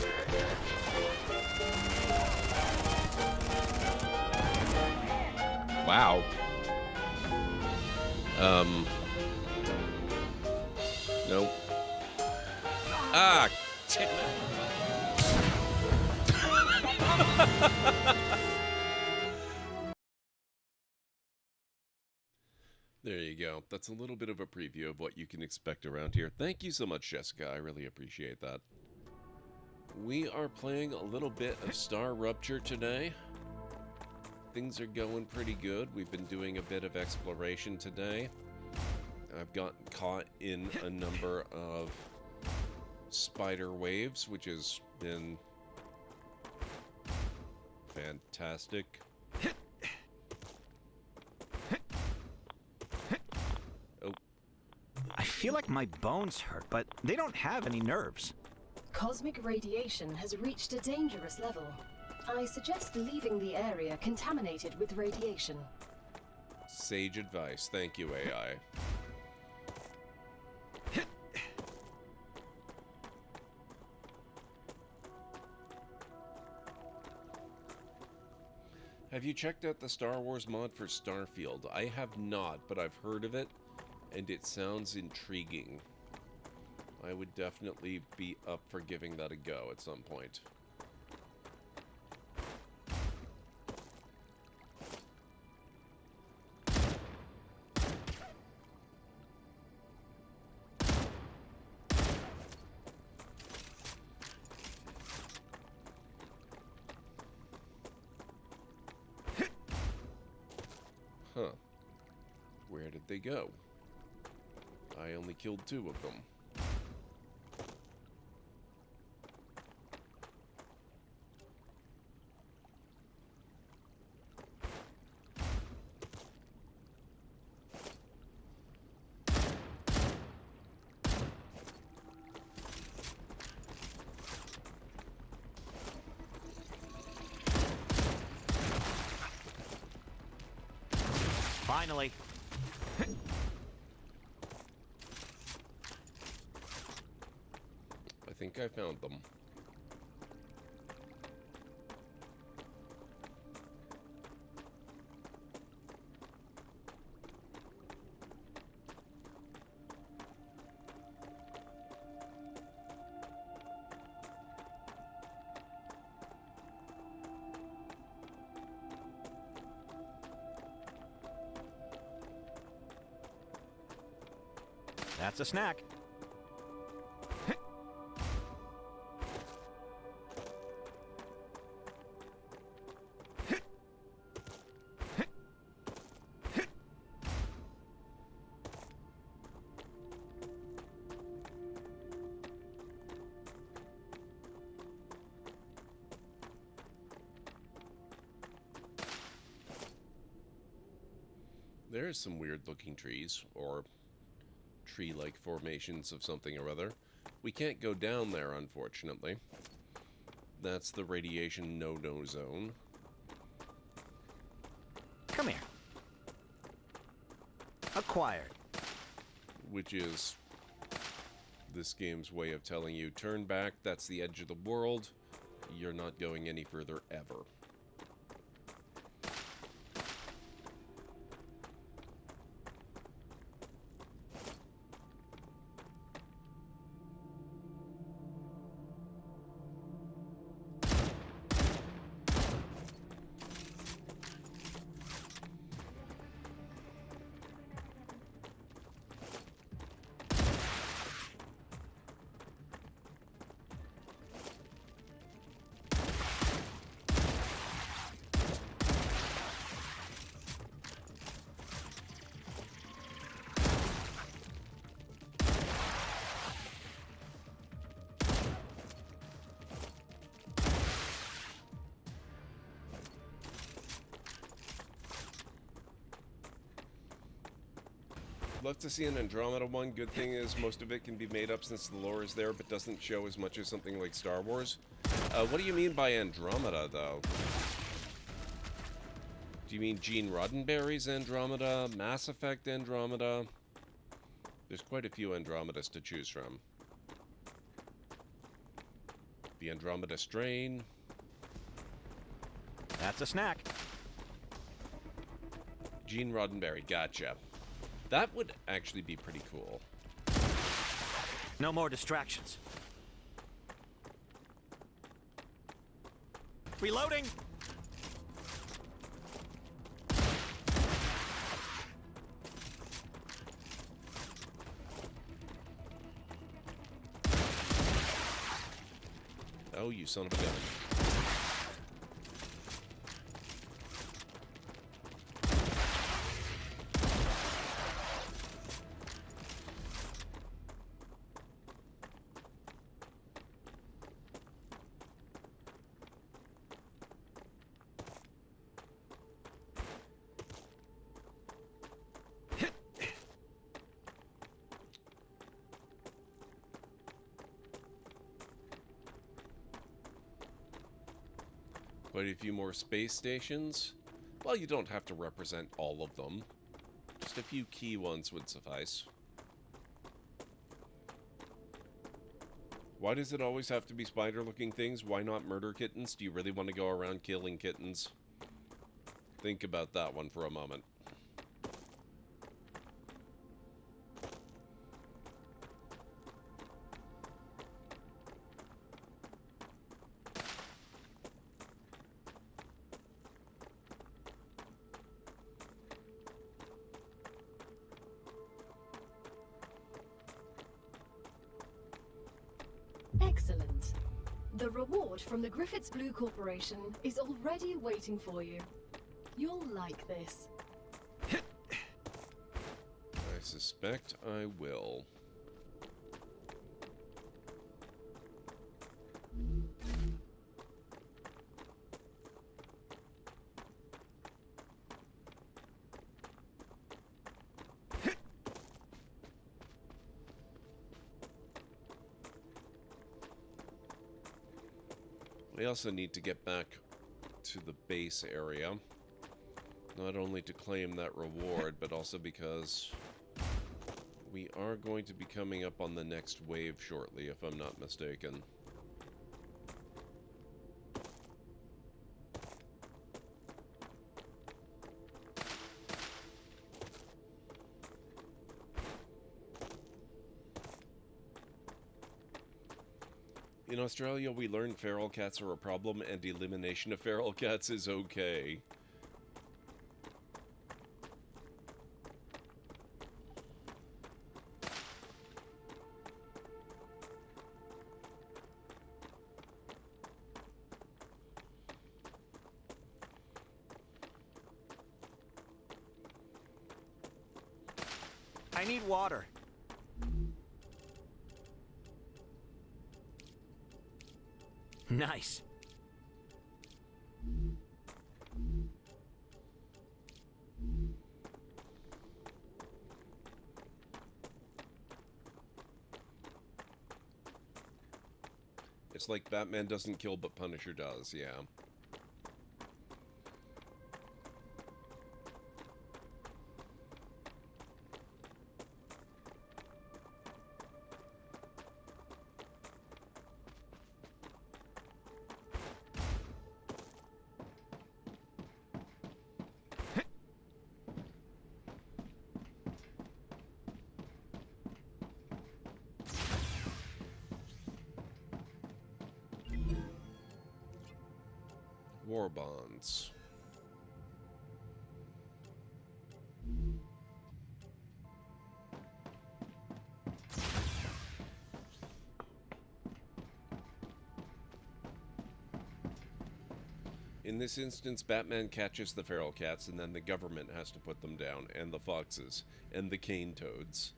Wow. Nope. Ah! There you go. That's a little bit of a preview of what you can expect around here. Thank you so much, Jessica. I really appreciate that. We are playing a little bit of StarRupture today. Things are going pretty good. We've been doing a bit of exploration today. I've gotten caught in a number of spider waves, which has been fantastic. Oh. I feel like my bones hurt, but they don't have any nerves. Cosmic radiation has reached a dangerous level. I suggest leaving the area contaminated with radiation. Sage advice. Thank you, AI. Have you checked out the Star Wars mod for Starfield? I have not, but I've heard of it, and it sounds intriguing. I would definitely be up for giving that a go at some point. Huh. Where did they go? I only killed 2 of them. Finally. I think I found them. That's a snack. There's some weird looking trees, or tree-like formations of something or other. We can't go down there, unfortunately. That's the radiation no-no zone. Come here. Acquired. Which is this game's way of telling you, turn back, that's the edge of the world. You're not going any further ever. Love to see an Andromeda one. Good thing is most of it can be made up since the lore is there, but doesn't show as much as something like Star Wars. What do you mean by Andromeda, though? Do you mean Gene Roddenberry's Andromeda? Mass Effect Andromeda? There's quite a few Andromedas to choose from. The Andromeda Strain. That's a snack. Gene Roddenberry, gotcha. That would actually be pretty cool. No more distractions. Reloading! Oh, you son of a gun. Quite a few more space stations. Well, you don't have to represent all of them. Just a few key ones would suffice. Why does it always have to be spider-looking things? Why not murder kittens? Do you really want to go around killing kittens? Think about that one for a moment. Excellent. The reward from the Griffiths Blue Corporation is already waiting for you. You'll like this. I suspect I will. We also need to get back to the base area. Not only to claim that reward, but also because we are going to be coming up on the next wave shortly, if I'm not mistaken. In Australia, we learned feral cats are a problem and elimination of feral cats is okay. I need water. Nice. It's like Batman doesn't kill, but Punisher does, yeah. War bonds. In this instance, Batman catches the feral cats, and then the government has to put them down, and the foxes, and the cane toads.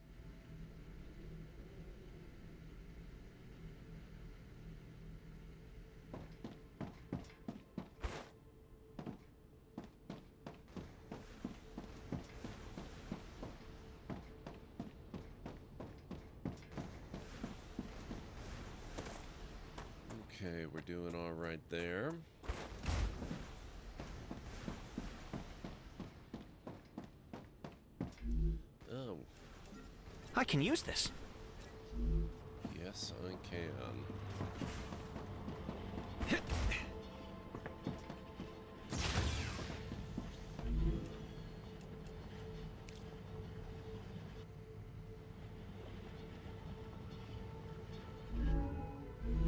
Okay, we're doing all right there. Oh. I can use this. Yes, I can.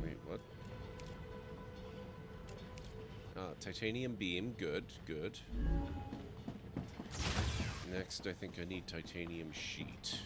Wait, what? Titanium beam. Good, good. Next, I think I need titanium sheet.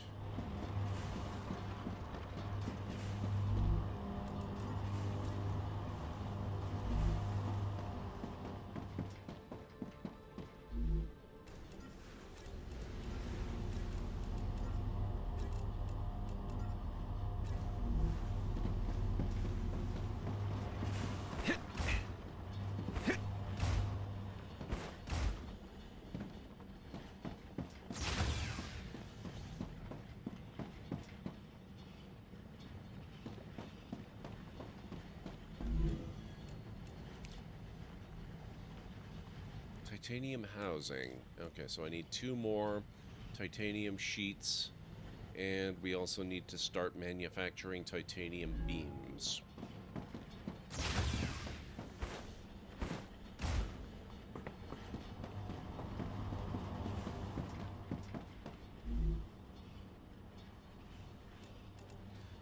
Titanium housing. Okay, so I need 2 more titanium sheets, and we also need to start manufacturing titanium beams.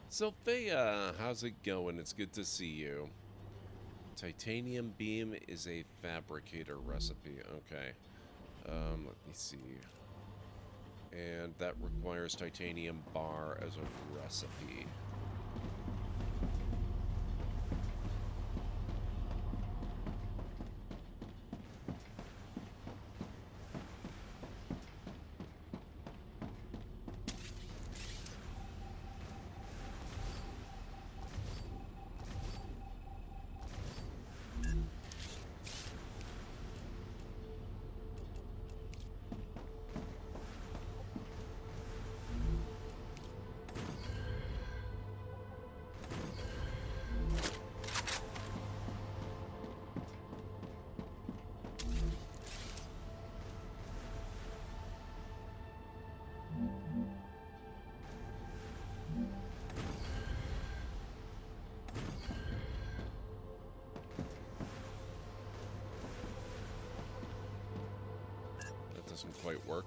Sophia, how's it going? It's good to see you. Titanium beam is a fabricator recipe. Okay. Let me see. And that requires titanium bar as a recipe. Doesn't quite work.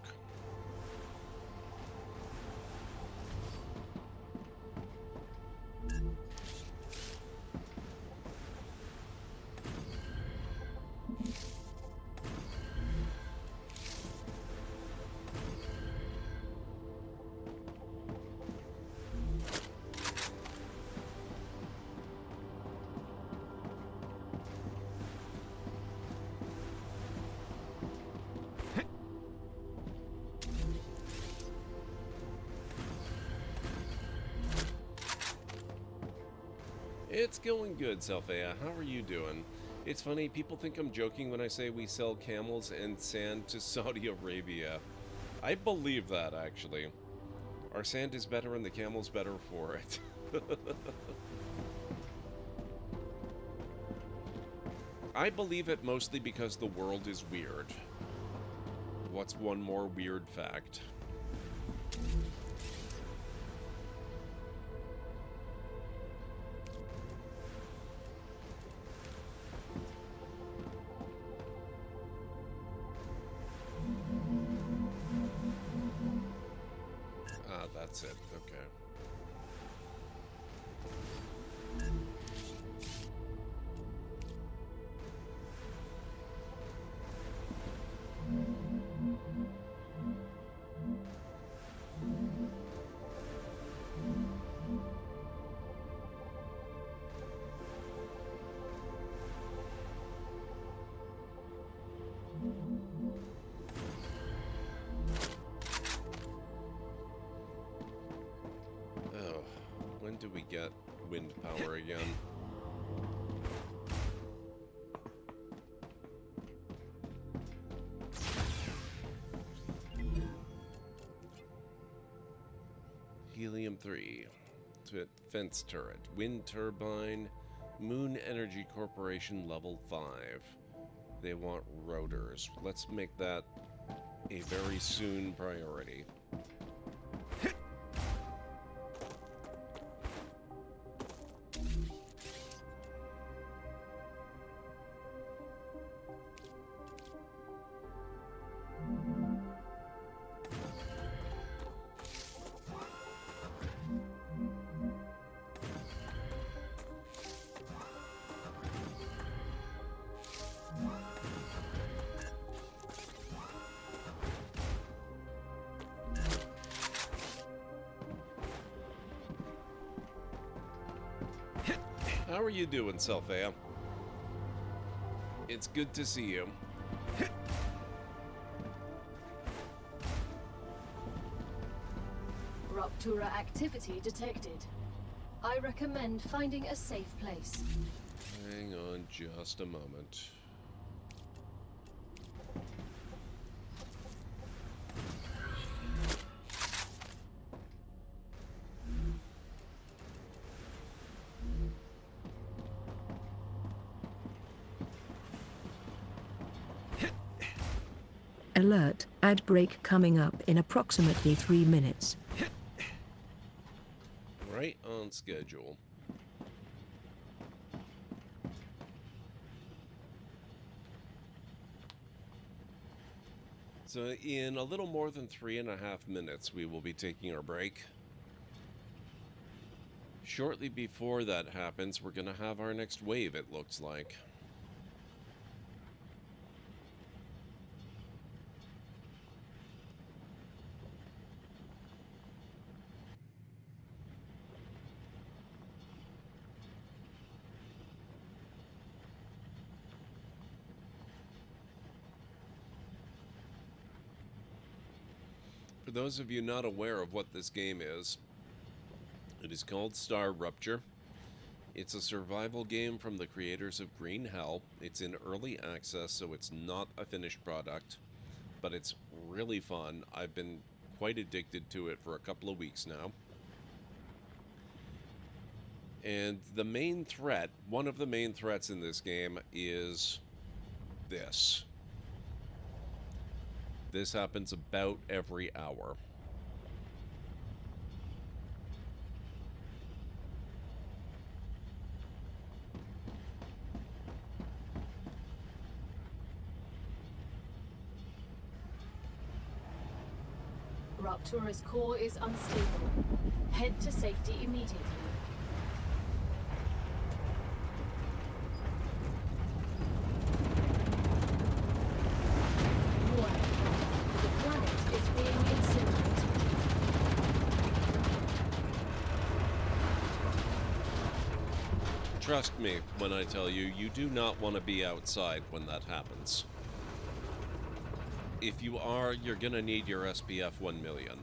It's going good, Selphia. How are you doing? It's funny, people think I'm joking when I say we sell camels and sand to Saudi Arabia. I believe that, actually. Our sand is better and the camel's better for it. I believe it mostly because the world is weird. What's one more weird fact? That's it, okay. we get wind power again. Helium-3. Fence turret. Wind turbine. Moon Energy Corporation level 5. They want rotors. Let's make that a very soon priority. How are you doing, Selphia? It's good to see you. Rupture activity detected. I recommend finding a safe place. Hang on just a moment. Alert, ad break coming up in approximately 3 minutes. Right on schedule. So in a little more than 3.5 minutes, we will be taking our break. Shortly before that happens, we're going to have our next wave, it looks like. For those of you not aware of what this game is, it is called StarRupture. It's a survival game from the creators of Green Hell. It's in early access, so it's not a finished product, but it's really fun. I've been quite addicted to it for a couple of weeks now. And the main threat, one of the main threats in this game is this. This happens about every hour. Rupture's core is unstable. Head to safety immediately. Warning. The planet is being incinerated. Trust me when I tell you, you do not want to be outside when that happens. If you are, you're gonna need your SPF 1 million.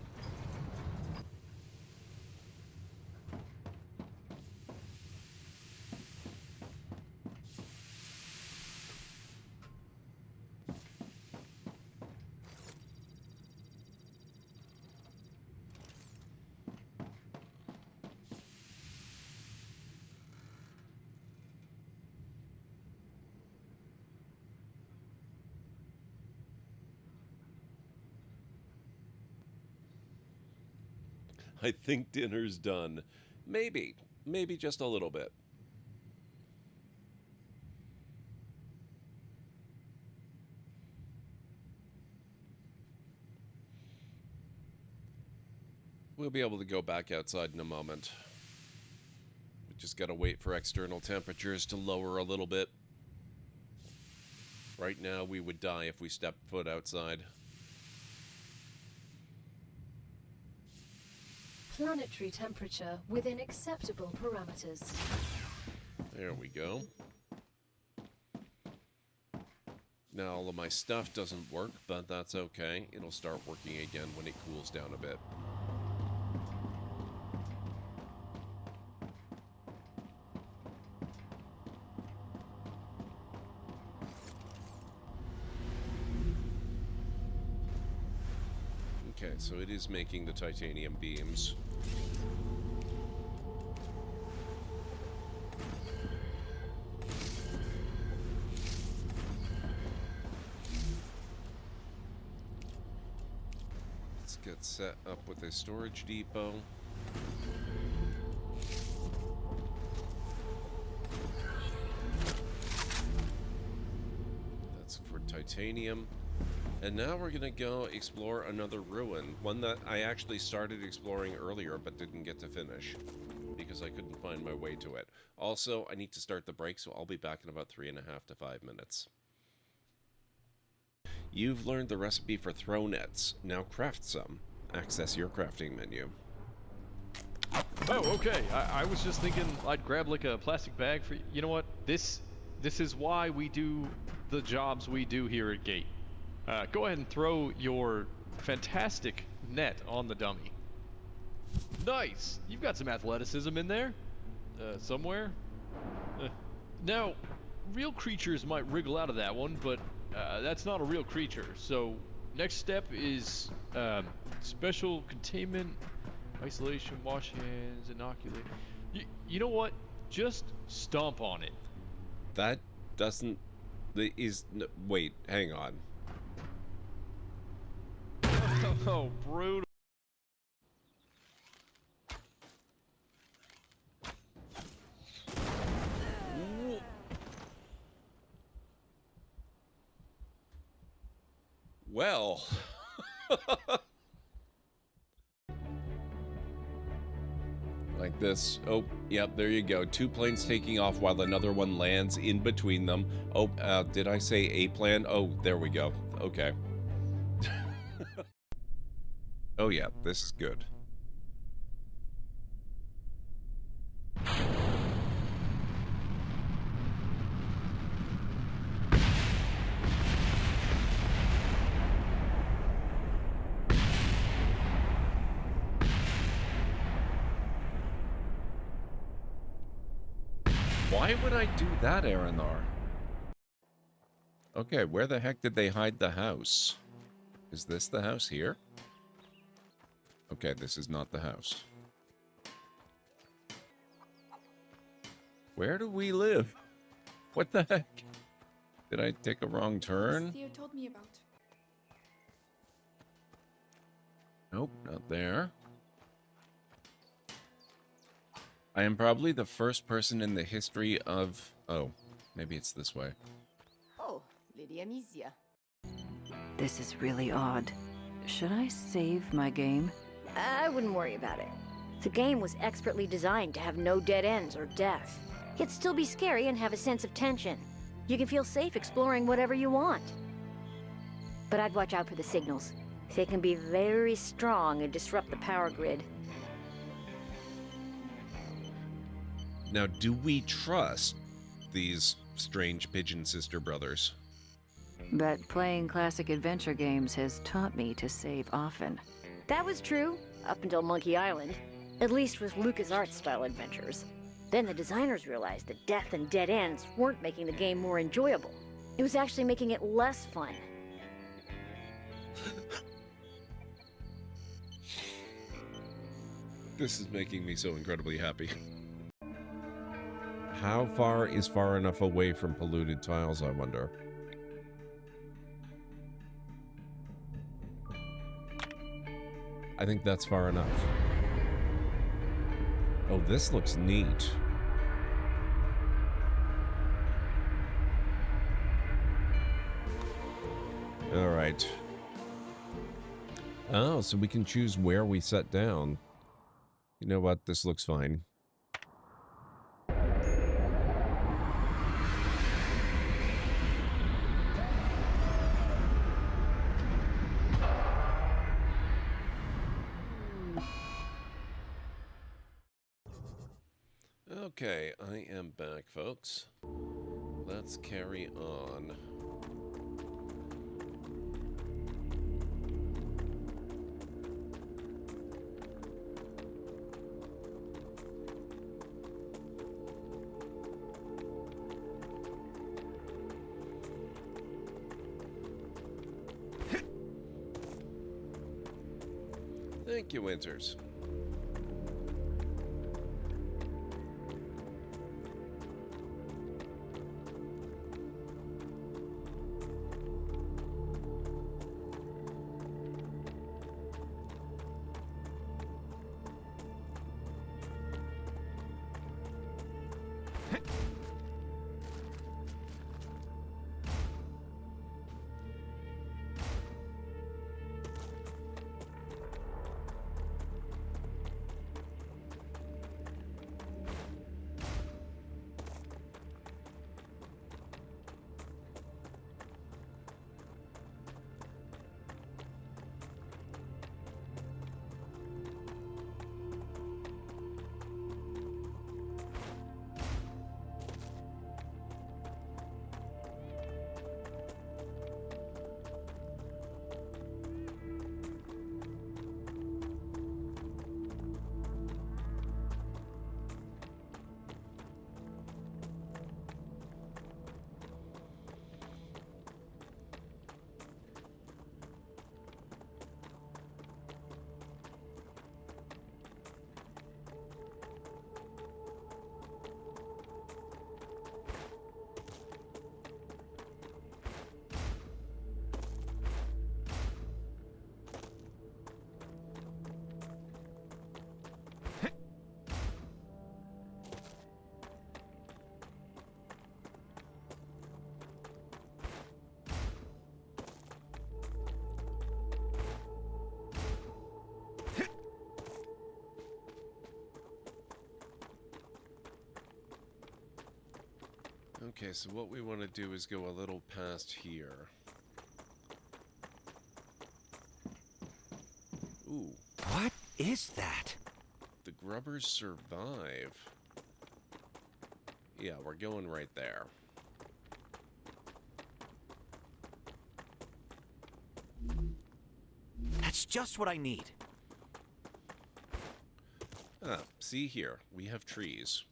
I think dinner's done. Maybe. Maybe just a little bit. We'll be able to go back outside in a moment. We just gotta wait for external temperatures to lower a little bit. Right now, we would die if we stepped foot outside. Planetary temperature within acceptable parameters. There we go. Now all of my stuff doesn't work, but that's okay. It'll start working again when it cools down a bit. so it is making the titanium beams. Let's get set up with a storage depot. That's for titanium. And now we're gonna go explore another ruin, one that I actually started exploring earlier but didn't get to finish because I couldn't find my way to it. Also, I need to start the break, so I'll be back in about 3.5 to 5 minutes. You've learned the recipe for throw nets. Now craft some. Access your crafting menu. Oh, okay. I was just thinking I'd grab like a plastic bag for you know what? This is why we do the jobs we do here at Gate. Go ahead and throw your fantastic net on the dummy. Nice! You've got some athleticism in there. Somewhere. Now, real creatures might wriggle out of that one, but that's not a real creature. So, next step is special containment, isolation, wash hands, inoculate. You know what? Just stomp on it. That doesn't... Wait, hang on. Oh, brutal. Well... like this. Oh, yep, there you go. 2 planes taking off while another one lands in between them. Oh, did I say a plan? Oh, there we go. Okay. Oh yeah, this is good. Why would I do that, Aranar? Okay, where the heck did they hide the house? Is this the house here? Okay, this is not the house. Where do we live? What the heck? Did I take a wrong turn? Theo told me about. Nope, not there. I am probably the first person in the history of... Oh, maybe it's this way. Oh, Lady Amicia. This is really odd. Should I save my game? I wouldn't worry about it. The game was expertly designed to have no dead ends or death. Yet still be scary and have a sense of tension. You can feel safe exploring whatever you want. But I'd watch out for the signals. They can be very strong and disrupt the power grid. Now, do we trust these strange pigeon sister brothers? But playing classic adventure games has taught me to save often. That was true, up until Monkey Island. At least with LucasArts-style adventures. Then the designers realized that death and dead ends weren't making the game more enjoyable. It was actually making it less fun. This is making me so incredibly happy. How far is far enough away from polluted tiles, I wonder? I think that's far enough. Oh, this looks neat. All right. Oh, so we can choose where we set down. You know what? This looks fine. Okay, I am back, folks. Let's carry on. Thank you, Winters. Okay, so what we want to do is go a little past here. Ooh. What is that? The grubbers survive. Yeah, we're going right there. That's just what I need. Ah, see here. We have trees.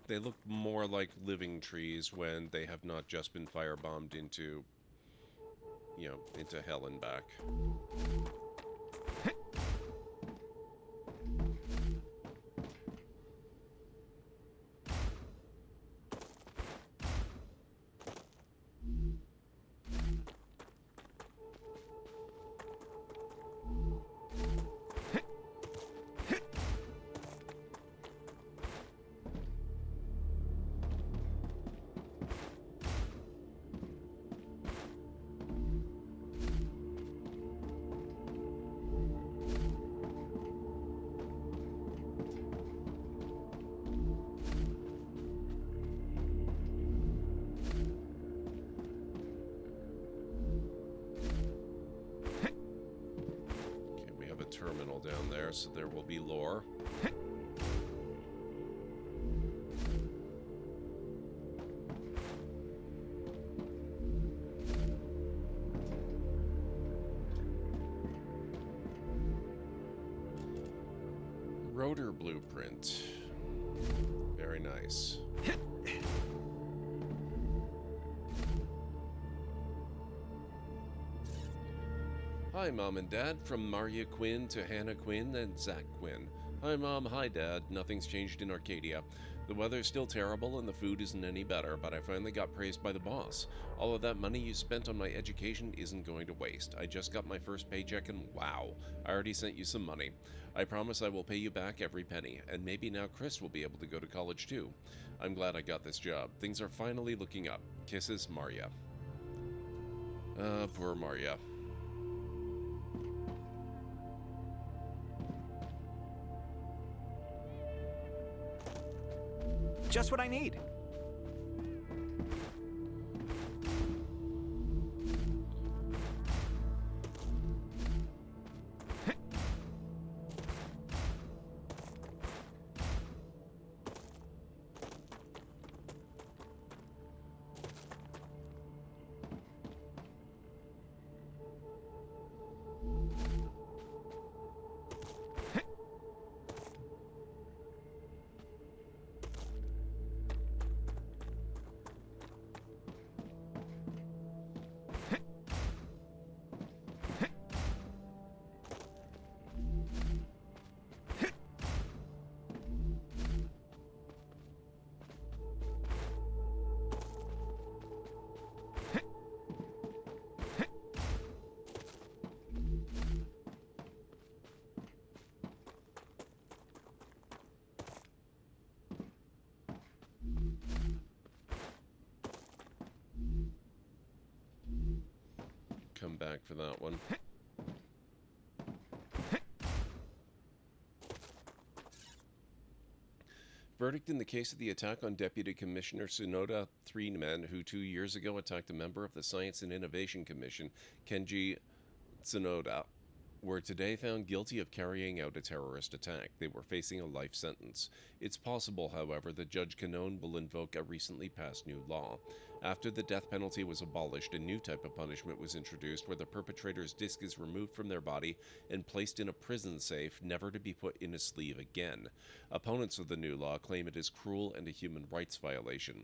They look more like living trees when they have not just been firebombed into, you know, into hell and back. Terminal down there, so there will be lore. Rotor blueprint. Very nice. Hi, Mom and Dad, from Maria Quinn to Hannah Quinn and Zach Quinn. Hi, Mom. Hi, Dad. Nothing's changed in Arcadia. The weather's still terrible and the food isn't any better, but I finally got praised by the boss. All of that money you spent on my education isn't going to waste. I just got my first paycheck and wow, I already sent you some money. I promise I will pay you back every penny, and maybe now Chris will be able to go to college too. I'm glad I got this job. Things are finally looking up. Kisses, Maria. Poor Maria. Just what I need. back for that one. Verdict in the case of the attack on Deputy Commissioner Tsunoda, 3 men who 2 years ago attacked a member of the Science and Innovation Commission, Kenji Tsunoda, were today found guilty of carrying out a terrorist attack. They were facing a life sentence. It's possible, however, that Judge Kanone will invoke a recently passed new law. After the death penalty was abolished, a new type of punishment was introduced where the perpetrator's disc is removed from their body and placed in a prison safe, never to be put in a sleeve again. Opponents of the new law claim it is cruel and a human rights violation.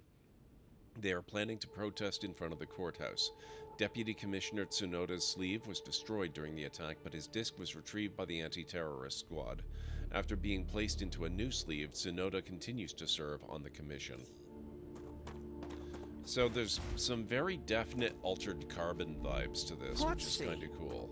They are planning to protest in front of the courthouse. Deputy Commissioner Tsunoda's sleeve was destroyed during the attack, but his disc was retrieved by the anti-terrorist squad. After being placed into a new sleeve, Tsunoda continues to serve on the commission. So there's some very definite altered carbon vibes to this, which is kind of cool.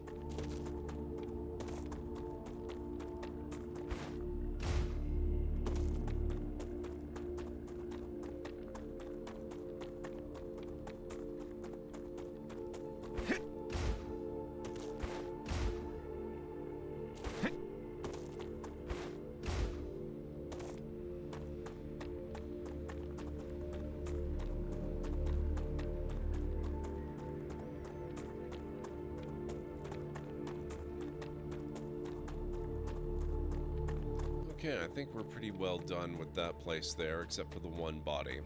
Okay, I think we're pretty well done with that place there, except for the one body.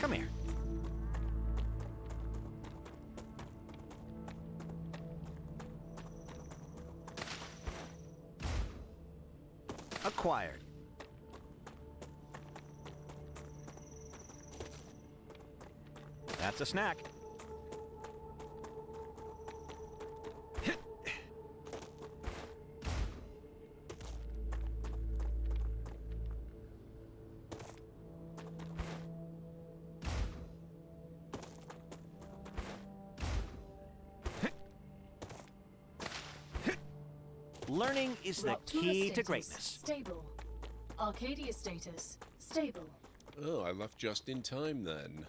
Come here. Acquired. That's a snack. Learning is the key to greatness. Stable. Arcadia status. Stable. Oh, I left just in time then.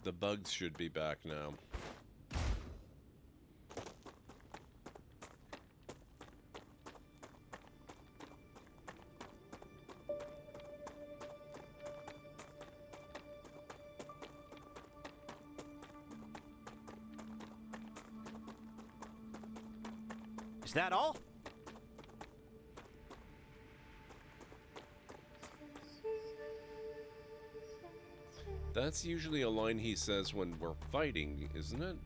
The bugs should be back now. Is that all? That's usually a line he says when we're fighting, isn't it?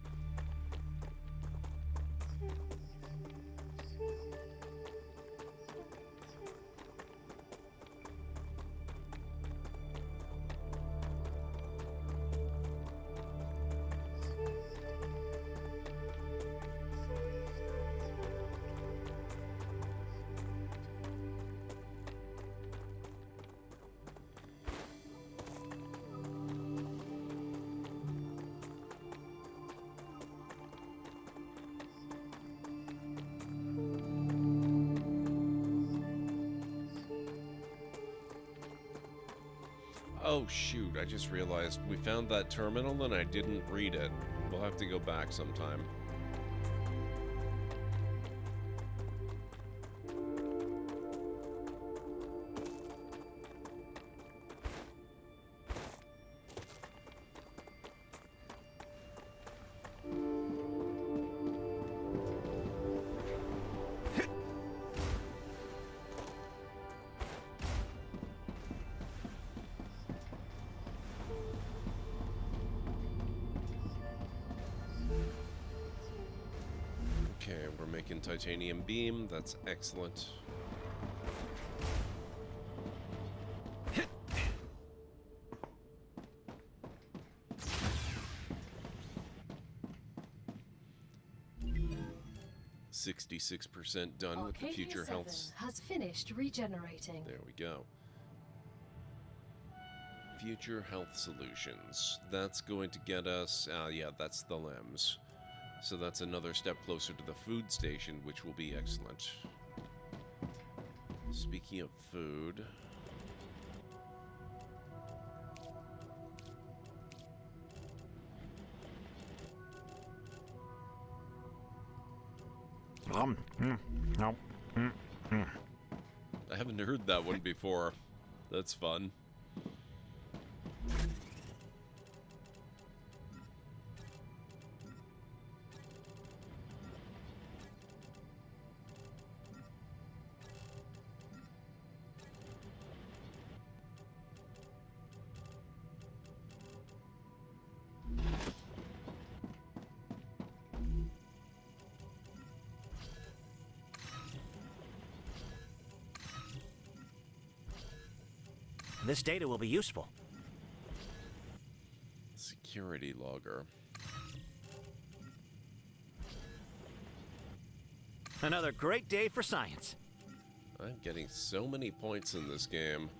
Oh shoot, I just realized we found that terminal and I didn't read it. We'll have to go back sometime. second titanium beam. That's excellent. %66 done with the Arcadia future 7 health. has finished regenerating. There we go. Future health solutions. That's going to get us... yeah, that's the limbs. So that's another step closer to the food station, which will be excellent. Speaking of food... I haven't heard that one before. That's fun. This data will be useful. Security logger. Another great day for science. I'm getting so many points in this game.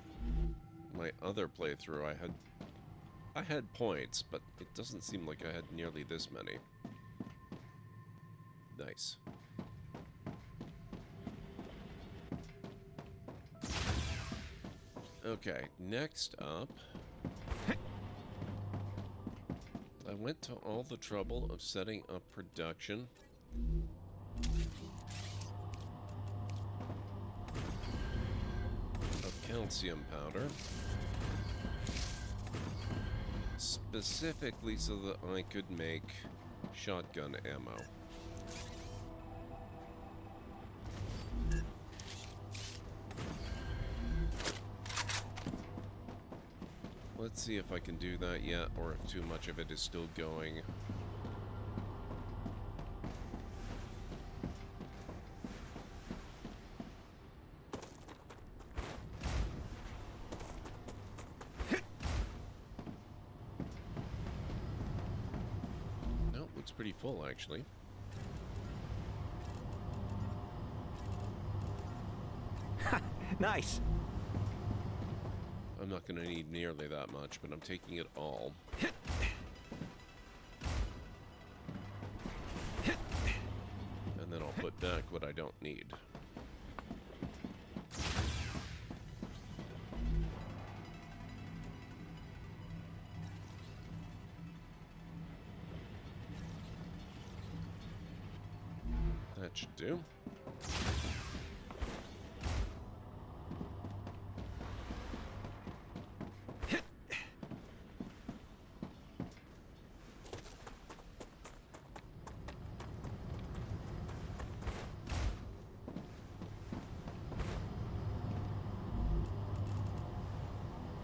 My other playthrough, I had points, but it doesn't seem like I had nearly this many. Nice. Okay, next up... I went to all the trouble of setting up production. Of calcium powder. Specifically so that I could make shotgun ammo. Let's see if I can do that yet, or if too much of it is still going. Nope, looks pretty full, actually. Nice. I'm not going to need nearly that much, but I'm taking it all. And then I'll put back what I don't need. That should do.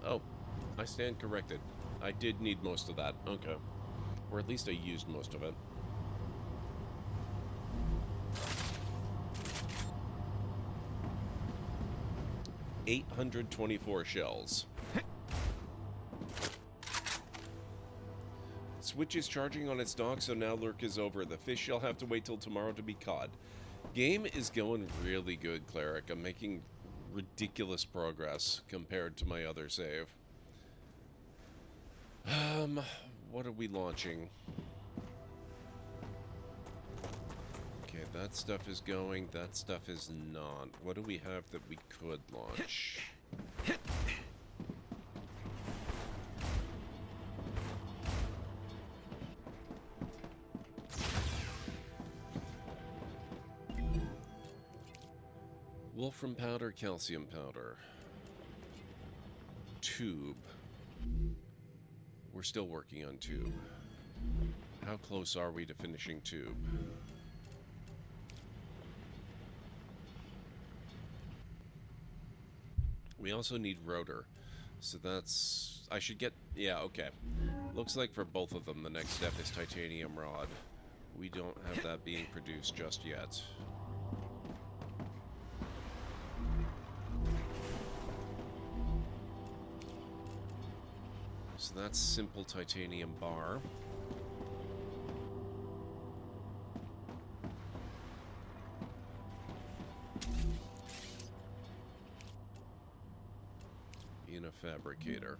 Oh, I stand corrected. I did need most of that. Okay. Or at least I used most of it. $824 shells. Switch is charging on its dock, so now lurk is over. The fish shall have to wait till tomorrow to be caught. Game is going really good, Cleric. I'm making ridiculous progress compared to my other save. What are we launching? Okay, that stuff is going, that stuff is not. What do we have that we could launch? Wolfram powder, calcium powder. Tube. We're still working on tube. How close are we to finishing tube? We also need rotor. So that's... I should get... Yeah, okay. Looks like for both of them, the next step is titanium rod. We don't have that being produced just yet. So that's simple titanium bar. In a fabricator.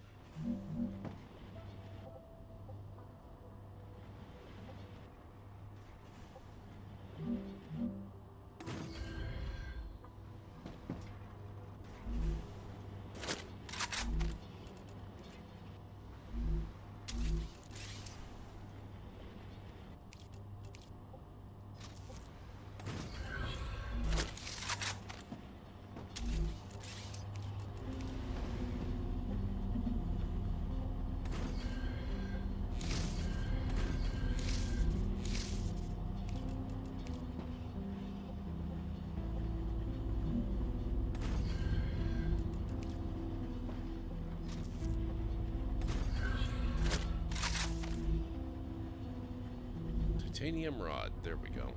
Titanium rod, there we go.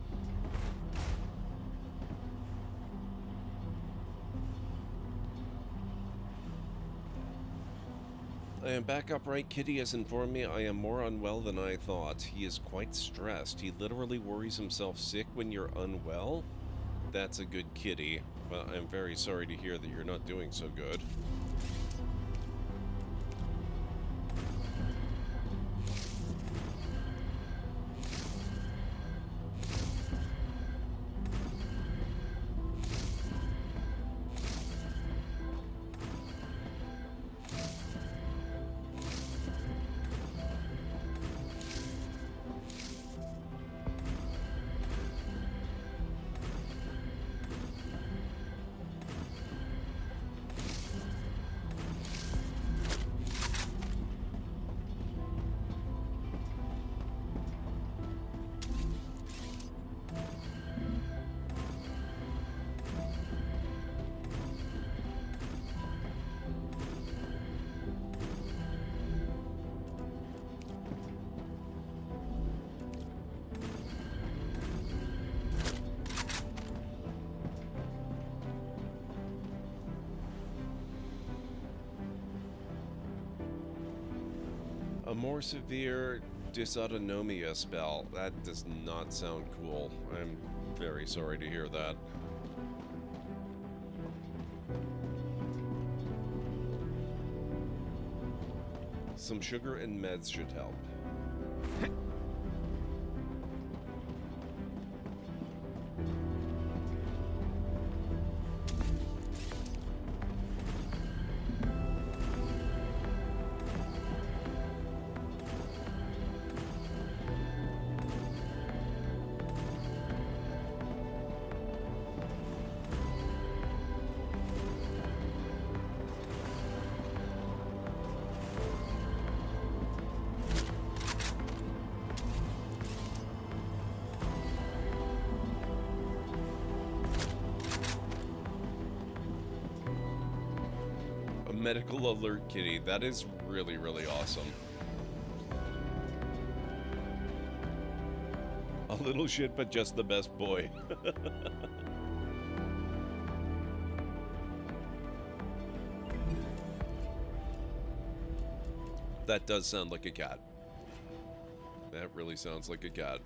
I am back upright. Kitty has informed me I am more unwell than I thought. He is quite stressed. He literally worries himself sick when you're unwell. That's a good kitty. Well, I'm very sorry to hear that you're not doing so good. A more severe dysautonomia spell. That does not sound cool. I'm very sorry to hear that. Some sugar and meds should help. Medical alert kitty. That is really, really awesome. A little shit, but just the best boy. That does sound like a cat. That really sounds like a cat.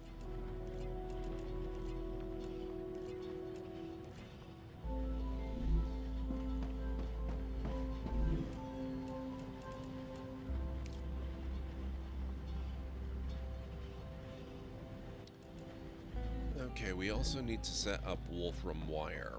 Okay, we also need to set up Wolfram wire.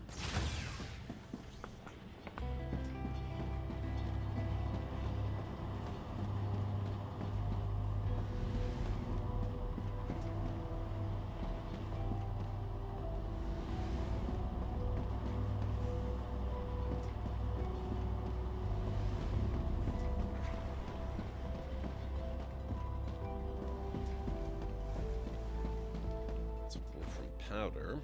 Powder.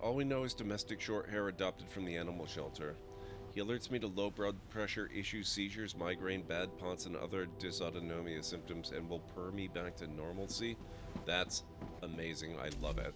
All we know is domestic short hair adopted from the animal shelter. He alerts me to low blood pressure, issues, seizures, migraine, bad ponce, and other dysautonomia symptoms and will purr me back to normalcy. That's amazing. I love it.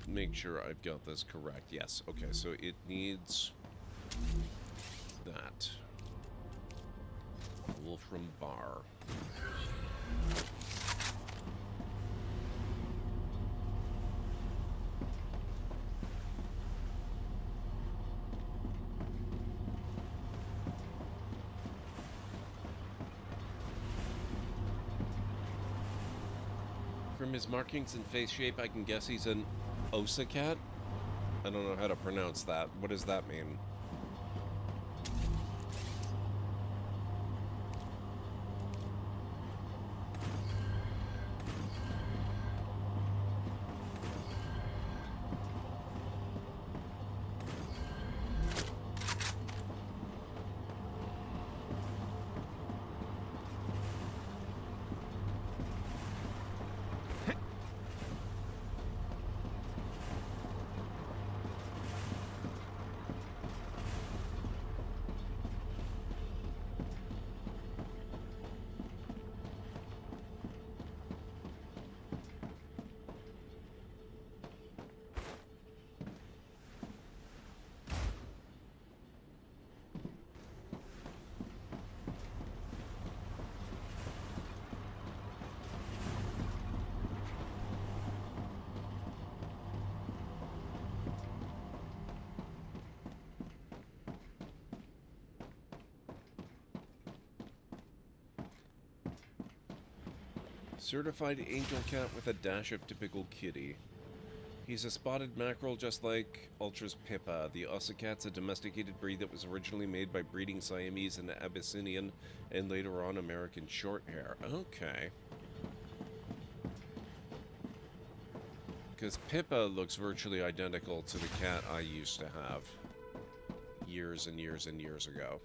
Make sure I've got this correct. Yes. Okay, so it needs that. Wolfram Bar. From his markings and face shape, I can guess he's an Osacat? I don't know how to pronounce that. What does that mean? Certified angel cat with a dash of typical kitty. He's a spotted mackerel just like Ultra's Pippa. The Ossicat's a domesticated breed that was originally made by breeding Siamese and Abyssinian and later on American Shorthair. Okay. Because Pippa looks virtually identical to the cat I used to have years and years and years ago.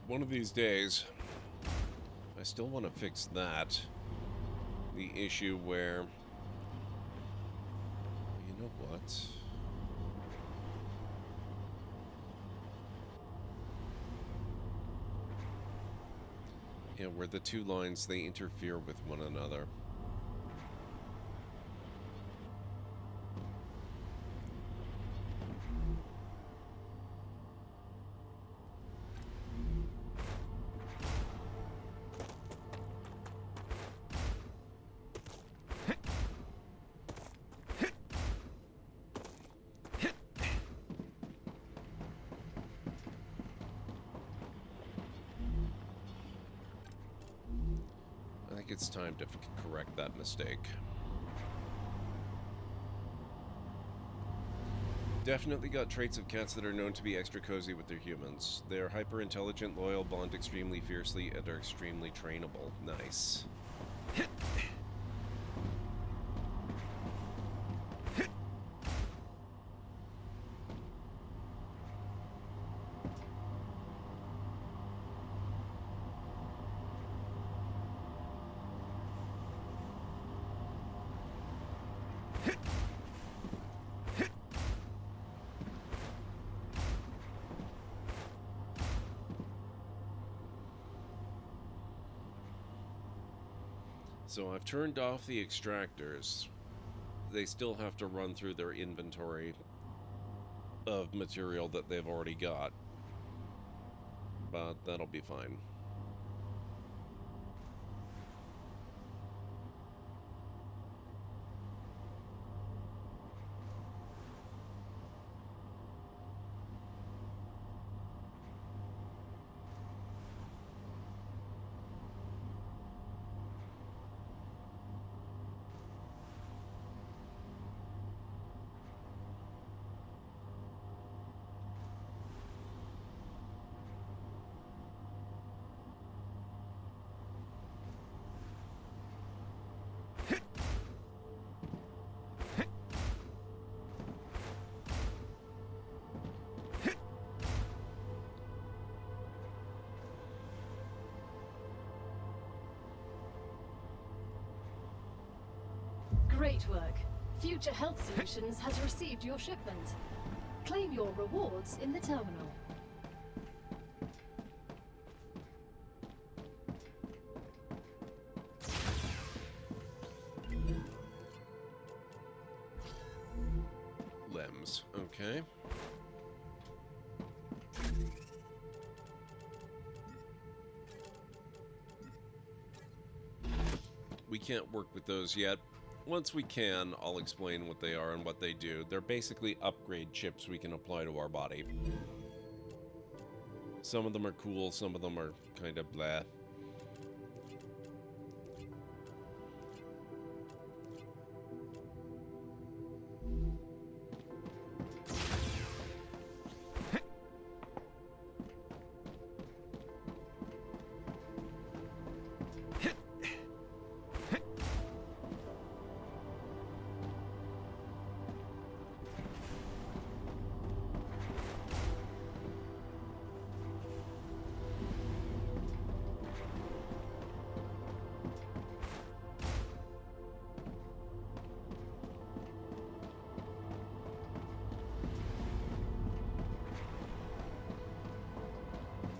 One of these days, I still want to fix that. The issue where, you know what? Yeah, where the two lines, they interfere with one another. It's time to correct that mistake. Definitely got traits of cats that are known to be extra cozy with their humans. They are hyper-intelligent, loyal, bond extremely fiercely, and are extremely trainable. Nice. So I've turned off the extractors. They still have to run through their inventory of material that they've already got. But that'll be fine. Great work. Future Health Solutions has received your shipment. Claim your rewards in the terminal. Lems, okay. We can't work with those yet. Once we can, I'll explain what they are and what they do. They're basically upgrade chips we can apply to our body. Some of them are cool, some of them are kind of blah.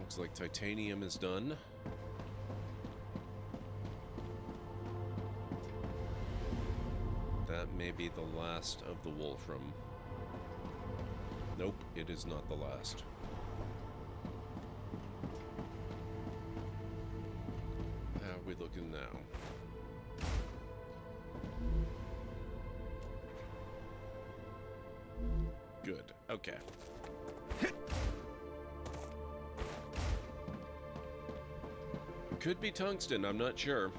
Looks like titanium is done. That may be the last of the Wolfram. Nope, it is not the last. How are we looking now? Good, okay. Could be tungsten, I'm not sure.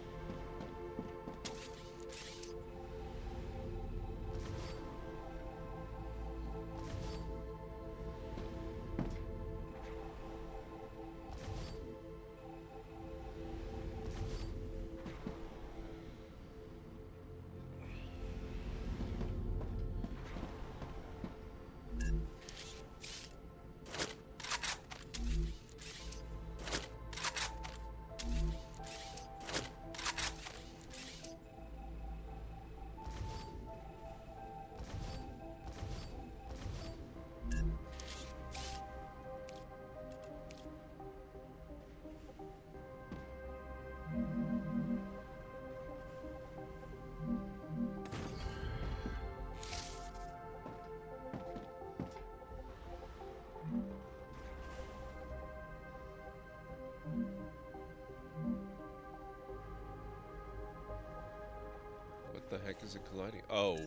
What the heck is it colliding? Oh.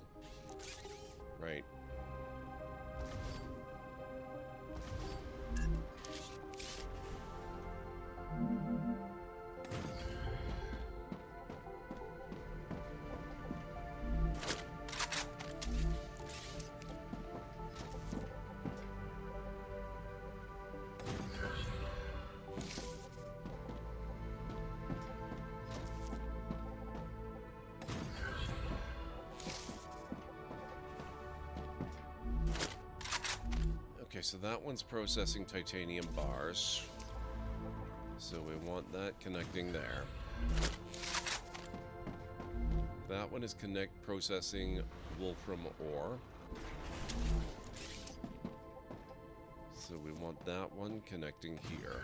Right. so that one's processing titanium bars. So we want that connecting there. That one is processing wolfram ore. So we want that one connecting here.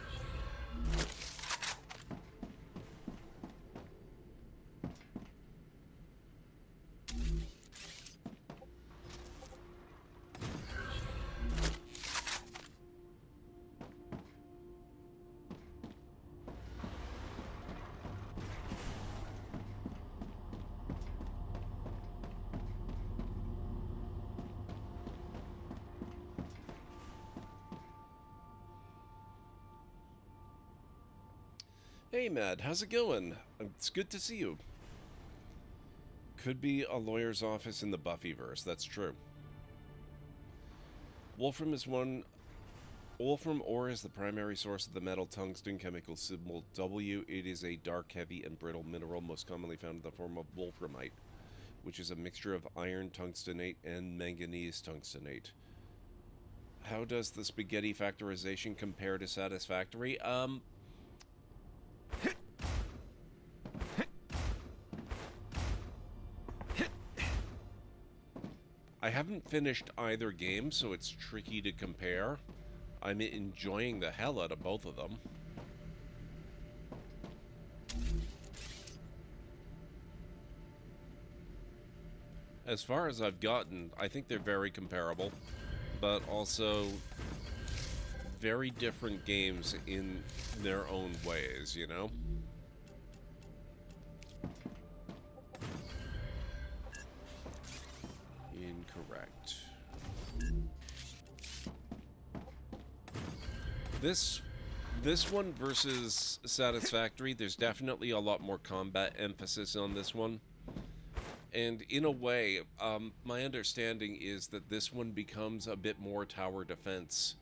Hey, Mad, how's it going? It's good to see you. Could be a lawyer's office in the Buffyverse, that's true. Wolfram ore is the primary source of the metal tungsten, chemical symbol W. It is a dark, heavy, and brittle mineral most commonly found in the form of wolframite, which is a mixture of iron tungstenate and manganese tungstenate. How does the spaghetti factorization compare to satisfactory? I haven't finished either game, so it's tricky to compare. I'm enjoying the hell out of both of them. As far as I've gotten, I think they're very comparable, but also very different games in their own ways, you know? Incorrect. This one versus Satisfactory, there's definitely a lot more combat emphasis on this one. And in a way, my understanding is that this one becomes a bit more tower defense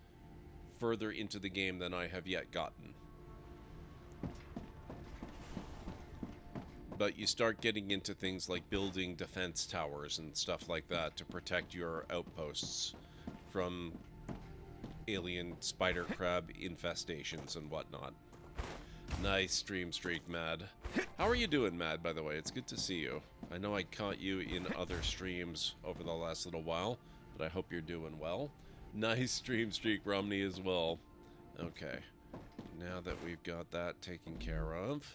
further into the game than I have yet gotten. But you start getting into things like building defense towers and stuff like that to protect your outposts from alien spider crab infestations and whatnot. Nice stream streak, Mad. How are you doing, Mad, by the way? It's good to see you. I know I caught you in other streams over the last little while, but I hope you're doing well. Nice stream streak, Romney, as well. Okay. Now that we've got that taken care of...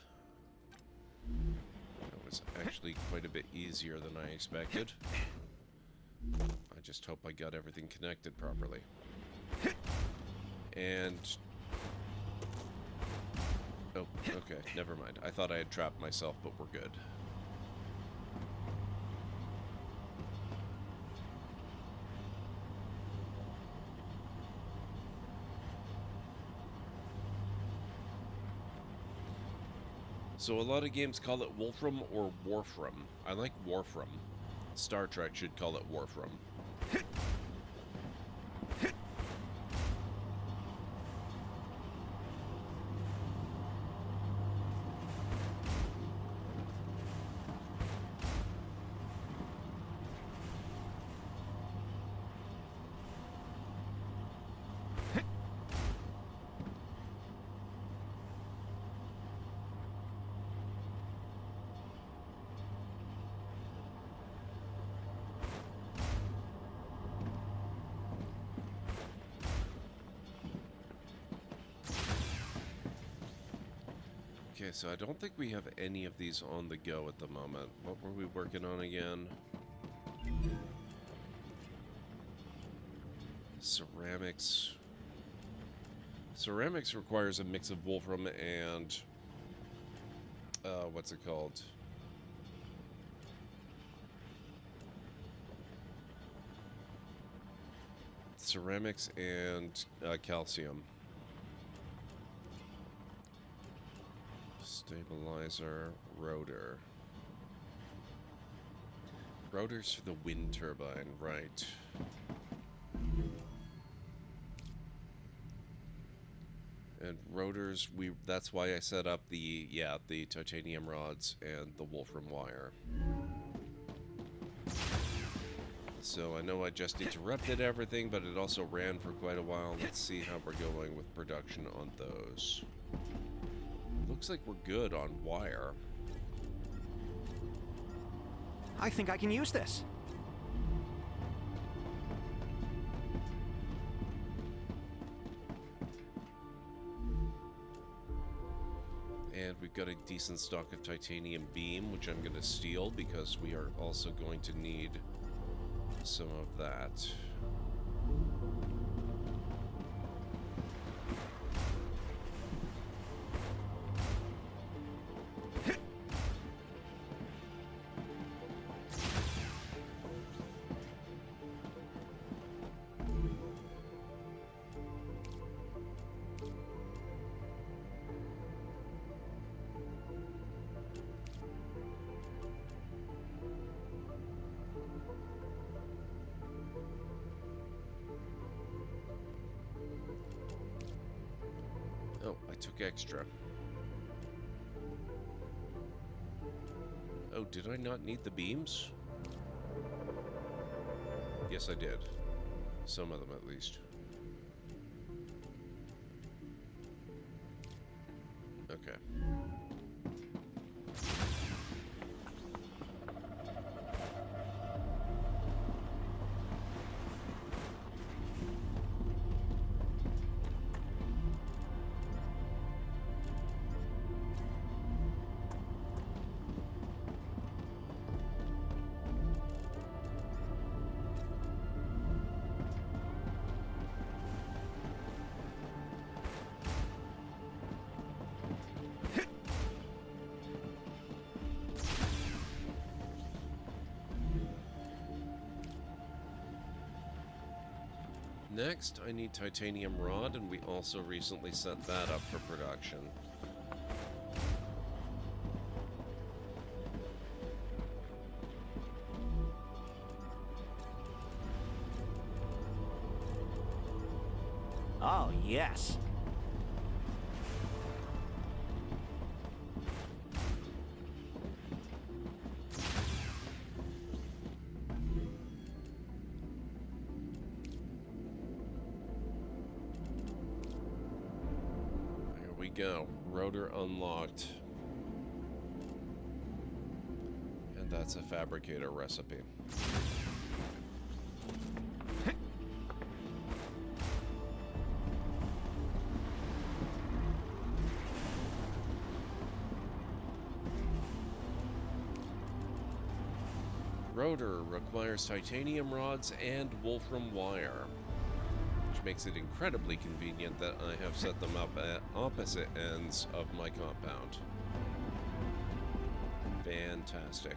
That was actually quite a bit easier than I expected. I just hope I got everything connected properly. And... Oh, okay, never mind. I thought I had trapped myself, but we're good. So a lot of games call it Wolfram or Warfram. I like Warfram. Star Trek should call it Warfram. Okay, so I don't think we have any of these on the go at the moment. What were we working on again? Ceramics. Ceramics requires a mix of wolfram and... what's it called? Ceramics and calcium. Stabilizer, rotor. Rotors for the wind turbine, right. And rotors, that's why I set up the titanium rods and the wolfram wire. So I know I just interrupted everything, but it also ran for quite a while. Let's see how we're going with production on those. Looks like we're good on wire. I think I can use this. And we've got a decent stock of titanium beam, which I'm going to steal because we are also going to need some of that. Oh, I took extra. Oh, did I not need the beams? Yes, I did. Some of them, at least. Okay. Next, I need titanium rod, and we also recently set that up for production. Oh, yes. Go. Rotor unlocked. And that's a fabricator recipe. Rotor requires titanium rods and wolfram wire, which makes it incredibly convenient that I have set them up at opposite ends of my compound. Fantastic.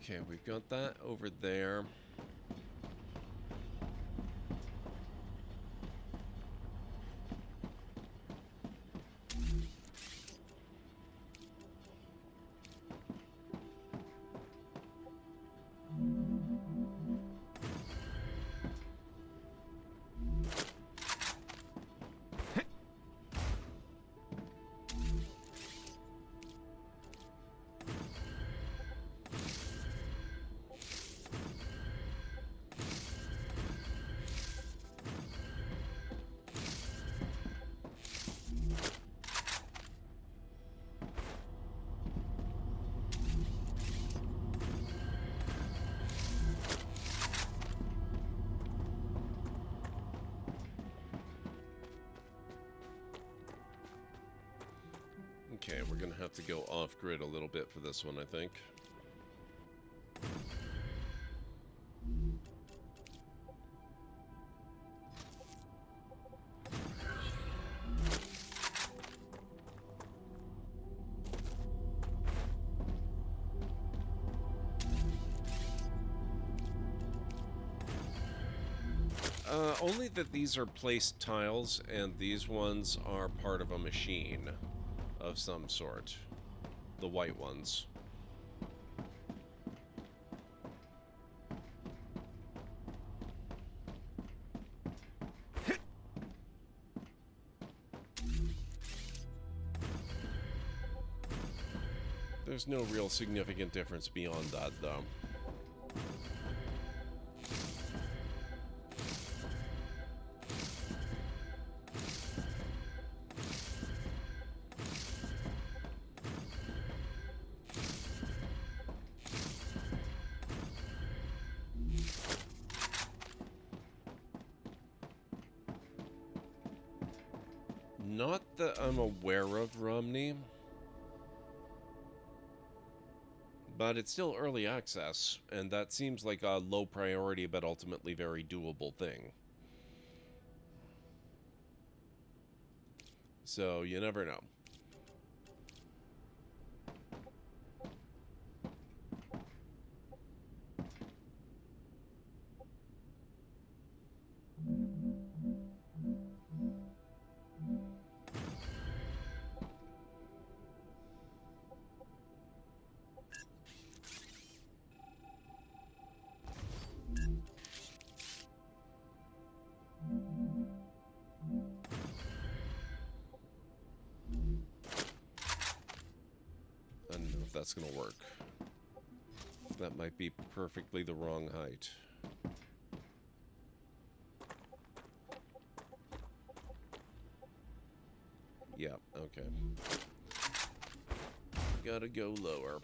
Okay, we've got that over there. Okay, we're gonna have to go off-grid a little bit for this one, I think. Only that these are placed tiles, and these ones are part of a machine of some sort. The white ones. There's no real significant difference beyond that, though. Not that I'm aware of, Romney. But it's still early access, and that seems like a low priority but ultimately very doable thing. So, you never know. I don't know if that's gonna work. That might be perfectly the wrong height. Yeah, okay. Gotta go lower.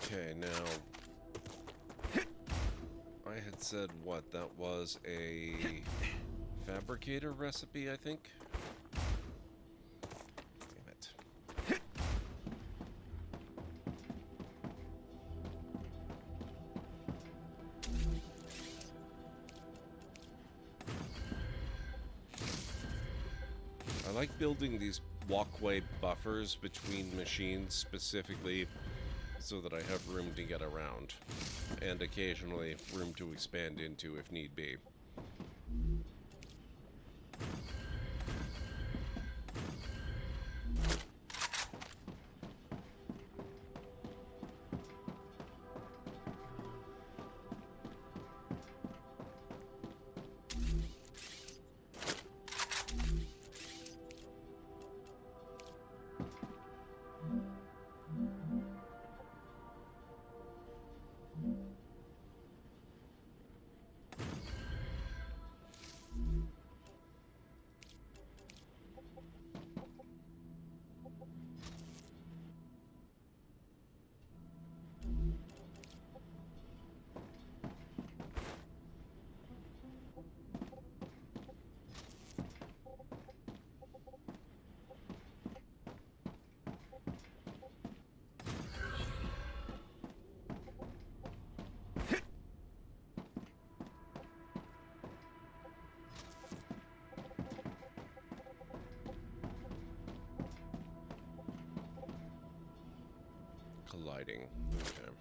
Okay, now, I had said what, that was a fabricator recipe, I think? Damn it. I like building these walkway buffers between machines specifically so that I have room to get around, and occasionally room to expand into if need be. Colliding. Okay.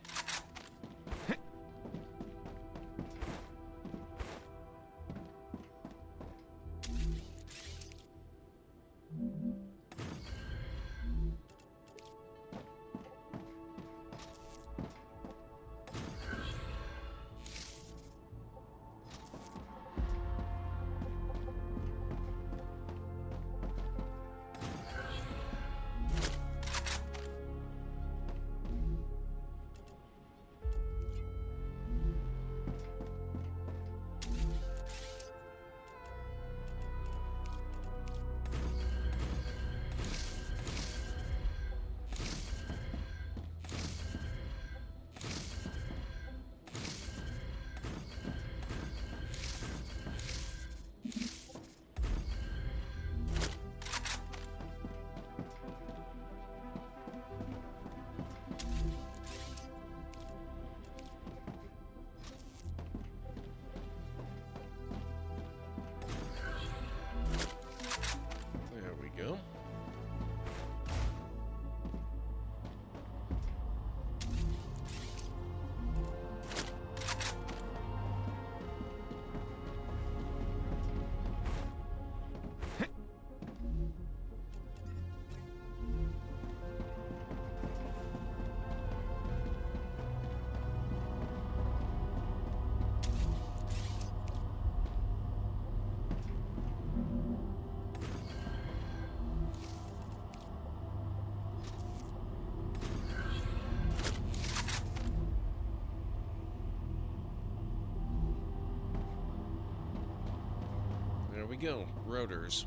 There we go. Rotors.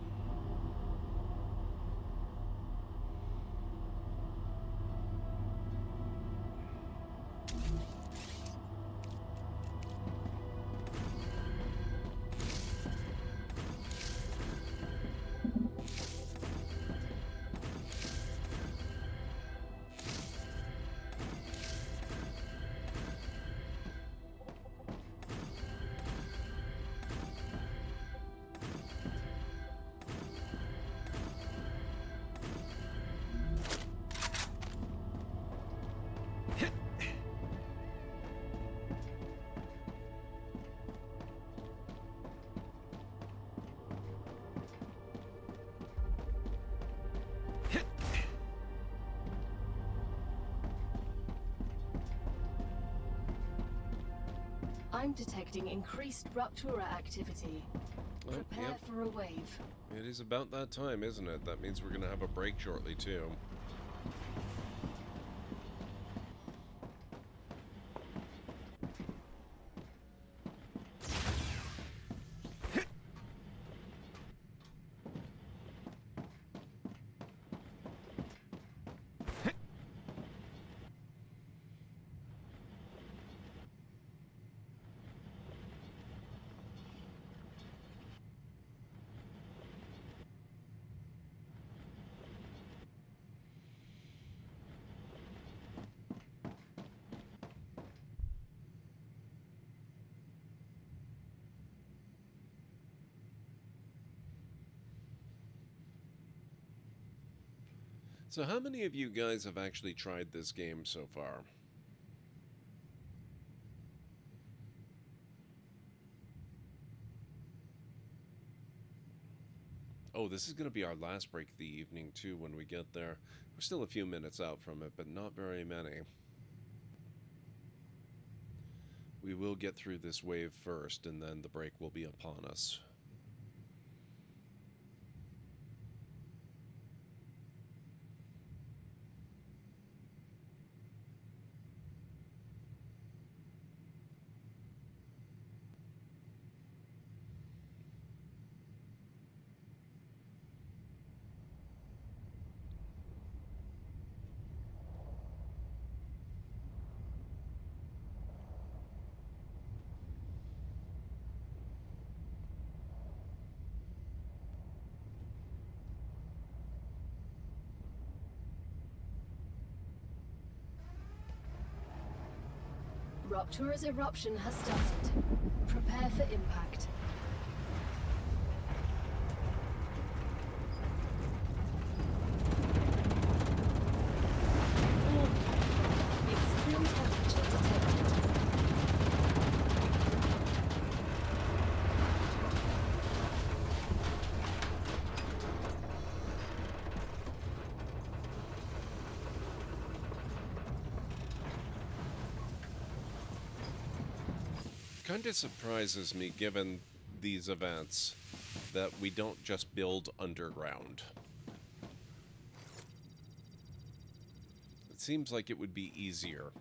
I'm detecting increased Ruptura activity. Prepare for a wave. It is about that time, isn't it? That means we're going to have a break shortly, too. So how many of you guys have actually tried this game so far? Oh, this is going to be our last break of the evening, too, when we get there. We're still a few minutes out from it, but not very many. We will get through this wave first, and then the break will be upon us. Ruptura's eruption has started. Prepare for impact. Extreme temperature detected. Kind of surprises me, given these events, that we don't just build underground. It seems like it would be easier.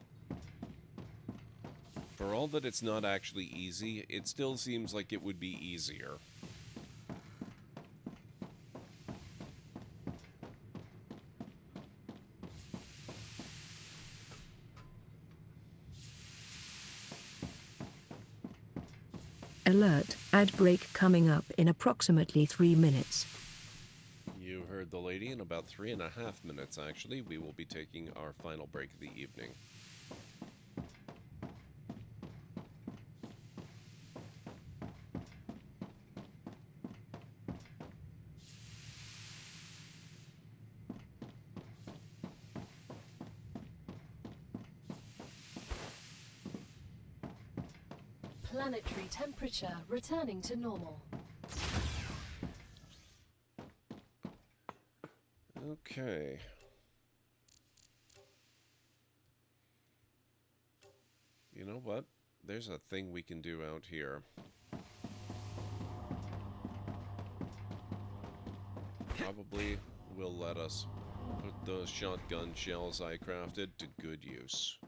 For all that it's not actually easy, it still seems like it would be easier. Alert, ad break coming up in approximately 3 minutes. You heard the lady. In about 3.5 minutes, actually, we will be taking our final break of the evening. Planetary temperature returning to normal. Okay. You know what? There's a thing we can do out here. Probably will let us put those shotgun shells I crafted to good use.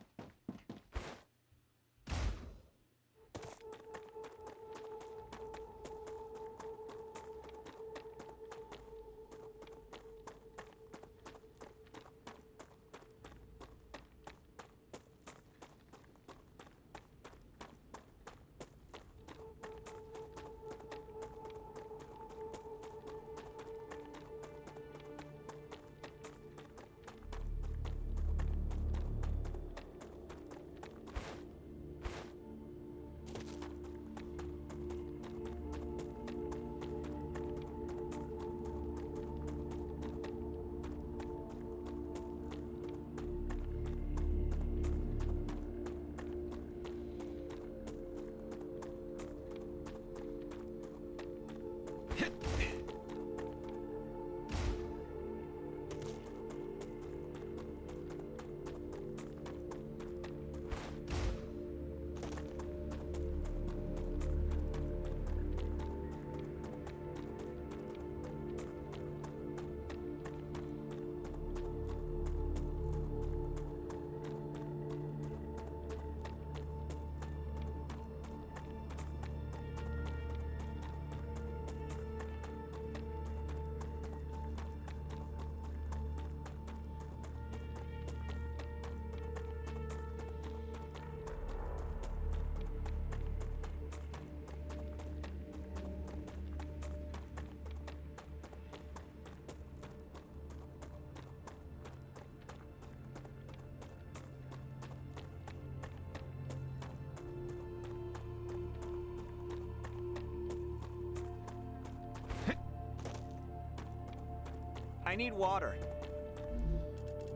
I need water.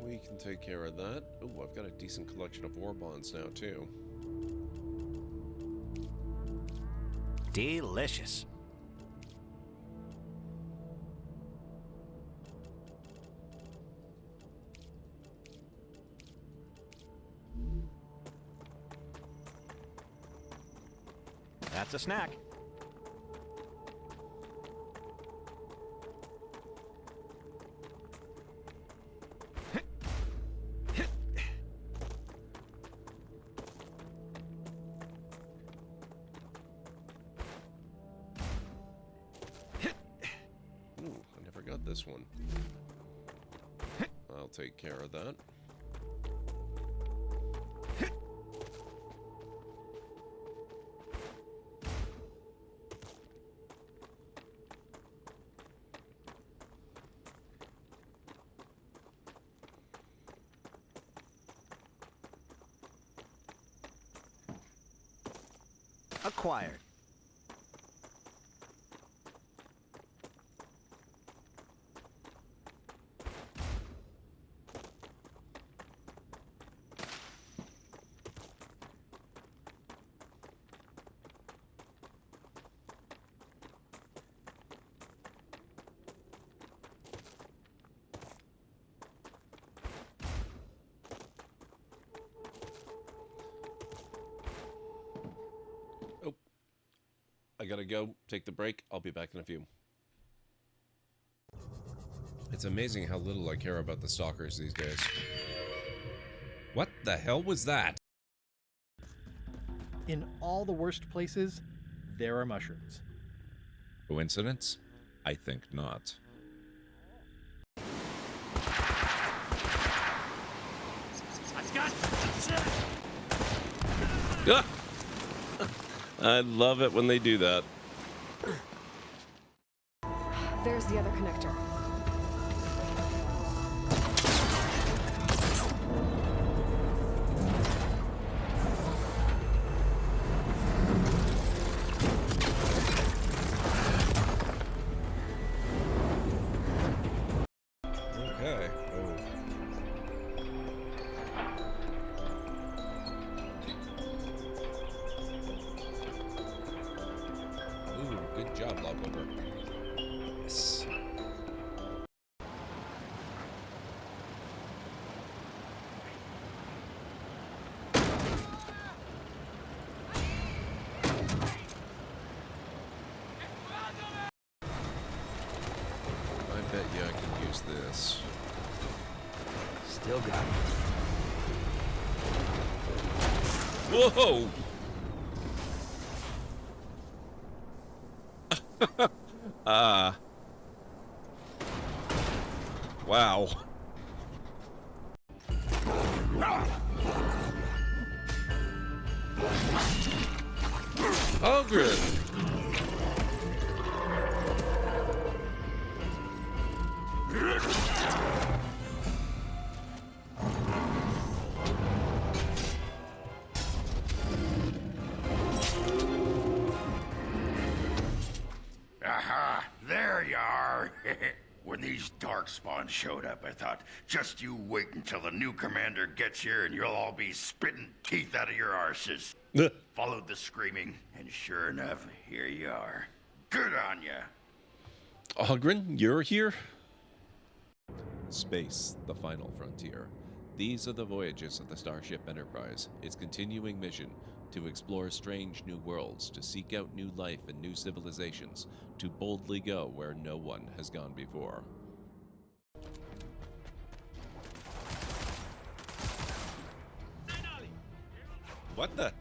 We can take care of that. Oh, I've got a decent collection of war bonds now, too. Delicious. That's a snack. Ooh, I never got this one. I'll take care of that. Acquired. I gotta go, take the break. I'll be back in a few. It's amazing how little I care about the stalkers these days. What the hell was that? In all the worst places, there are mushrooms. Coincidence? I think not. Ah! I love it when they do that. There's the other connector. Okay. Ooh, good job, Loglover. Yes. I bet you I can use this. Still got it. Whoa! Wow. Ogre! Aha! There you are! When these darkspawn showed up, I thought, just you wait until the new commander gets here and you'll all be spitting teeth out of your arses. Followed the screaming, and sure enough, here you are. Good on ya! Ogren, you're here? Space, the final frontier. These are the voyages of the Starship Enterprise, its continuing mission to explore strange new worlds, to seek out new life and new civilizations, to boldly go where no one has gone before. What the?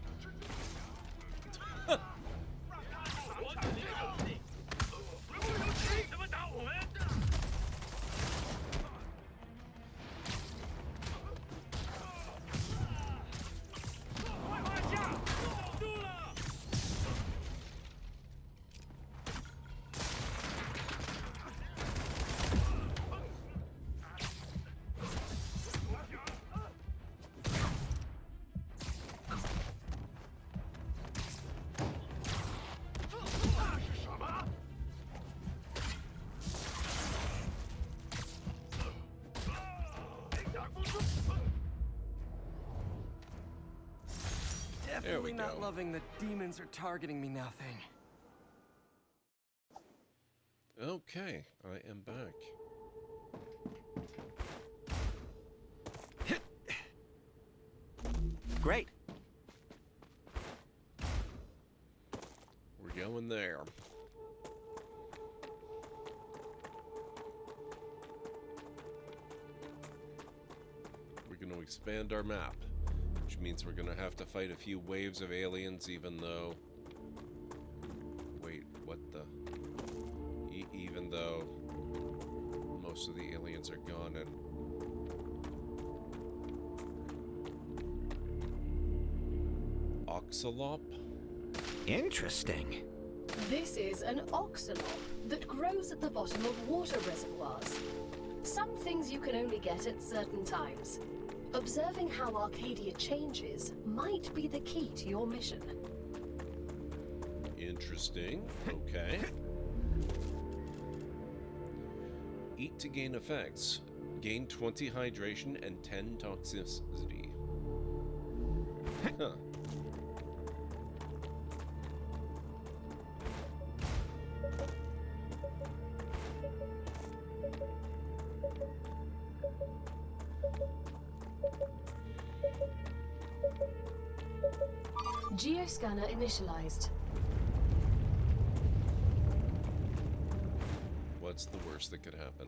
Definitely not loving the demons are targeting me now thing. Okay, I am back. Great. We're going there. We're going to expand our map, which means we're going to have to fight a few waves of aliens, even though... Wait, what the... even though most of the aliens are gone and... Oxalop? Interesting. This is an oxalop that grows at the bottom of water reservoirs. Some things you can only get at certain times. Observing how Arcadia changes might be the key to your mission. Interesting. Okay. Eat to gain effects. Gain 20 hydration and 10 toxicity. Huh. Geoscanner initialized. What's the worst that could happen?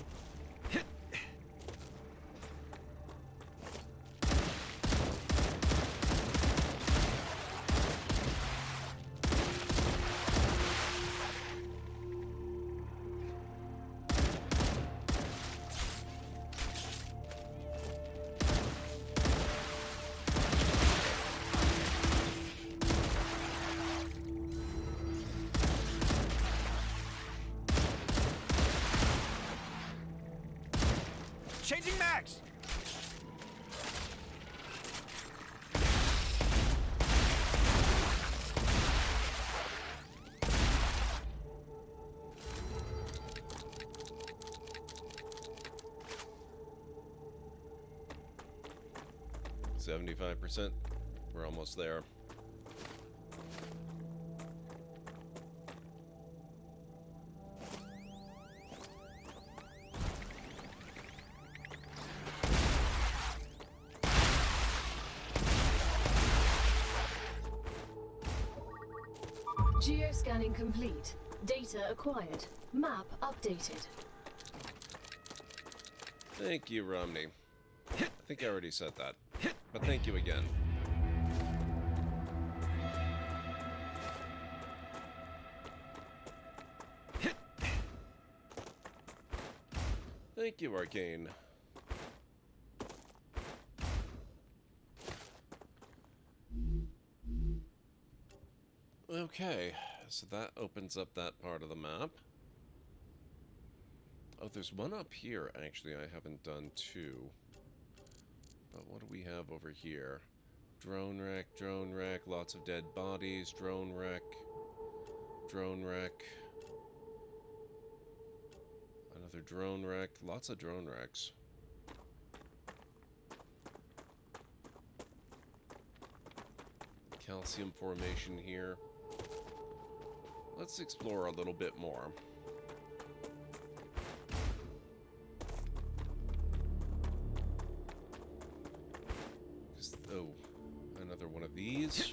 Changing mags! %. We're almost there. Geoscanning complete. Data acquired. Map updated. Thank you, Romney. I think I already said that, but thank you again. Thank you, Arcane. Okay, so that opens up that part of the map. Oh, there's one up here, actually, I haven't done too. But what do we have over here? Drone wreck, lots of dead bodies, drone wreck. Another drone wreck, lots of drone wrecks. Calcium formation here. Let's explore a little bit more. Oh, another one of these.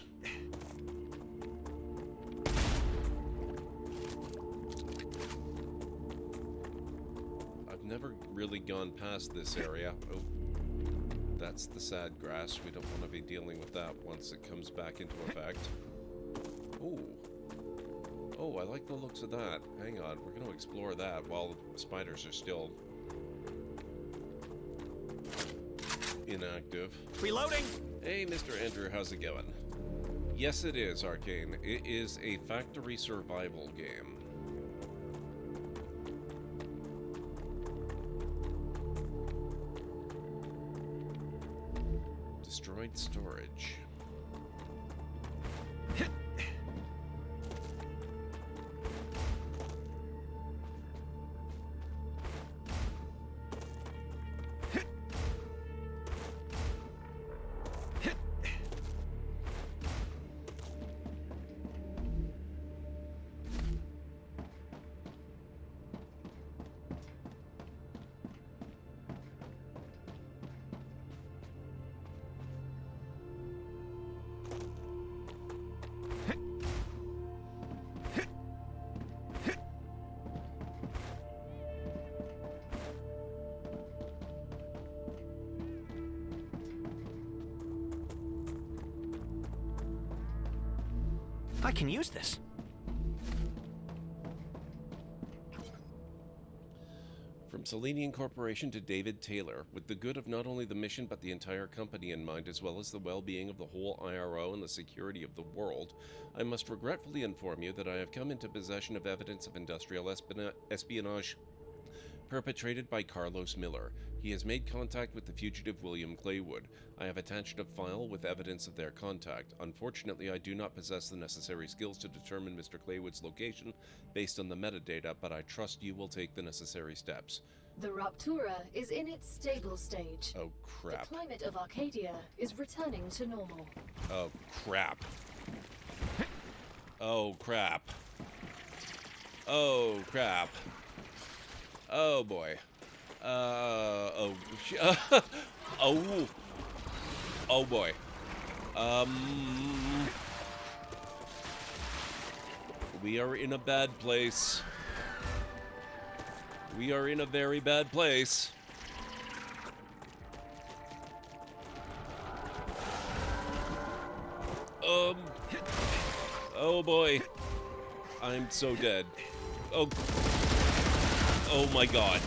I've never really gone past this area. Oh, that's the sad grass. We don't want to be dealing with that once it comes back into effect. Ooh. Oh, I like the looks of that. Hang on, we're going to explore that while spiders are still inactive. Reloading! Hey, Mr. Andrew, how's it going? Yes, it is, Arcane. It is a factory survival game. Destroyed storage. I can use this. From Selenian Corporation to David Taylor, with the good of not only the mission but the entire company in mind, as well as the well-being of the whole IRO and the security of the world, I must regretfully inform you that I have come into possession of evidence of industrial espionage perpetrated by Carlos Miller. He has made contact with the fugitive William Claywood. I have attached a file with evidence of their contact. Unfortunately, I do not possess the necessary skills to determine Mr. Claywood's location based on the metadata, but I trust you will take the necessary steps. The Raptura is in its stable stage. Oh, crap. The climate of Arcadia is returning to normal. Oh, crap. Oh, crap. Oh, crap. Oh, boy. Oh, oh, boy. We are in a bad place. We are in a very bad place. Oh boy. I'm so dead. Oh. Oh my god.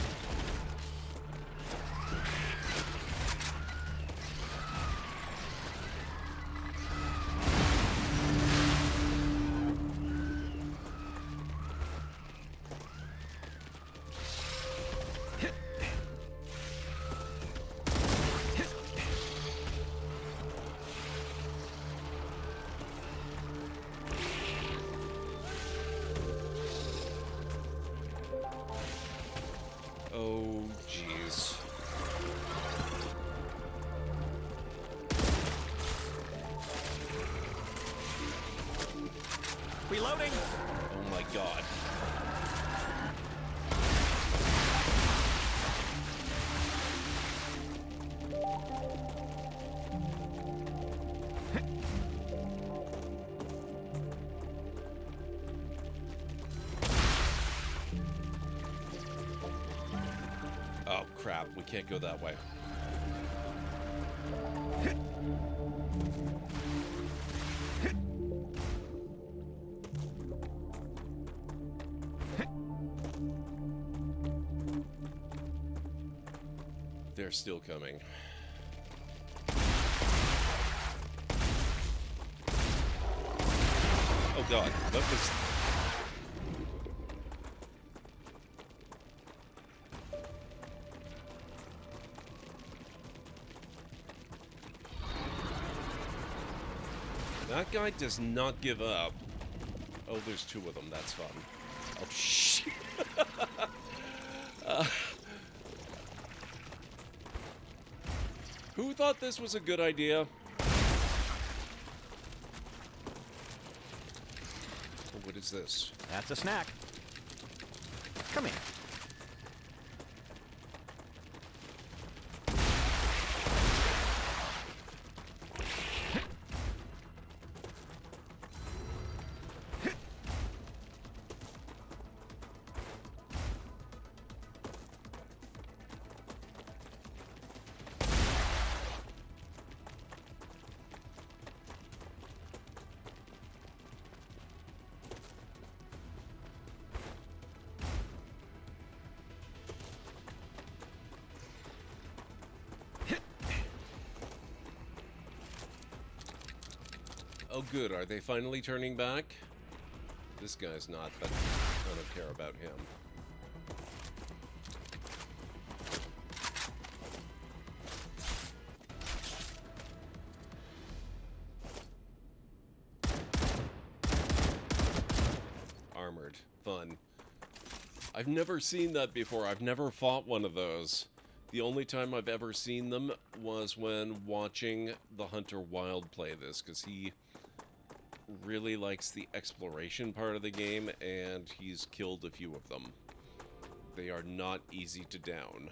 Oh, jeez. Reloading! Oh my god. Oh crap, we can't go that way. They're still coming. Oh god, that was... That guy does not give up. Oh, there's two of them. That's fun. Oh, shit. Who thought this was a good idea? Oh, what is this? That's a snack. Come here. Oh good, are they finally turning back? This guy's not, but I don't care about him. Armored. Fun. I've never seen that before. I've never fought one of those. The only time I've ever seen them was when watching the Hunter Wild play this, because he really likes the exploration part of the game, and he's killed a few of them. They are not easy to down.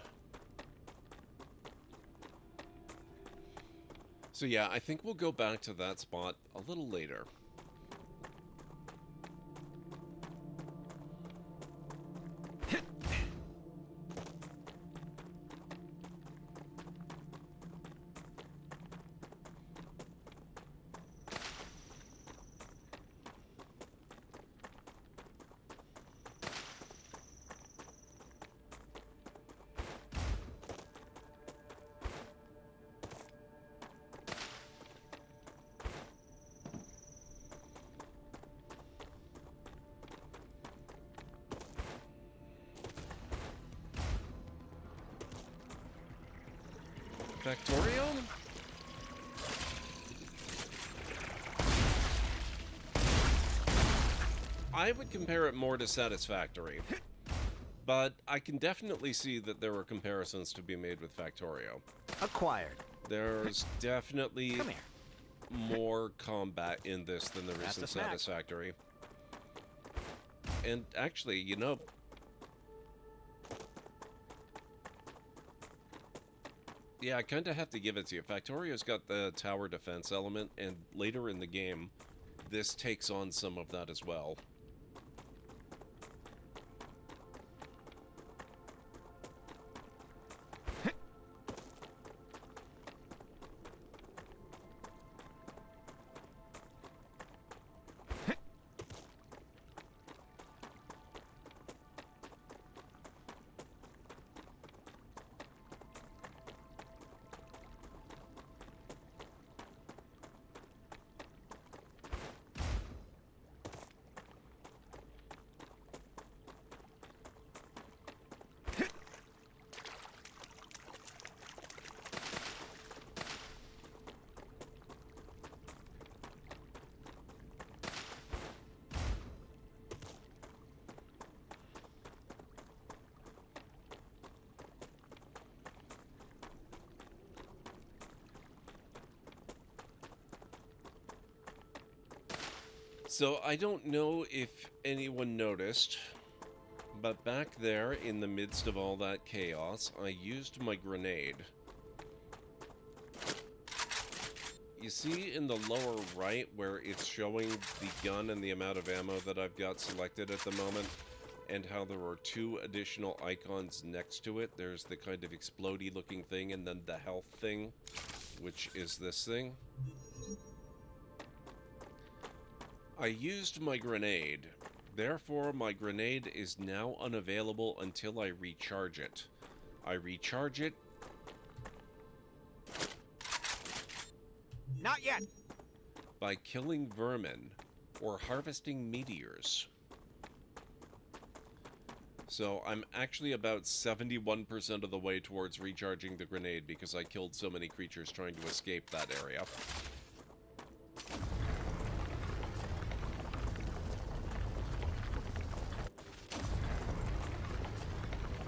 So yeah, I think we'll go back to that spot a little later. Factorio? I would compare it more to Satisfactory. But I can definitely see that there are comparisons to be made with Factorio. Acquired. There's definitely more combat in this than there is in Satisfactory. And actually, you know, yeah, I kind of have to give it to you. Factorio's got the tower defense element, and later in the game, this takes on some of that as well. So I don't know if anyone noticed, but back there in the midst of all that chaos, I used my grenade. You see in the lower right where it's showing the gun and the amount of ammo that I've got selected at the moment, and how there are 2 additional icons next to it. There's the kind of explodey looking thing and then the health thing, which is this thing. I used my grenade, therefore my grenade is now unavailable until I recharge it. I recharge it... Not yet! ...by killing vermin, or harvesting meteors. So I'm actually about 71% of the way towards recharging the grenade because I killed so many creatures trying to escape that area.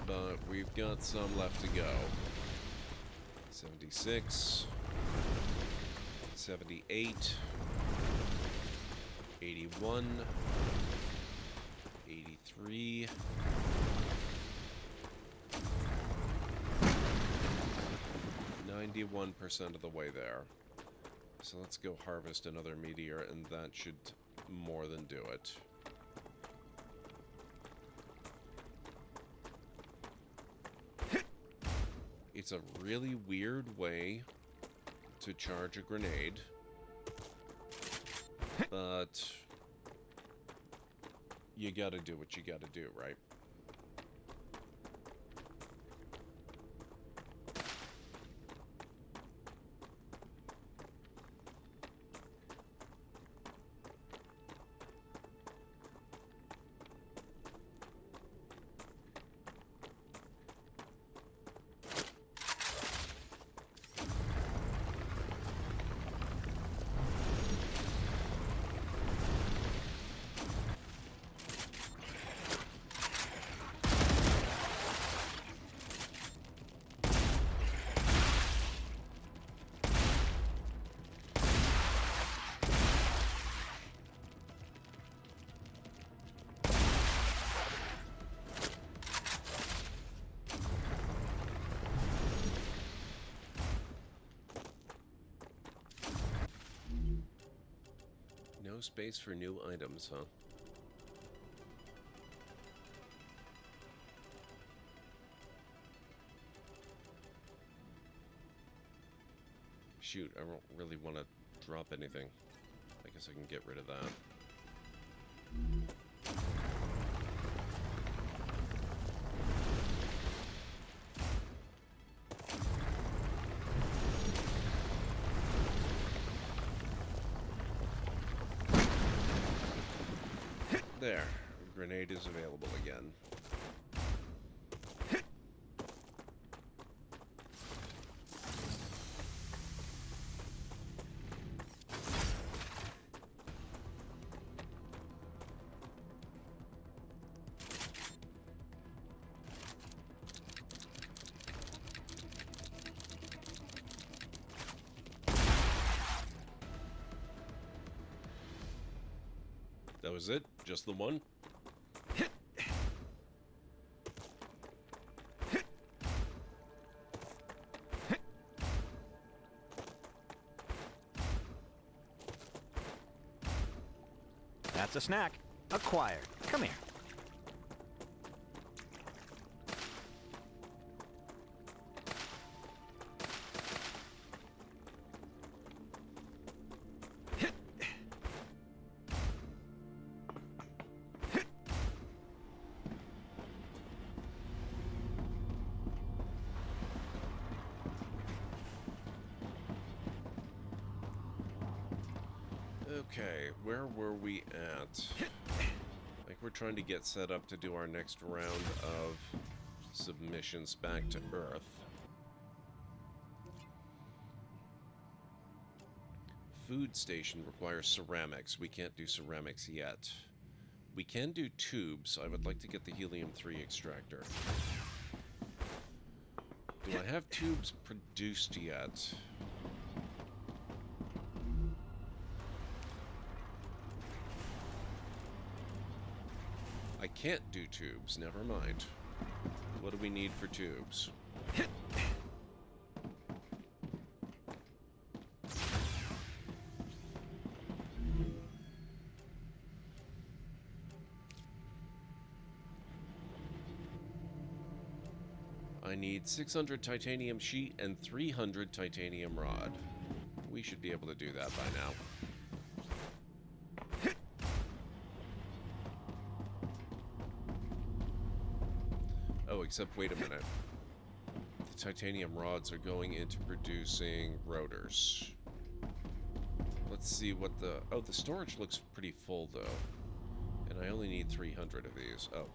But we've got some left to go. 76, 78, 81, 83, 91% of the way there. So let's go harvest another meteor, and that should more than do it. It's a really weird way to charge a grenade, but you gotta do what you gotta do, right? No space for new items, huh? Shoot, I don't really want to drop anything. I guess I can get rid of that. There, grenade is available again. That was it? Just the one? That's a snack. Acquired. Come here. Okay, where were we at? Like, we're trying to get set up to do our next round of submissions back to Earth. Food station requires ceramics. We can't do ceramics yet. We can do tubes. I would like to get the helium-3 extractor. Do I have tubes produced yet? I can't do tubes, never mind. What do we need for tubes? I need 600 titanium sheet and 300 titanium rod. We should be able to do that by now. Oh, except wait a minute. The titanium rods are going into producing rotors. Let's see what the... Oh, the storage looks pretty full, though. And I only need 300 of these. Oh.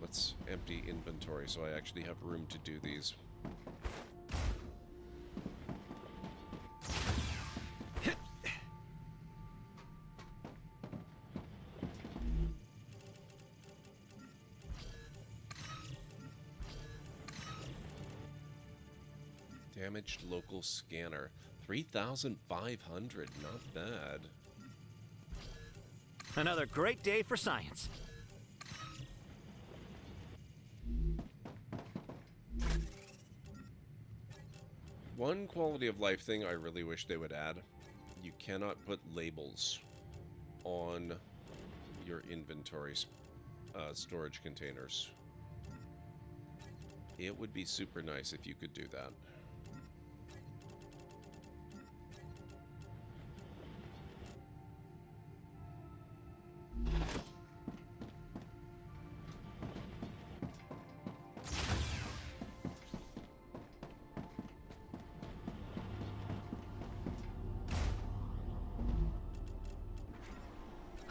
Let's empty inventory so I actually have room to do these. Damaged local scanner. 3,500. Not bad. Another great day for science. One quality of life thing I really wish they would add. You cannot put labels on your inventory storage containers. It would be super nice if you could do that.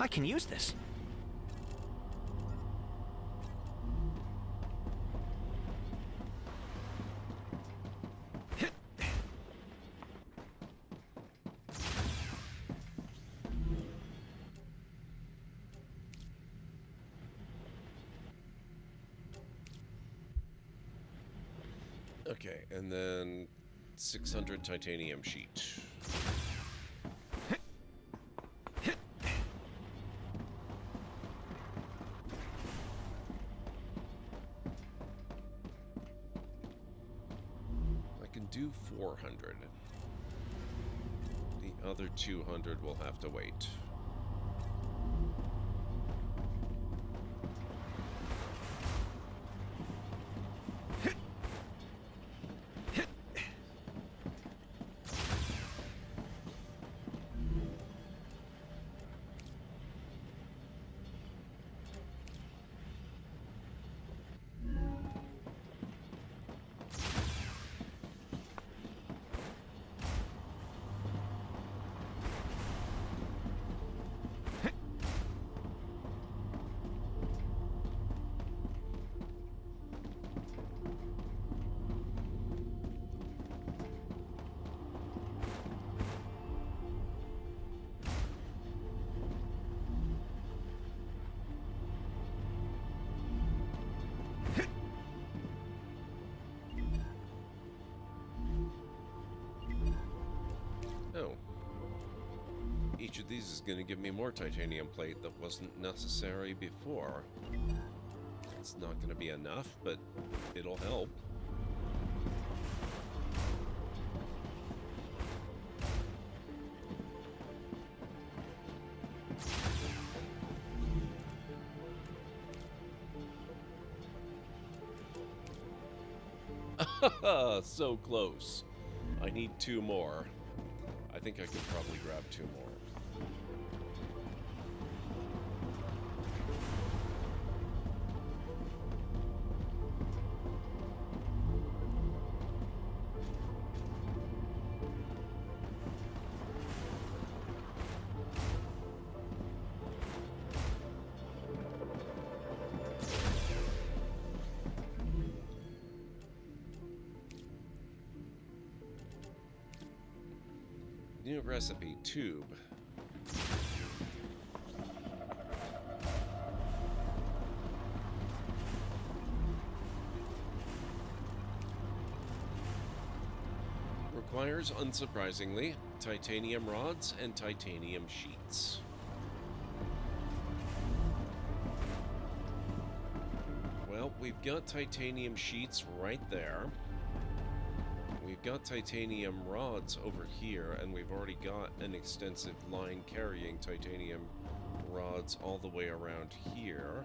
I can use this. Okay, and then 600 titanium sheet. I can do 400. The other 200 will have to wait. Each of these is going to give me more titanium plate that wasn't necessary before. It's not going to be enough, but it'll help. So close. I need 2 more. I think I can probably grab 2 more. New recipe, tube. Requires, unsurprisingly, titanium rods and titanium sheets. Well, we've got titanium sheets right there. We've got titanium rods over here, and we've already got an extensive line carrying titanium rods all the way around here.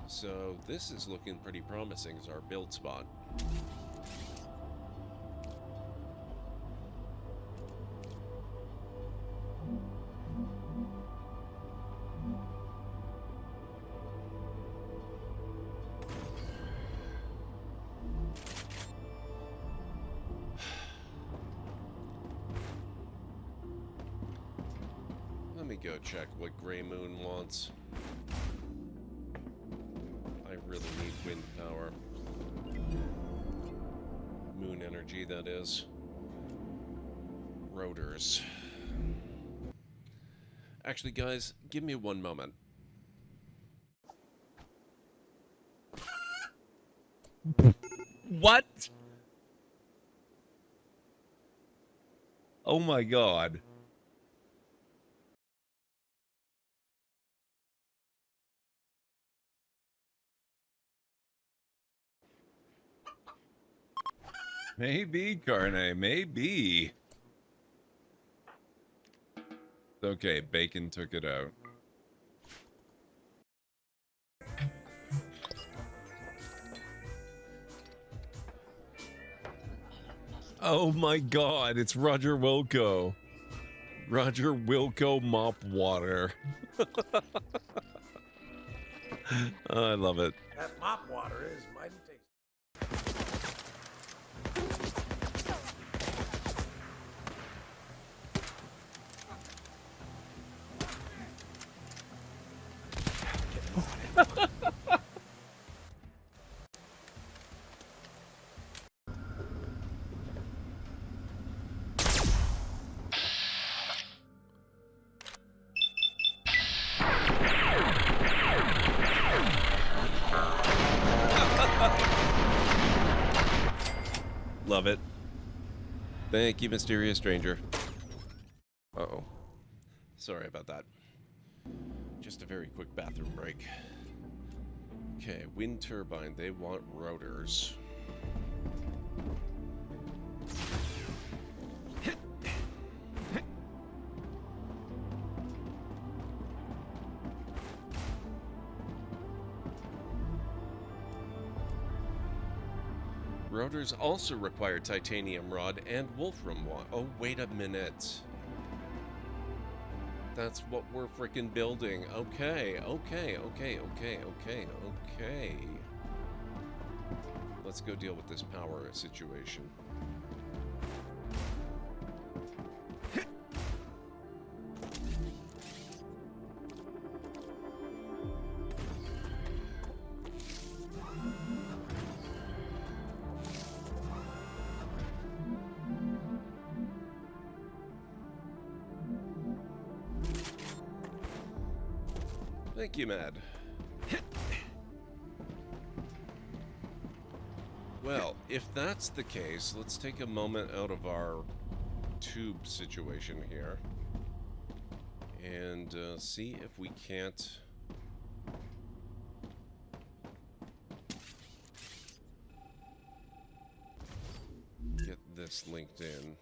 So this is looking pretty promising as our build spot. Let me go check what Grey Moon wants. I really need wind power. Moon energy, that is. Rotors. Actually, guys, give me 1 moment. What? Oh my god. Maybe, Carne, maybe. Okay, Bacon took it out. Oh my god, it's Roger Wilco. Roger Wilco mop water. Oh, I love it. That mop water is mighty tasty. Love it. Thank you, mysterious stranger. Uh-oh. Sorry about that. Just a very quick bathroom break. Okay, wind turbine. They want rotors. Rotors also require titanium rod and wolfram wire. Oh, wait a minute. That's what we're freaking building. Okay. Let's go deal with this power situation. Thank you, Mad. Well, if that's the case, let's take a moment out of our tube situation here. And see if we can't... get this linked in.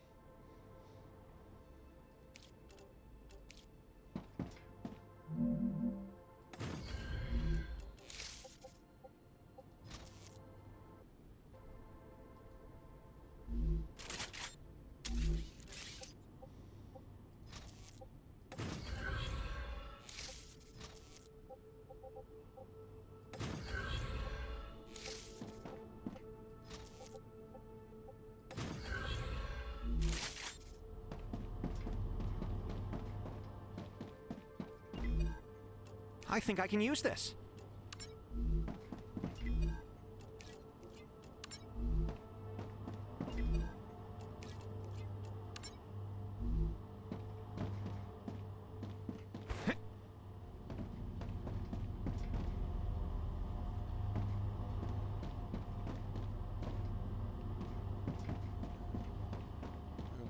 I think I can use this.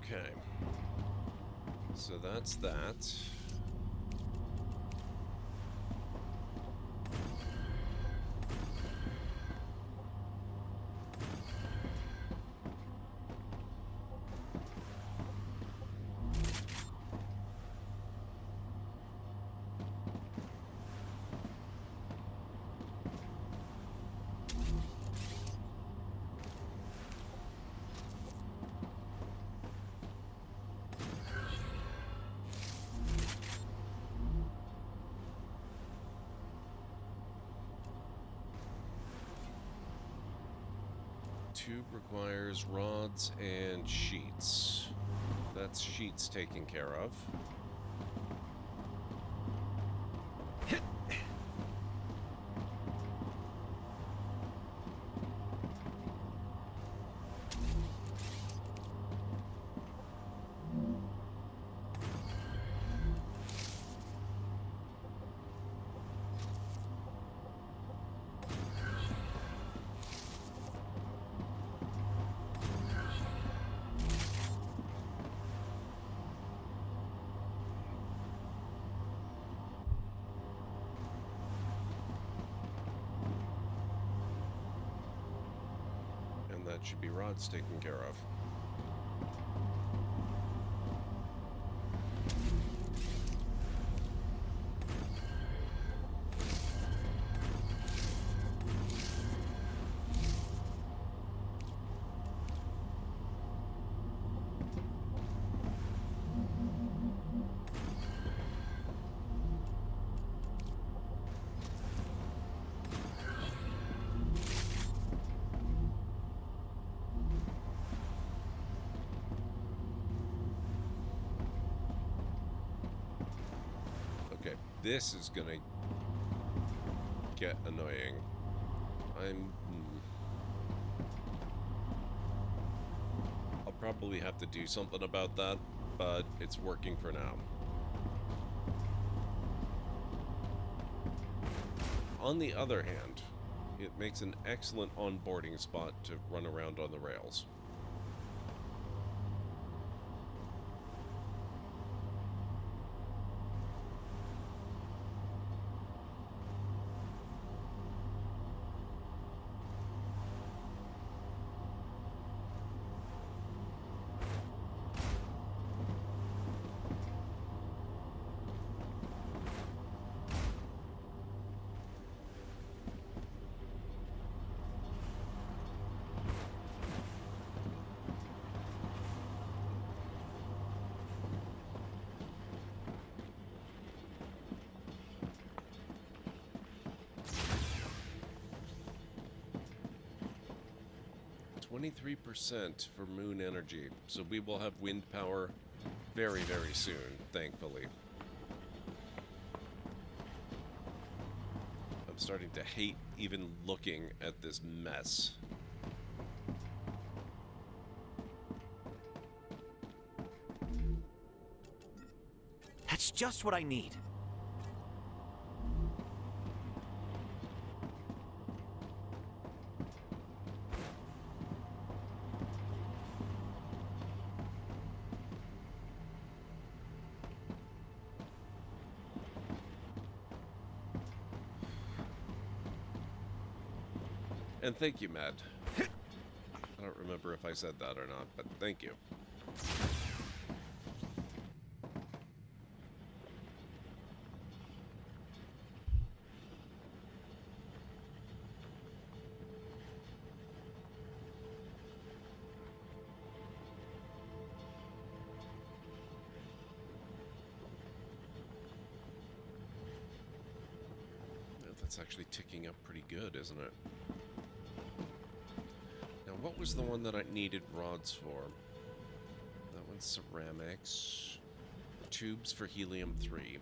Okay. So that's that. Tube requires rods and sheets. That's sheets taken care of. That should be rods taken care of. This is gonna get annoying. I'll probably have to do something about that, but it's working for now. On the other hand, it makes an excellent onboarding spot to run around on the rails. %, for moon energy, so we will have wind power very, very soon, thankfully. I'm starting to hate even looking at this mess. That's just what I need. And thank you, Mad. I don't remember if I said that or not, but thank you. That's actually ticking up pretty good, isn't it? Now, what was the one that I needed rods for? That one's ceramics. Tubes for helium-3.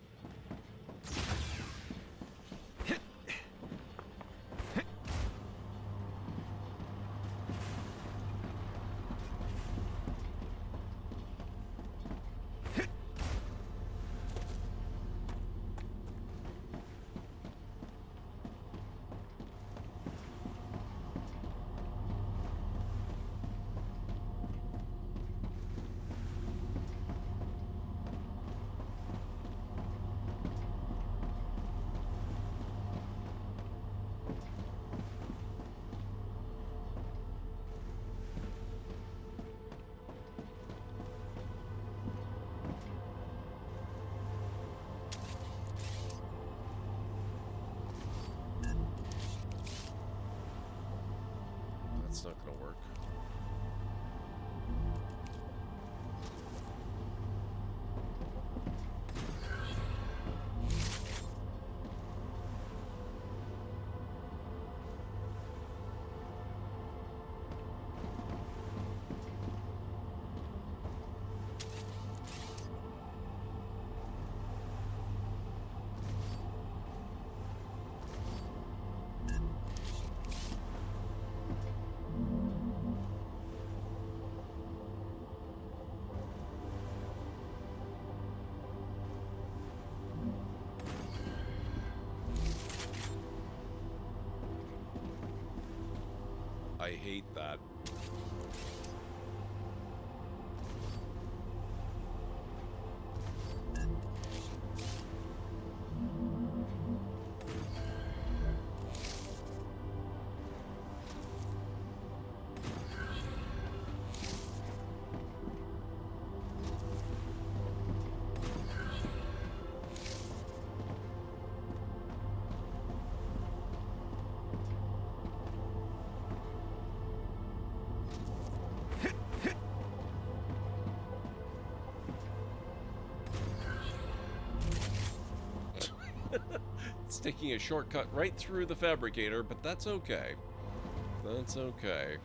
That's not going to work. I hate that. It's taking a shortcut right through the fabricator, but that's okay. That's okay.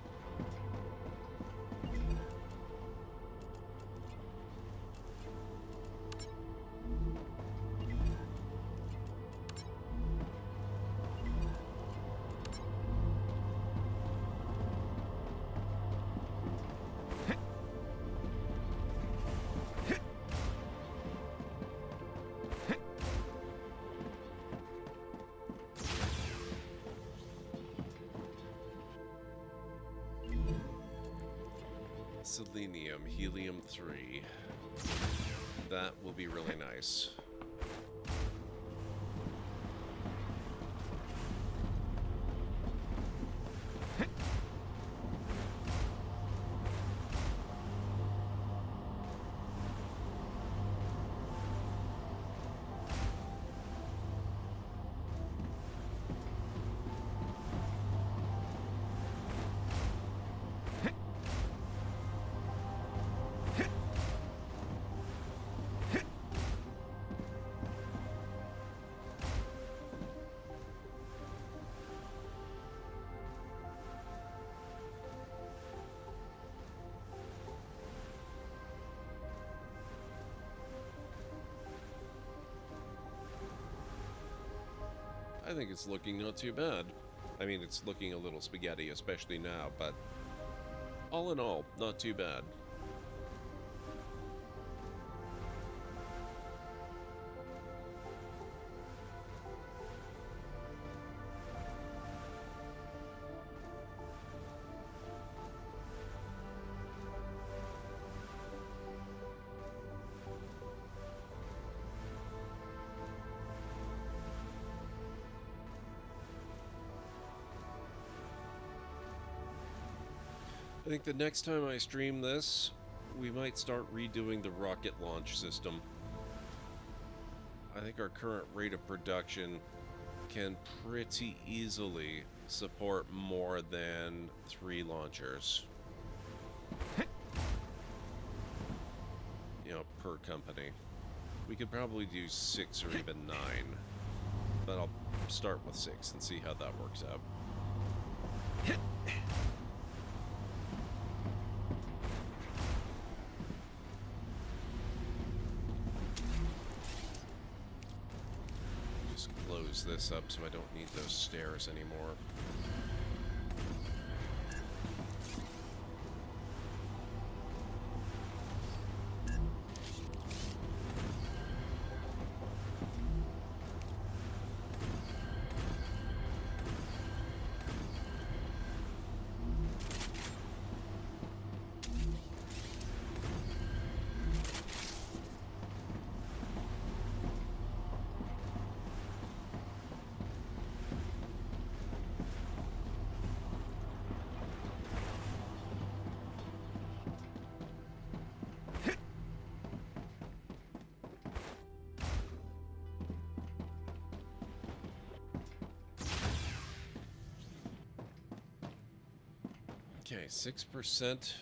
Selenium, helium-3. That will be really nice. I think it's looking not too bad. I mean, it's looking a little spaghetti, especially now, but all in all, not too bad. think the next time I stream this, we might start redoing the rocket launch system. I think our current rate of production can pretty easily support more than 3 launchers. You know, per company. We could probably do 6 or even 9. But I'll start with 6 and see how that works out. Just close this up so I don't need those stairs anymore. Okay, 6%.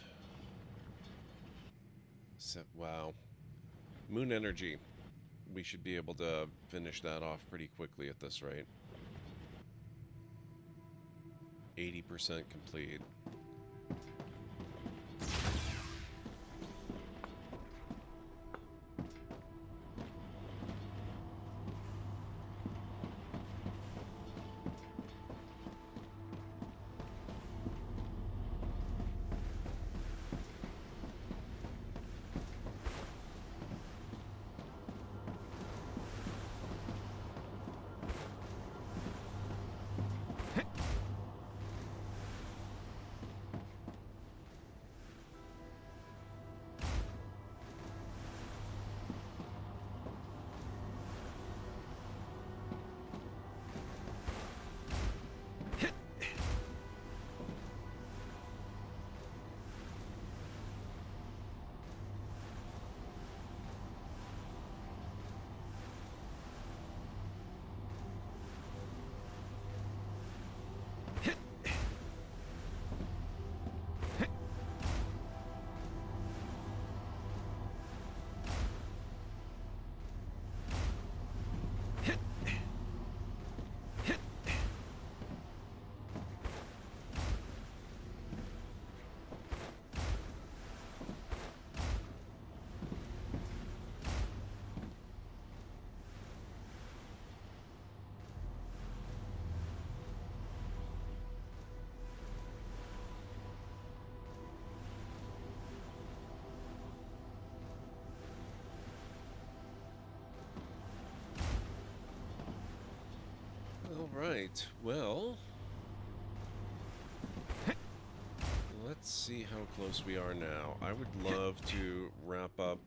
Wow. Moon energy. We should be able to finish that off pretty quickly at this rate. 80% complete. Alright, well, let's see how close we are now. I would love to wrap up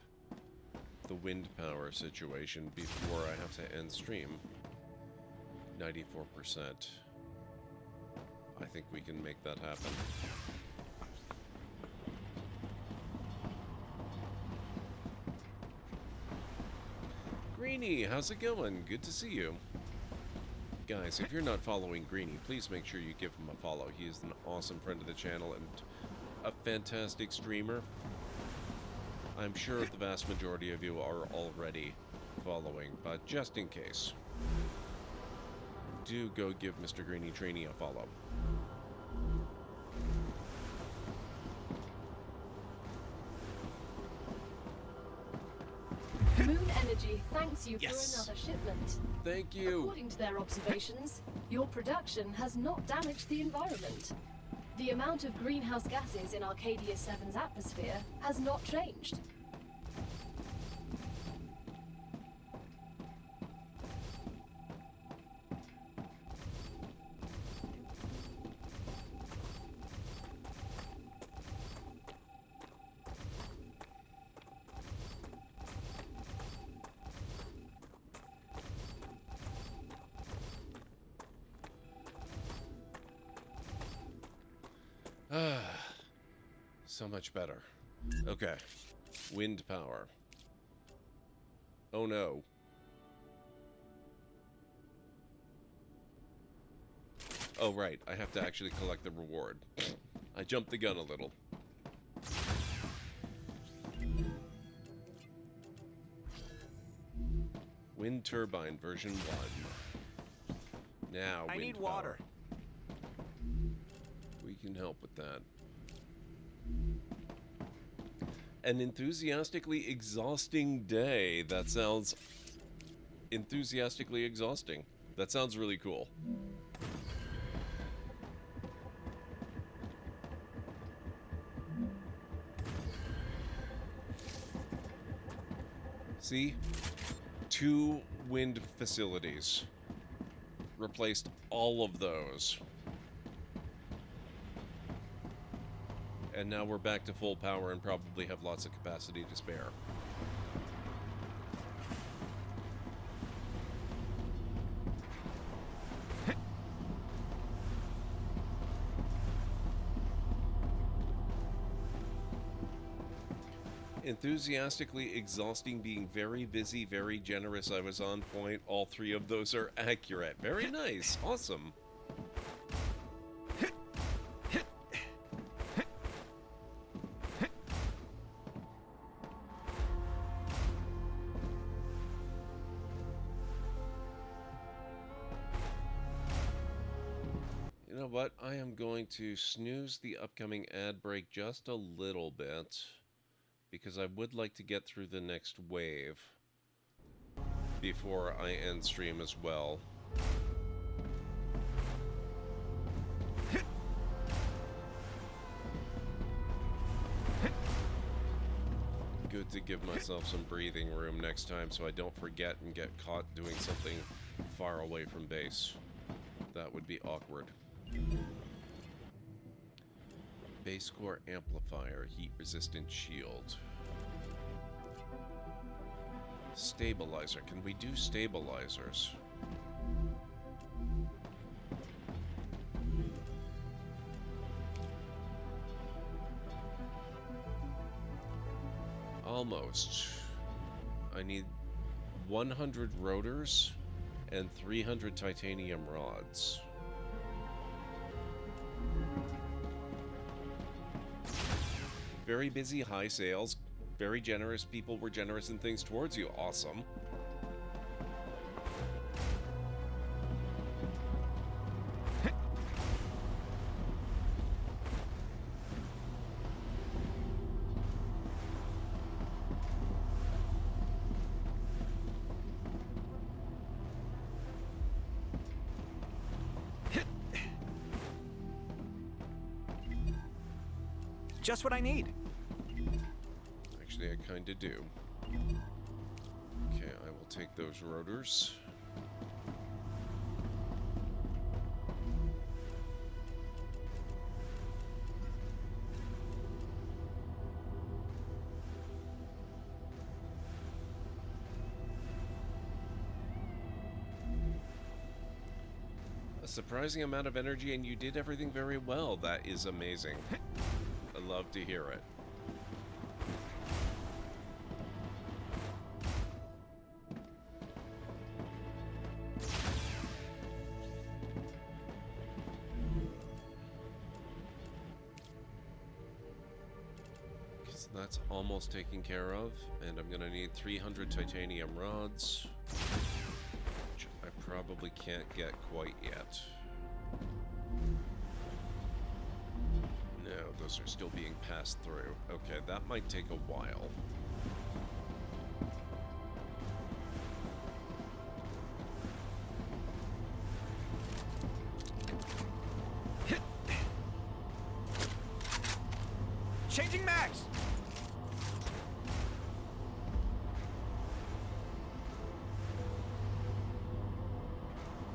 the wind power situation before I have to end stream. 94%. I think we can make that happen. Greenie, how's it going? Good to see you. Guys, if you're not following Greenie, please make sure you give him a follow. He is an awesome friend of the channel and a fantastic streamer. I'm sure the vast majority of you are already following, but just in case, do go give Mr. Greenie Trainee a follow. Moon Energy thanks you for another shipment. Thank you. According to their observations, your production has not damaged the environment. The amount of greenhouse gases in Arcadia 7's atmosphere has not changed. So much better. Okay. Wind power. Oh no. Oh right, I have to actually collect the reward. I jumped the gun a little. Wind turbine version 1. Now, I wind need power. water. We can help with that. An enthusiastically exhausting day. That sounds enthusiastically exhausting. That sounds really cool. See? 2 wind facilities. Replaced all of those. And now we're back to full power and probably have lots of capacity to spare. Enthusiastically exhausting, being very busy, very generous. I was on point. All 3 of those are accurate. Very nice. Awesome. You know what? I am going to snooze the upcoming ad break just a little bit, because I would like to get through the next wave before I end stream as well. Good to give myself some breathing room next time so I don't forget and get caught doing something far away from base. That would be awkward. Base core amplifier, heat resistant shield. Stabilizer. Can we do stabilizers? Almost. I need 100 rotors and 300 titanium rods. Very busy, high sales, very generous. People were generous in things towards you. Awesome. Just what I need. Actually, I kind of do. Okay, I will take those rotors. A surprising amount of energy, and you did everything very well. That is amazing. I love to hear it. Because that's almost taken care of, and I'm gonna need 300 titanium rods, which I probably can't get quite yet. No, those are still being passed through. Okay, that might take a while. Changing max.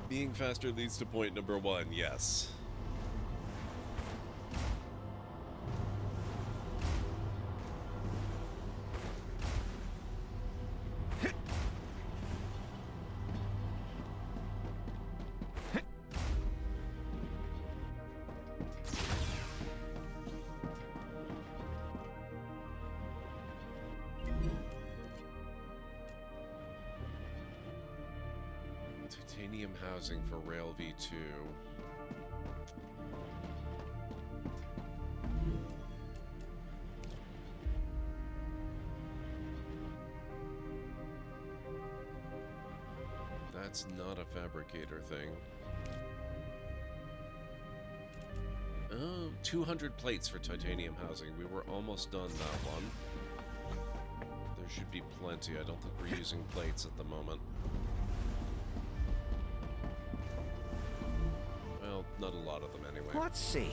Being faster leads to point number 1, yes. Titanium housing for Rail V2. That's not a fabricator thing. Oh, 200 plates for titanium housing. We were almost done that one. There should be plenty. I don't think we're using plates at the moment. Well, not a lot of them anyway. Let's see.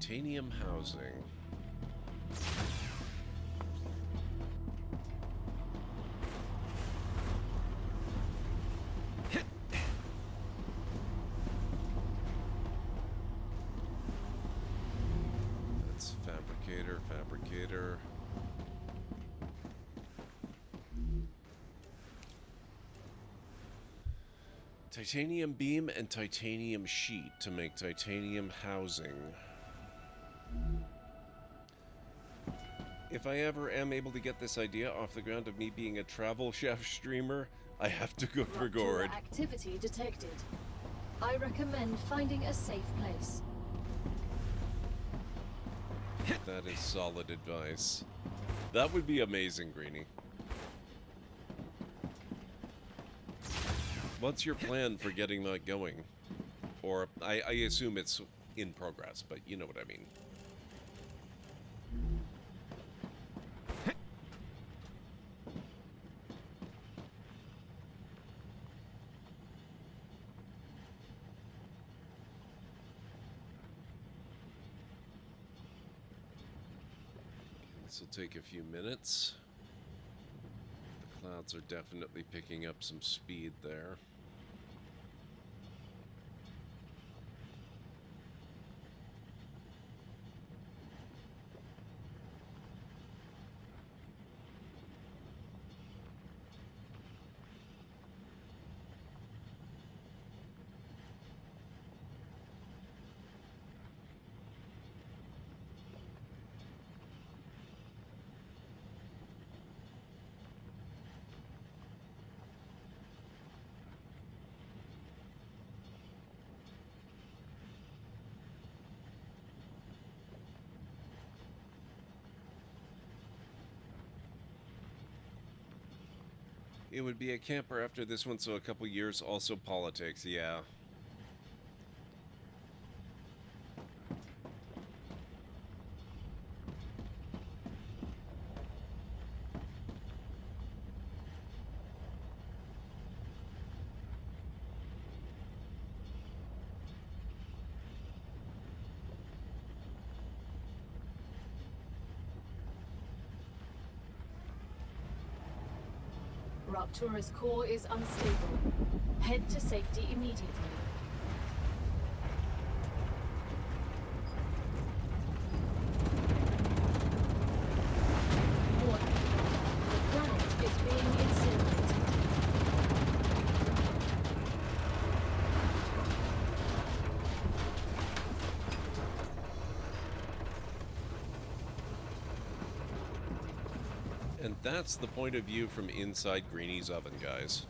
Titanium housing. That's fabricator. Titanium beam and titanium sheet to make titanium housing. If I ever am able to get this idea off the ground of me being a travel chef streamer, I have to go for Gord. Activity detected. I recommend finding a safe place. That is solid advice. That would be amazing, Greenie. What's your plan for getting that going? Or, I assume it's in progress, but you know what I mean. This will take a few minutes. The clouds are definitely picking up some speed there. It would be a camper after this one, so a couple years, also politics, yeah. Raptura's core is unstable. Head to safety immediately. Warning. The planet is being incinerated. And that's the point of view from inside Greenie's oven, guys.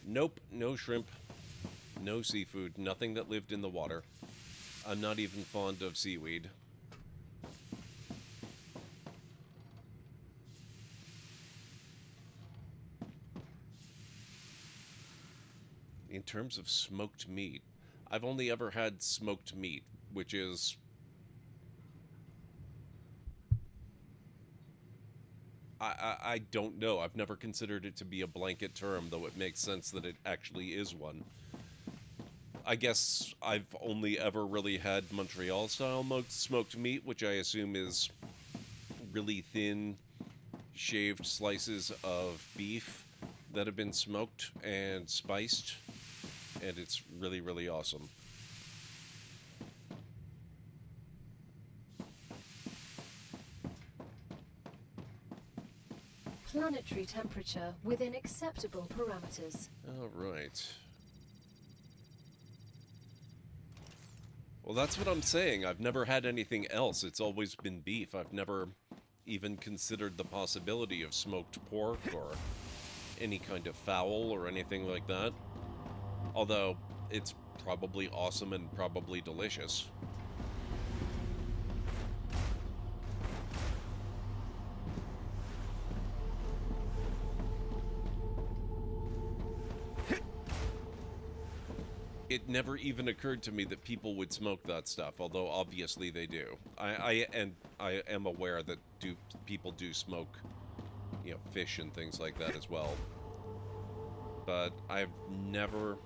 Nope, no shrimp, no seafood, nothing that lived in the water. I'm not even fond of seaweed. In terms of smoked meat, I've only ever had smoked meat, which is... I don't know. I've never considered it to be a blanket term, though it makes sense that it actually is one. I guess I've only ever really had Montreal-style smoked meat, which I assume is really thin, shaved slices of beef that have been smoked and spiced, and it's really, really awesome. planetary temperature within acceptable parameters. All right. Well, that's what I'm saying. I've never had anything else. It's always been beef. I've never even considered the possibility of smoked pork or any kind of fowl or anything like that. Although, it's probably awesome and probably delicious. It never even occurred to me that people would smoke that stuff, although obviously they do. I am aware that people do smoke, you know, fish and things like that as well. But I've never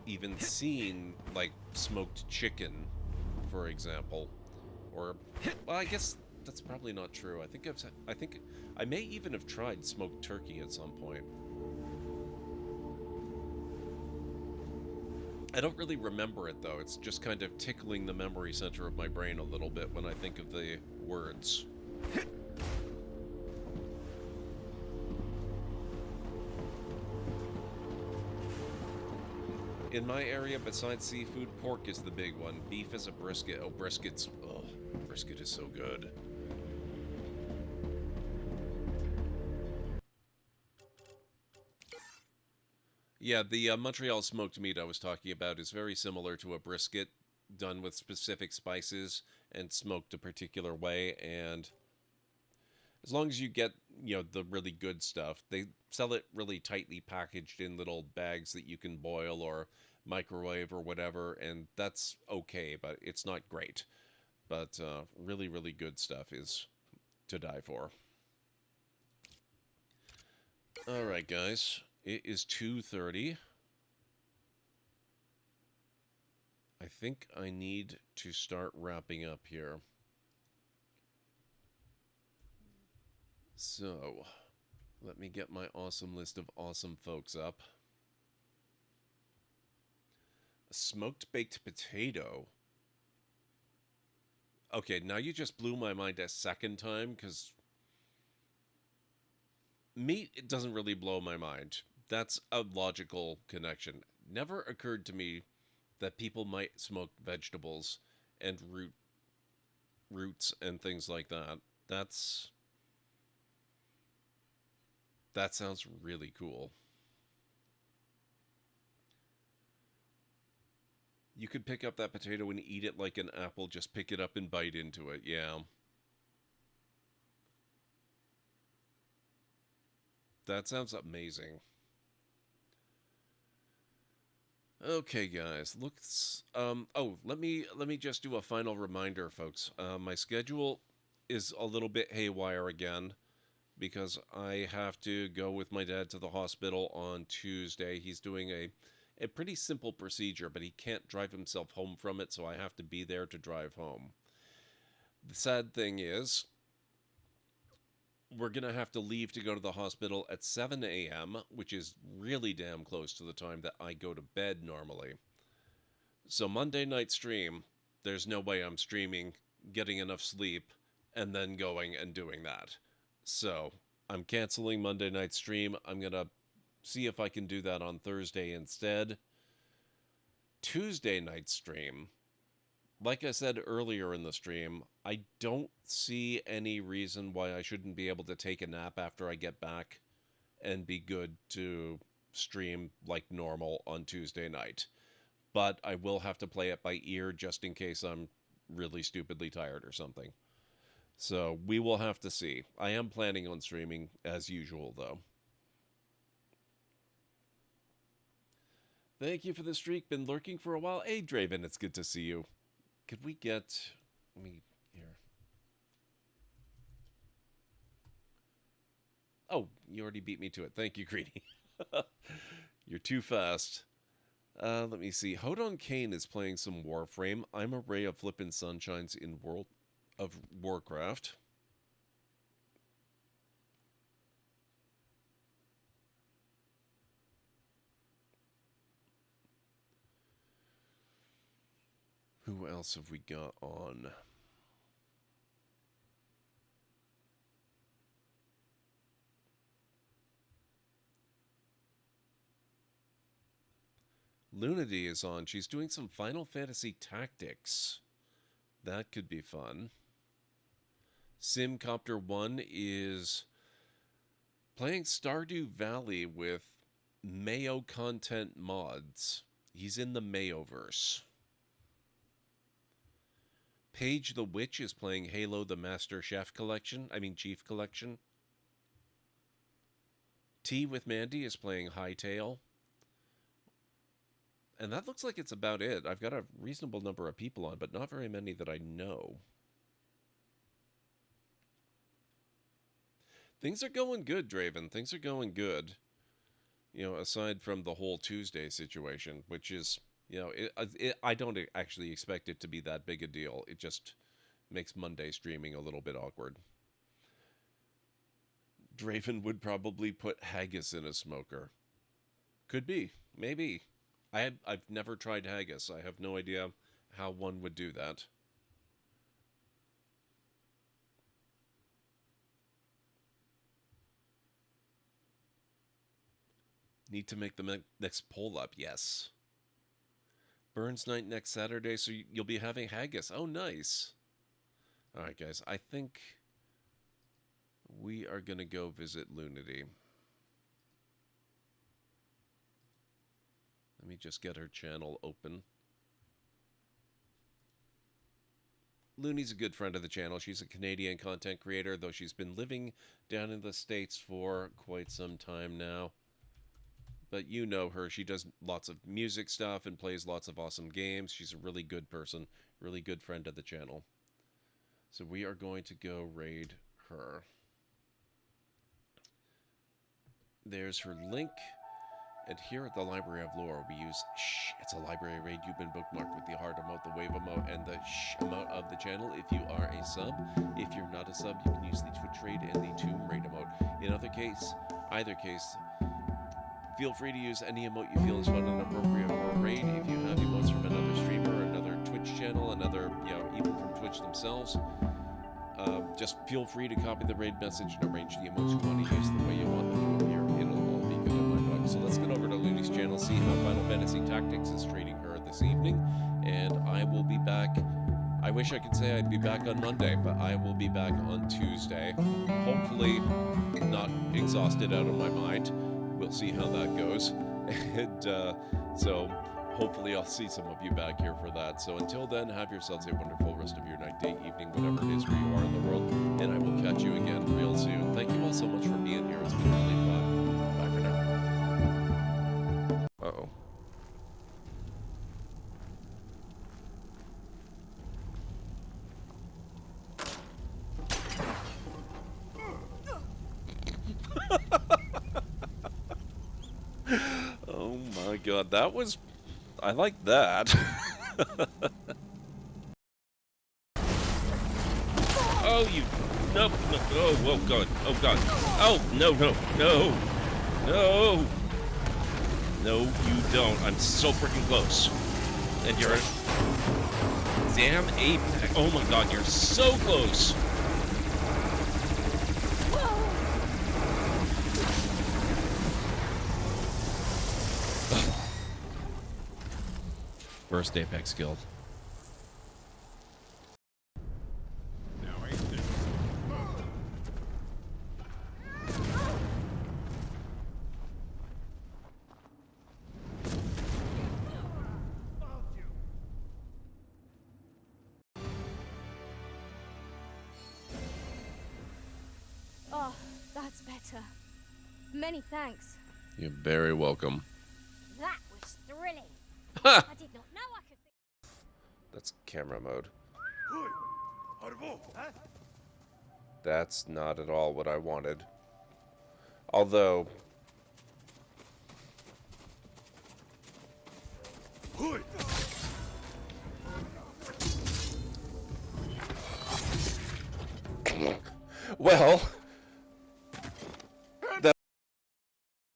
even seen, like, smoked chicken, for example. Or, well, I guess that's probably not true. I think I may even have tried smoked turkey at some point. I don't really remember it, though. It's just kind of tickling the memory center of my brain a little bit when I think of the words. In my area, besides seafood, pork is the big one. Beef is a brisket. Oh, brisket's... Oh, brisket is so good. Yeah, the Montreal smoked meat I was talking about is very similar to a brisket, done with specific spices and smoked a particular way, and as long as you get, you know, the really good stuff, they sell it really tightly packaged in little bags that you can boil or microwave or whatever, and that's okay, but it's not great. But really, really good stuff is to die for. Alright, guys. It is 2:30. I think I need to start wrapping up here. So, let me get my awesome list of awesome folks up. A smoked baked potato. Okay, now you just blew my mind a second time, because meat, it doesn't really blow my mind. That's a logical connection. Never occurred to me that people might smoke vegetables and roots and things like that. That sounds really cool. You could pick up that potato and eat it like an apple. Just pick it up and bite into it. Yeah. That sounds amazing. Okay, guys, let me just do a final reminder, folks. My schedule is a little bit haywire again because I have to go with my dad to the hospital on Tuesday. He's doing a pretty simple procedure, but he can't drive himself home from it, so I have to be there to drive home. The sad thing is, we're going to have to leave to go to the hospital at 7 a.m., which is really damn close to the time that I go to bed normally. So Monday night stream, there's no way I'm streaming, getting enough sleep, and then going and doing that. So I'm canceling Monday night stream. I'm going to see if I can do that on Thursday instead. Tuesday night stream, like I said earlier in the stream, I don't see any reason why I shouldn't be able to take a nap after I get back and be good to stream like normal on Tuesday night. But I will have to play it by ear just in case I'm really stupidly tired or something. So we will have to see. I am planning on streaming as usual, though. Thank you for the streak. Been lurking for a while. Hey, Draven, it's good to see you. Could we get... Let me... Here. Oh, you already beat me to it. Thank you, Greedy. You're too fast. Let me see. Hodon Kane is playing some Warframe. I'm a ray of flippin' sunshines in World of Warcraft. Who else have we got on? Lunity is on. She's doing some Final Fantasy Tactics. That could be fun. Simcopter 1 is playing Stardew Valley with Mayo content mods. He's in the Mayoverse. Paige the Witch is playing Halo the Master Chief Collection. Tea with Mandy is playing Hightail. And that looks like it's about it. I've got a reasonable number of people on, but not very many that I know. Things are going good, Draven. Things are going good. You know, aside from the whole Tuesday situation, which is, you know, I don't actually expect it to be that big a deal. It just makes Monday streaming a little bit awkward. Draven would probably put haggis in a smoker. Could be. Maybe. I've never tried haggis. I have no idea how one would do that. Need to make the next poll up, yes. Burns night next Saturday, so you'll be having haggis. Oh, nice. All right, guys, I think we are going to go visit Lunity. Let me just get her channel open. Looney's a good friend of the channel. She's a Canadian content creator, though she's been living down in the States for quite some time now. But you know her. She does lots of music stuff and plays lots of awesome games. She's a really good person, really good friend of the channel. So we are going to go raid her. There's her link. And here at the Library of Lore, we use shh. It's a library raid. You've been bookmarked with the heart emote, the wave emote, and the shh emote of the channel if you are a sub. If you're not a sub, you can use the Twitch raid and the Tomb raid emote. In either case, feel free to use any emote you feel is fun and appropriate for a raid. If you have emotes from another streamer, another Twitch channel, another, even from Twitch themselves, just feel free to copy the raid message and arrange the emotes you want to use the way you want them to appear. It'll all be good in my book. So let's get over to Looney's channel, see how Final Fantasy Tactics is treating her this evening, and I will be back. I wish I could say I'd be back on Monday, but I will be back on Tuesday. Hopefully not exhausted out of my mind. We'll see how that goes. And so hopefully I'll see some of you back here for that. So until then, have yourselves a wonderful rest of your night, day, evening, whatever it is where you are in the world. And I will catch you again real soon. Thank you all so much for being here. It's been really fun. Bye for now. Uh-oh. Oh my god, that was... I like that. Oh, you... No, no, oh god, oh god. Oh, no, no, no. No. No, you don't. I'm so freaking close. And you're... Damn apex. Oh my god, you're so close. First Apex Guild. Oh, that's better. Many thanks. You're very welcome. That was thrilling. Ha! I did not know I could think. That's camera mode. That's not at all what I wanted. Although... Well...